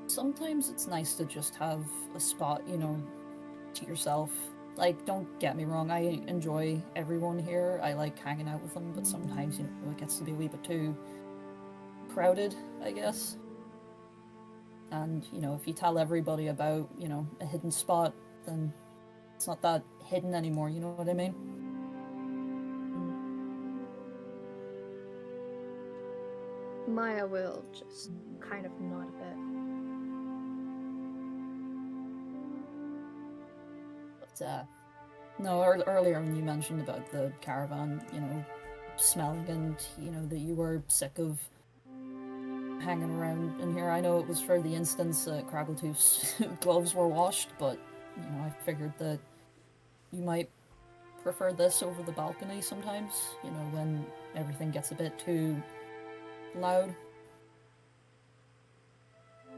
Sometimes it's nice to just have a spot, you know, to yourself. Like, don't get me wrong, I enjoy everyone here. I like hanging out with them, but sometimes, you know, it gets to be a wee bit too crowded, I guess. And, you know, if you tell everybody about, you know, a hidden spot, then it's not that hidden anymore, you know what I mean? Maya will just kind of nod a bit. no, earlier when you mentioned about the caravan, smelling and, that you were sick of hanging around in here. I know it was for the instance that Craggletooth's gloves were washed, but, I figured that you might prefer this over the balcony sometimes, when everything gets a bit too loud.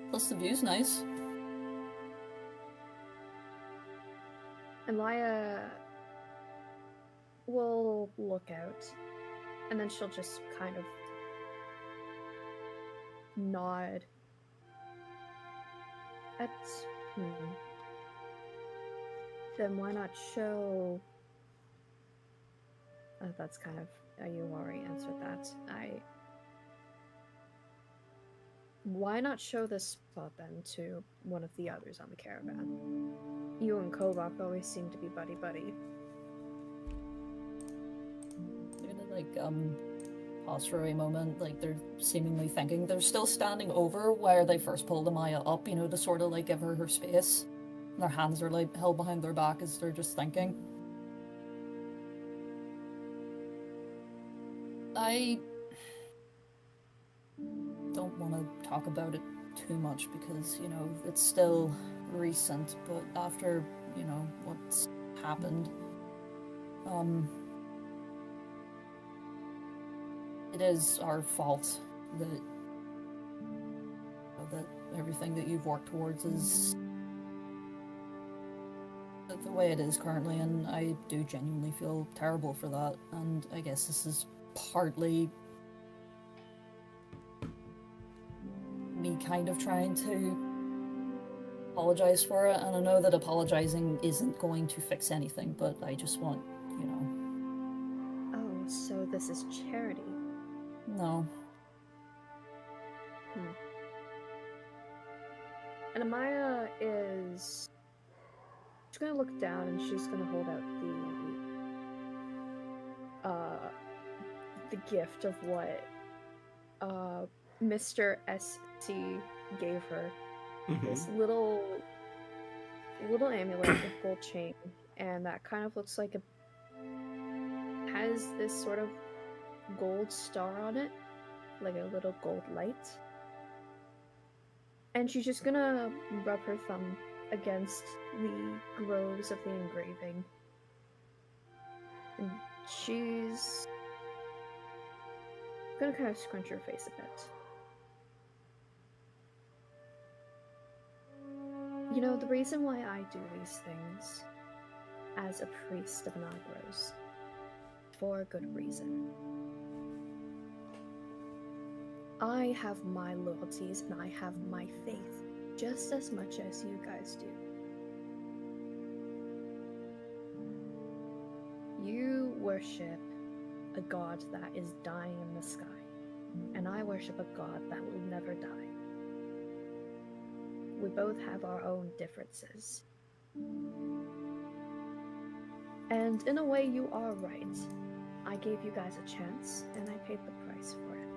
Plus the view's nice. And Maya will look out, and then she'll just kind of nod at... Then why not show... that's kind of... you already answered that. Why not show this spot then to one of the others on the caravan? You and Kovak always seem to be buddy-buddy. They're gonna, pause for a moment, they're seemingly thinking. They're still standing over where they first pulled Amaya up, to sort of, give her space. And their hands are, held behind their back as they're just thinking. I don't want to talk about it too much because, it's still recent, but after, what's happened, it is our fault that everything that you've worked towards is the way it is currently, and I do genuinely feel terrible for that, and I guess this is partly me kind of trying to apologize for it, and I know that apologizing isn't going to fix anything, but I just want, Oh, so this is charity. No. And Amaya is... She's gonna look down and she's gonna hold out the gift of what Mr. SC gave her. This little amulet with gold chain, and that kind of looks like has this sort of gold star on it, like a little gold light. And she's just gonna rub her thumb against the groves of the engraving. And she's gonna kind of scrunch her face a bit. The reason why I do these things as a priest of Nagros, for a good reason. I have my loyalties and I have my faith just as much as you guys do. You worship a god that is dying in the sky, and I worship a god that will never die. We both have our own differences. And in a way, you are right. I gave you guys a chance, and I paid the price for it.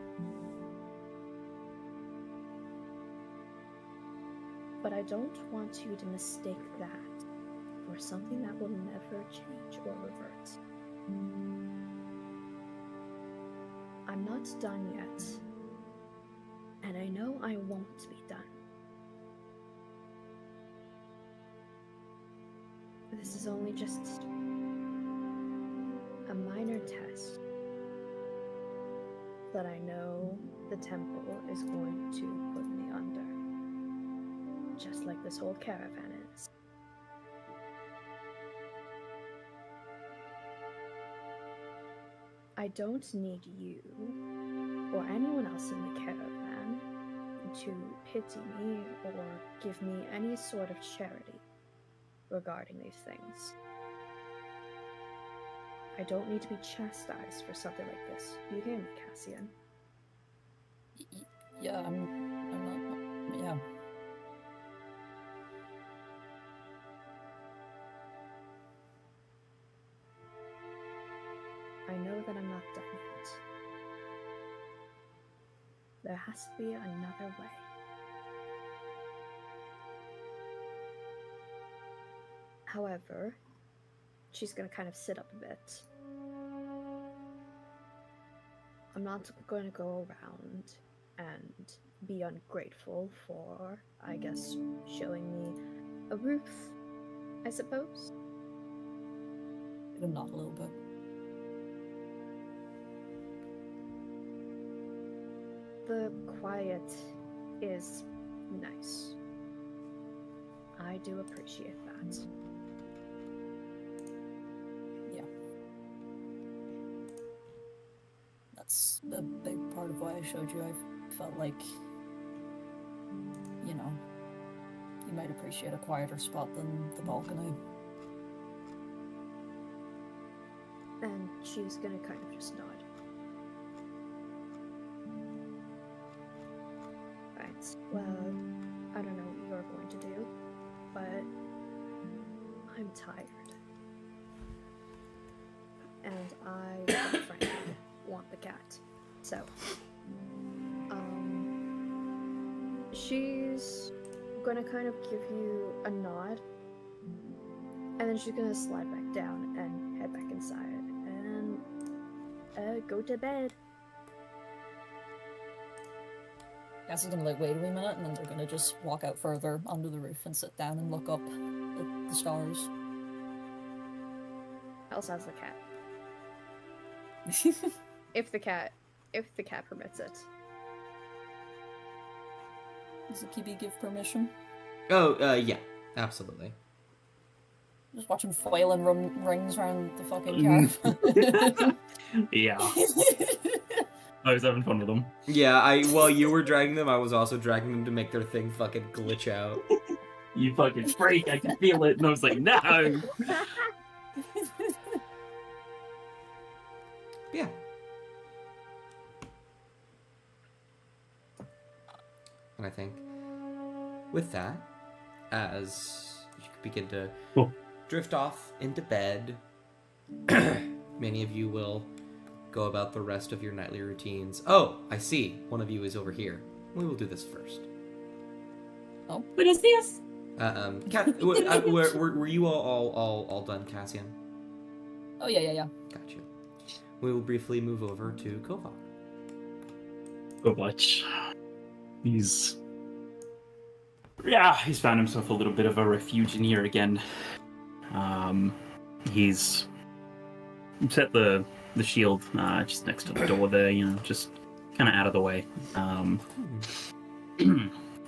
But I don't want you to mistake that for something that will never change or revert. I'm not done yet, and I know I won't be done. This is only just a minor test that I know the temple is going to put me under. Just like this whole caravan is. I don't need you or anyone else in the caravan to pity me or give me any sort of charity regarding these things. I don't need to be chastised for something like this. Do you hear me, Cassian? Yeah, I'm not... Yeah. I know that I'm not done yet. There has to be another way. However, she's gonna kind of sit up a bit. I'm not going to go around and be ungrateful for, I guess, showing me a roof, I suppose. I'm not a little bit. The quiet is nice. I do appreciate that. That's a big part of why I showed you. I felt like, you know, you might appreciate a quieter spot than the balcony. And she's gonna kind of just nod. Right, well, I don't know what you're going to do, but I'm tired. And I, quite frankly, want the cat. So, she's gonna kind of give you a nod, and then she's gonna slide back down and head back inside and go to bed. Guess I'm gonna like wait a wee minute, and then they're gonna just walk out further under the roof and sit down and look up at the stars. Elsa has the cat. If the cat permits it. Does the Kibi give permission? Oh, yeah, absolutely. Just watching flailing rings around the fucking caravan. Yeah. I was having fun with them. Yeah, while you were dragging them, I was also dragging them to make their thing fucking glitch out. You fucking freak, I can feel it. And I was like, no! Yeah. And I think with that, as you begin to drift off into bed, many of you will go about the rest of your nightly routines. Oh, I see. One of you is over here. We will do this first. Oh, What is this? Were you all done, Cassian? Oh yeah. Gotcha. We will briefly move over to Kovac. Kovac. He's found himself a little bit of a refuge in here again. He's set the shield just next to the door there, just kind of out of the way.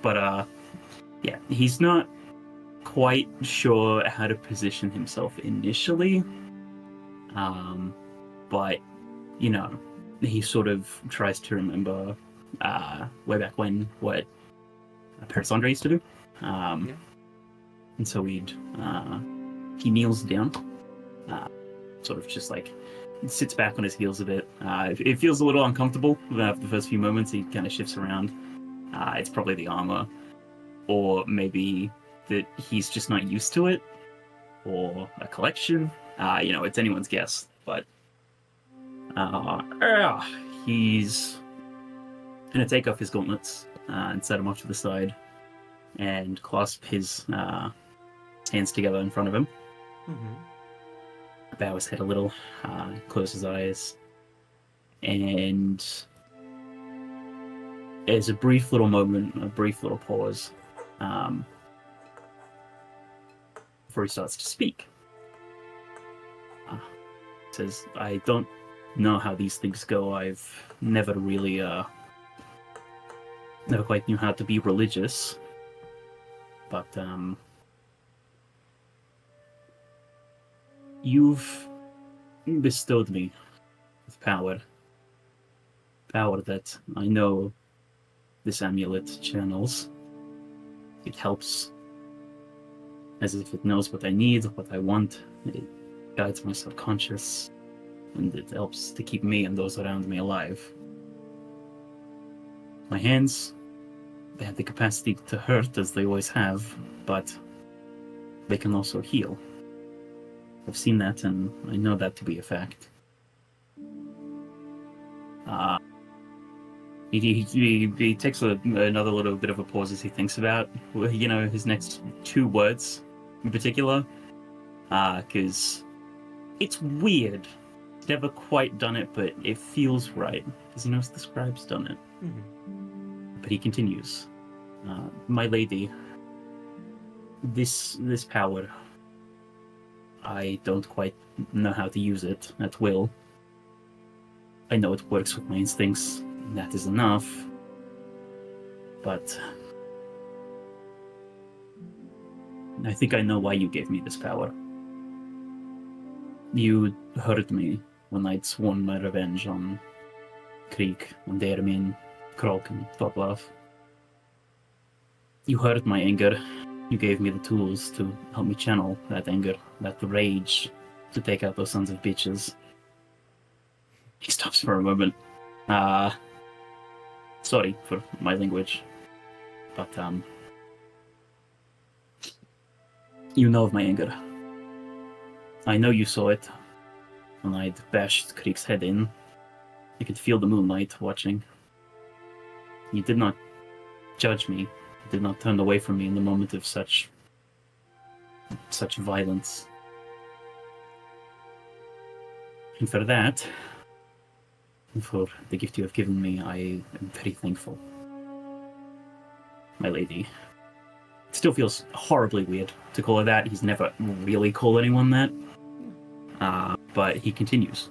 But yeah, he's not quite sure how to position himself initially. But he sort of tries to remember way back when what Persisting used to do. And so he kneels down, sort of just like sits back on his heels a bit. It feels a little uncomfortable for the first few moments. He kind of shifts around. It's probably the armor, or maybe that he's just not used to it, or a collection. It's anyone's guess. But he's gonna take off his gauntlets and set them off to the side, and clasp his hands together in front of him. Bow his head a little, close his eyes, and there's a brief little moment, a brief little pause, before he starts to speak. Says, I don't know how these things go. I've never really, never quite knew how to be religious, but, you've bestowed me with power that I know this amulet channels. It helps as if it knows what I need, what I want. It guides my subconscious, and it helps to keep me and those around me alive. My hands, they have the capacity to hurt as they always have, but they can also heal. I've seen that, and I know that to be a fact. He takes another little bit of a pause as he thinks about, his next two words in particular, because It's weird. He's never quite done it, but it feels right because he knows the scribe's done it. But he continues. My lady, this power, I don't quite know how to use it at will. I know it works with my instincts, and that is enough. But I think I know why you gave me this power. You hurt me when I'd sworn my revenge on Krieg, on Dermin, Krok, and Toplav. You hurt my anger. You gave me the tools to help me channel that anger, that rage, to take out those sons of bitches. He stops for a moment. Sorry for my language, but you know of my anger. I know you saw it when I'd bashed Krieg's head in. You could feel the moonlight watching. You did not judge me. You did not turn away from me in the moment of such violence. And for that, and for the gift you have given me, I am very thankful. My lady. It still feels horribly weird to call her that. He's never really called anyone that. But he continues.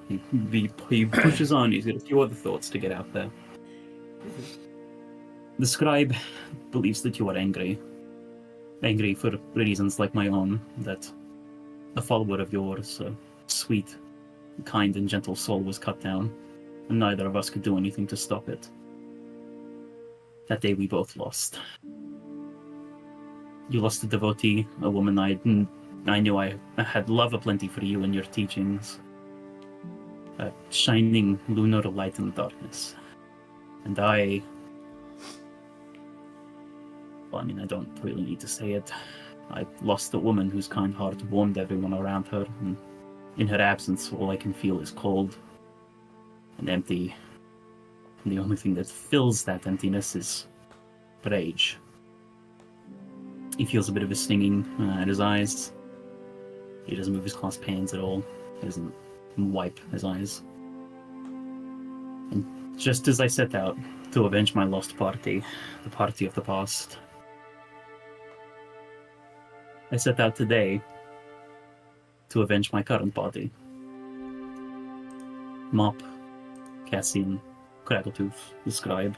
He pushes on. He's got a few other thoughts to get out there. The scribe believes that you are angry. Angry for reasons like my own, that a follower of yours, a sweet, kind and gentle soul, was cut down, and neither of us could do anything to stop it. That day we both lost. You lost a devotee, a woman I knew I had love aplenty for you and your teachings. A shining lunar light in the darkness. And I don't really need to say it. I lost a woman whose kind heart warmed everyone around her, and in her absence, all I can feel is cold and empty. And the only thing that fills that emptiness is rage. He feels a bit of a stinging at his eyes. He doesn't move his clasped hands at all. He doesn't wipe his eyes. And just as I set out to avenge my lost party, the party of the past, I set out today to avenge my current party. Mop, Cassian, Crackletooth, the scribe.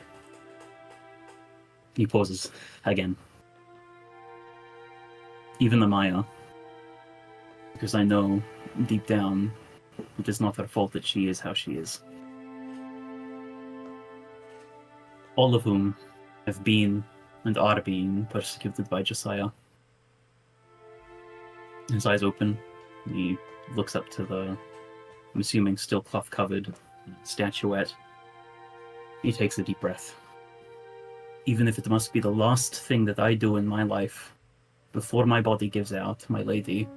He pauses again. Even the Maya, because I know deep down it is not her fault that she is how she is. All of whom have been and are being persecuted by Josiah. His eyes open. He looks up to the, I'm assuming, still cloth-covered statuette. He takes a deep breath. Even if it must be the last thing that I do in my life, before my body gives out, my lady,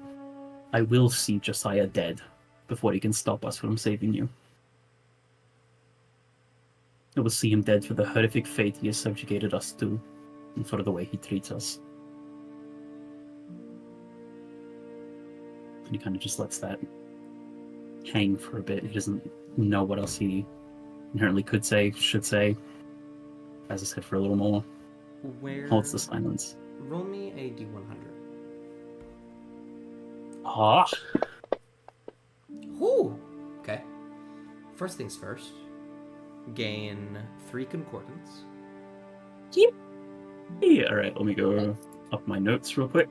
I will see Josiah dead before he can stop us from saving you. I will see him dead for the horrific fate he has subjugated us to, and for the way he treats us. And he kind of just lets that hang for a bit. He doesn't know what else he inherently could say, should say. As I said, for a little more. Holds the silence. Roll me a d100. Ah! Whoo! Okay. First things first. Gain 3 concordance. Yeah, alright, let me go up my notes real quick.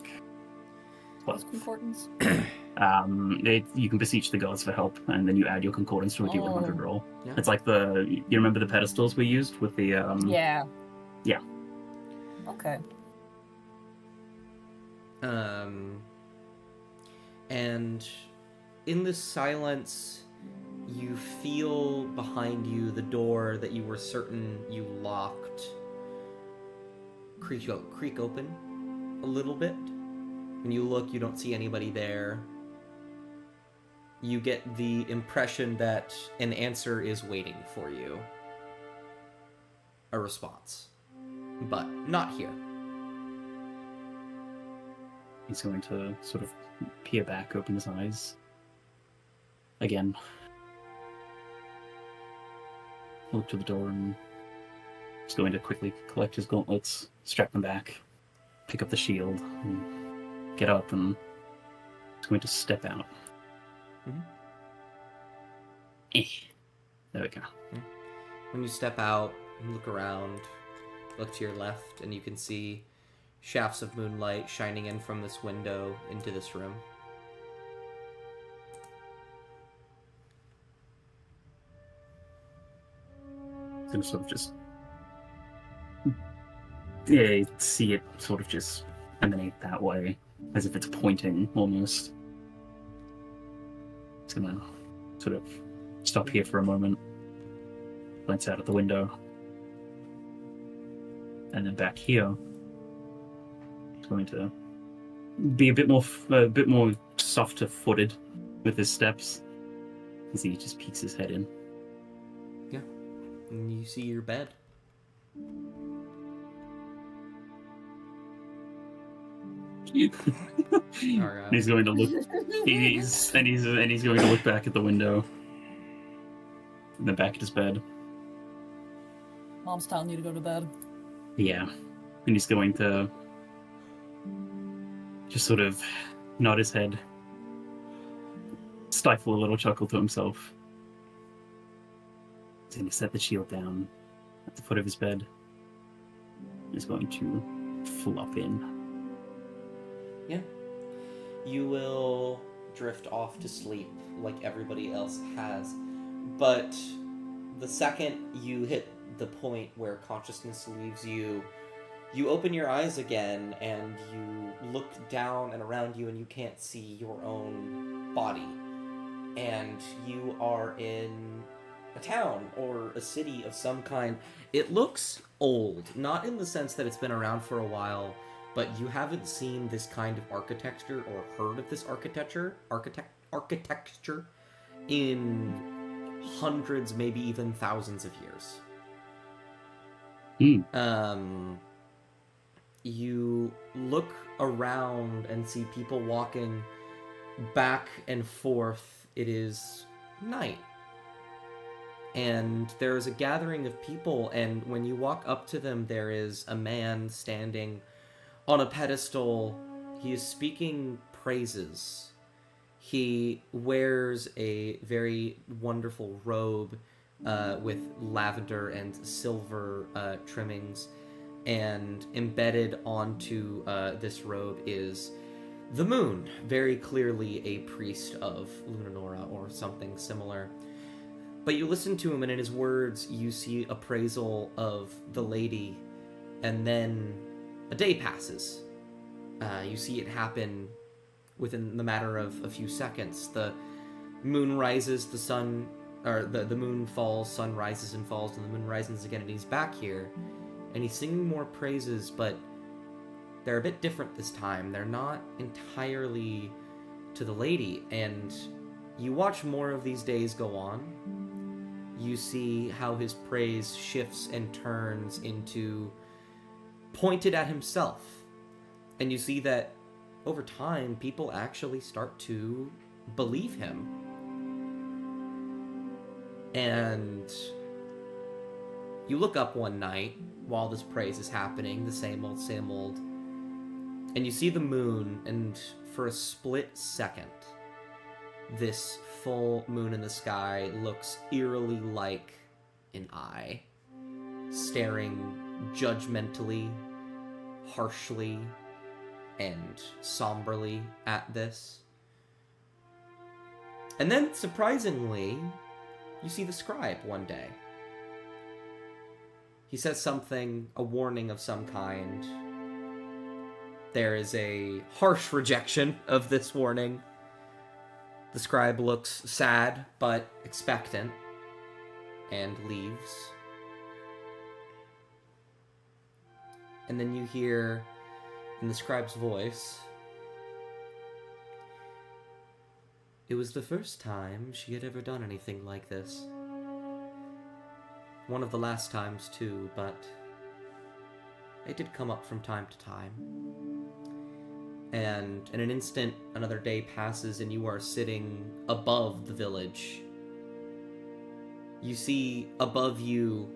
What's concordance? You can beseech the gods for help, and then you add your concordance to a D100 roll. Yeah. It's like you remember the pedestals we used with the, Yeah. Yeah. Okay. And in the silence, you feel behind you the door that you were certain you locked creak open a little bit. When you look, you don't see anybody there. You get the impression that an answer is waiting for you. A response. But not here. He's going to sort of peer back, open his eyes. again. Look to the door and he's going to quickly collect his gauntlets, strap them back, pick up the shield, and get up, and he's going to step out. Mhm. There we go. When you step out and look around, look to your left, and you can see shafts of moonlight shining in from this window into this room. Gonna sort of just see it sort of just emanate that way, as if it's pointing almost. It's gonna sort of stop here for a moment, glance out at the window, and then back here. It's going to be a bit more softer footed with his steps, as he just peeks his head in. And you see your bed. And he's going to look. He's going to look back at the window, and then back at his bed. Mom's telling you to go to bed. Yeah, and he's going to just sort of nod his head, stifle a little chuckle to himself. He's going to set the shield down at the foot of his bed. He's going to flop in. Yeah. You will drift off to sleep like everybody else has. But the second you hit the point where consciousness leaves you, you open your eyes again and you look down and around you and you can't see your own body. And you are in a town or a city of some kind. It looks old, not in the sense that it's been around for a while, but you haven't seen this kind of architecture or heard of this architecture in hundreds, maybe even thousands of years. You look around and see people walking back and forth. It is night. And there is a gathering of people, and when you walk up to them, there is a man standing on a pedestal. He is speaking praises. He wears a very wonderful robe with lavender and silver trimmings, and embedded onto this robe is the moon, very clearly a priest of Lunanora or something similar. But you listen to him, and in his words, you see appraisal of the lady, and then a day passes. You see it happen within the matter of a few seconds. The moon rises, the sun, or the moon falls, sun rises and falls, and the moon rises again, and he's back here, and he's singing more praises, but they're a bit different this time. They're not entirely to the lady, and you watch more of these days go on. You see how his praise shifts and turns into pointed at himself. And you see that over time, people actually start to believe him. And you look up one night while this praise is happening, the same old, and you see the moon, and for a split second, this full moon in the sky looks eerily like an eye, staring judgmentally, harshly, and somberly at this. And then, surprisingly, you see the scribe one day. He says something, a warning of some kind. There is a harsh rejection of this warning. The scribe looks sad, but expectant, and leaves. And then you hear, in the scribe's voice, it was the first time she had ever done anything like this. One of the last times, too, but it did come up from time to time. And in an instant, another day passes and you are sitting above the village. You see above you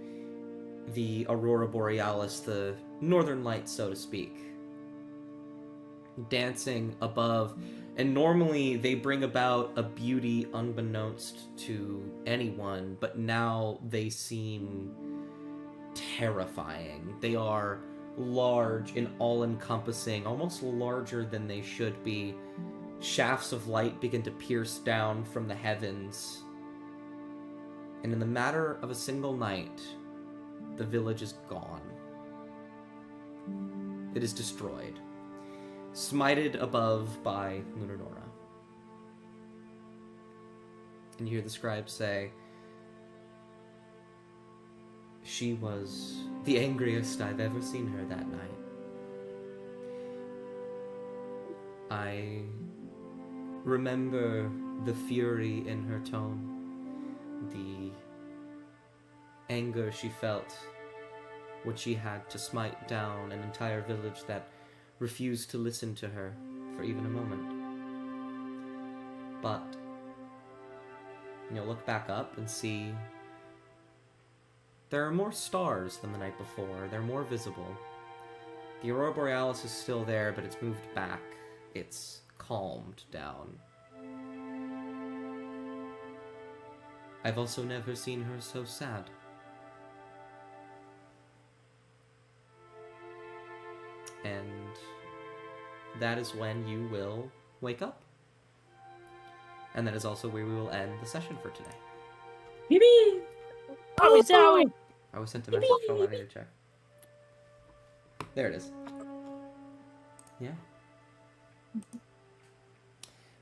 the Aurora Borealis, the northern lights, so to speak, dancing above. And normally they bring about a beauty unbeknownst to anyone, but now they seem terrifying. They are large and all-encompassing, almost larger than they should be. Shafts of light begin to pierce down from the heavens. And in the matter of a single night, the village is gone. It is destroyed. Smited above by Lunanora. And you hear the scribe say, "She was the angriest I've ever seen her that night. I remember the fury in her tone, the anger she felt when she had to smite down an entire village that refused to listen to her for even a moment. But you'll look back up and see there are more stars than the night before. They're more visible. The Aurora Borealis is still there, but it's moved back. It's calmed down. I've also never seen her so sad. And that is when you will wake up. And that is also where we will end the session for today. Yippee! Oh, Zowie! I was sent a message. Hold on, I need to check. There it is. Yeah.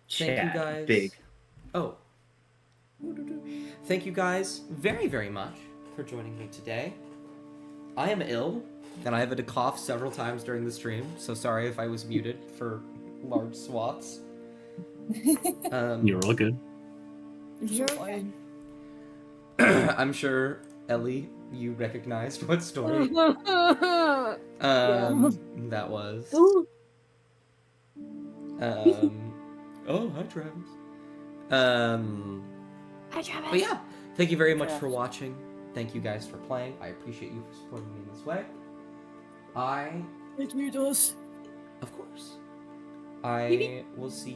Thank you guys. Big. Oh. Thank you guys very, very much for joining me today. I am ill, and I have had to cough several times during the stream, so sorry if I was muted for large swaths. You're all good. You're fine. I'm sure, Ellie, you recognized what story that was. Oh, hi, Travis. Hi, Travis. But yeah, thank you very much for watching. Thank you guys for playing. I appreciate you for supporting me in this way. Thank you, Dos. Of course. I will see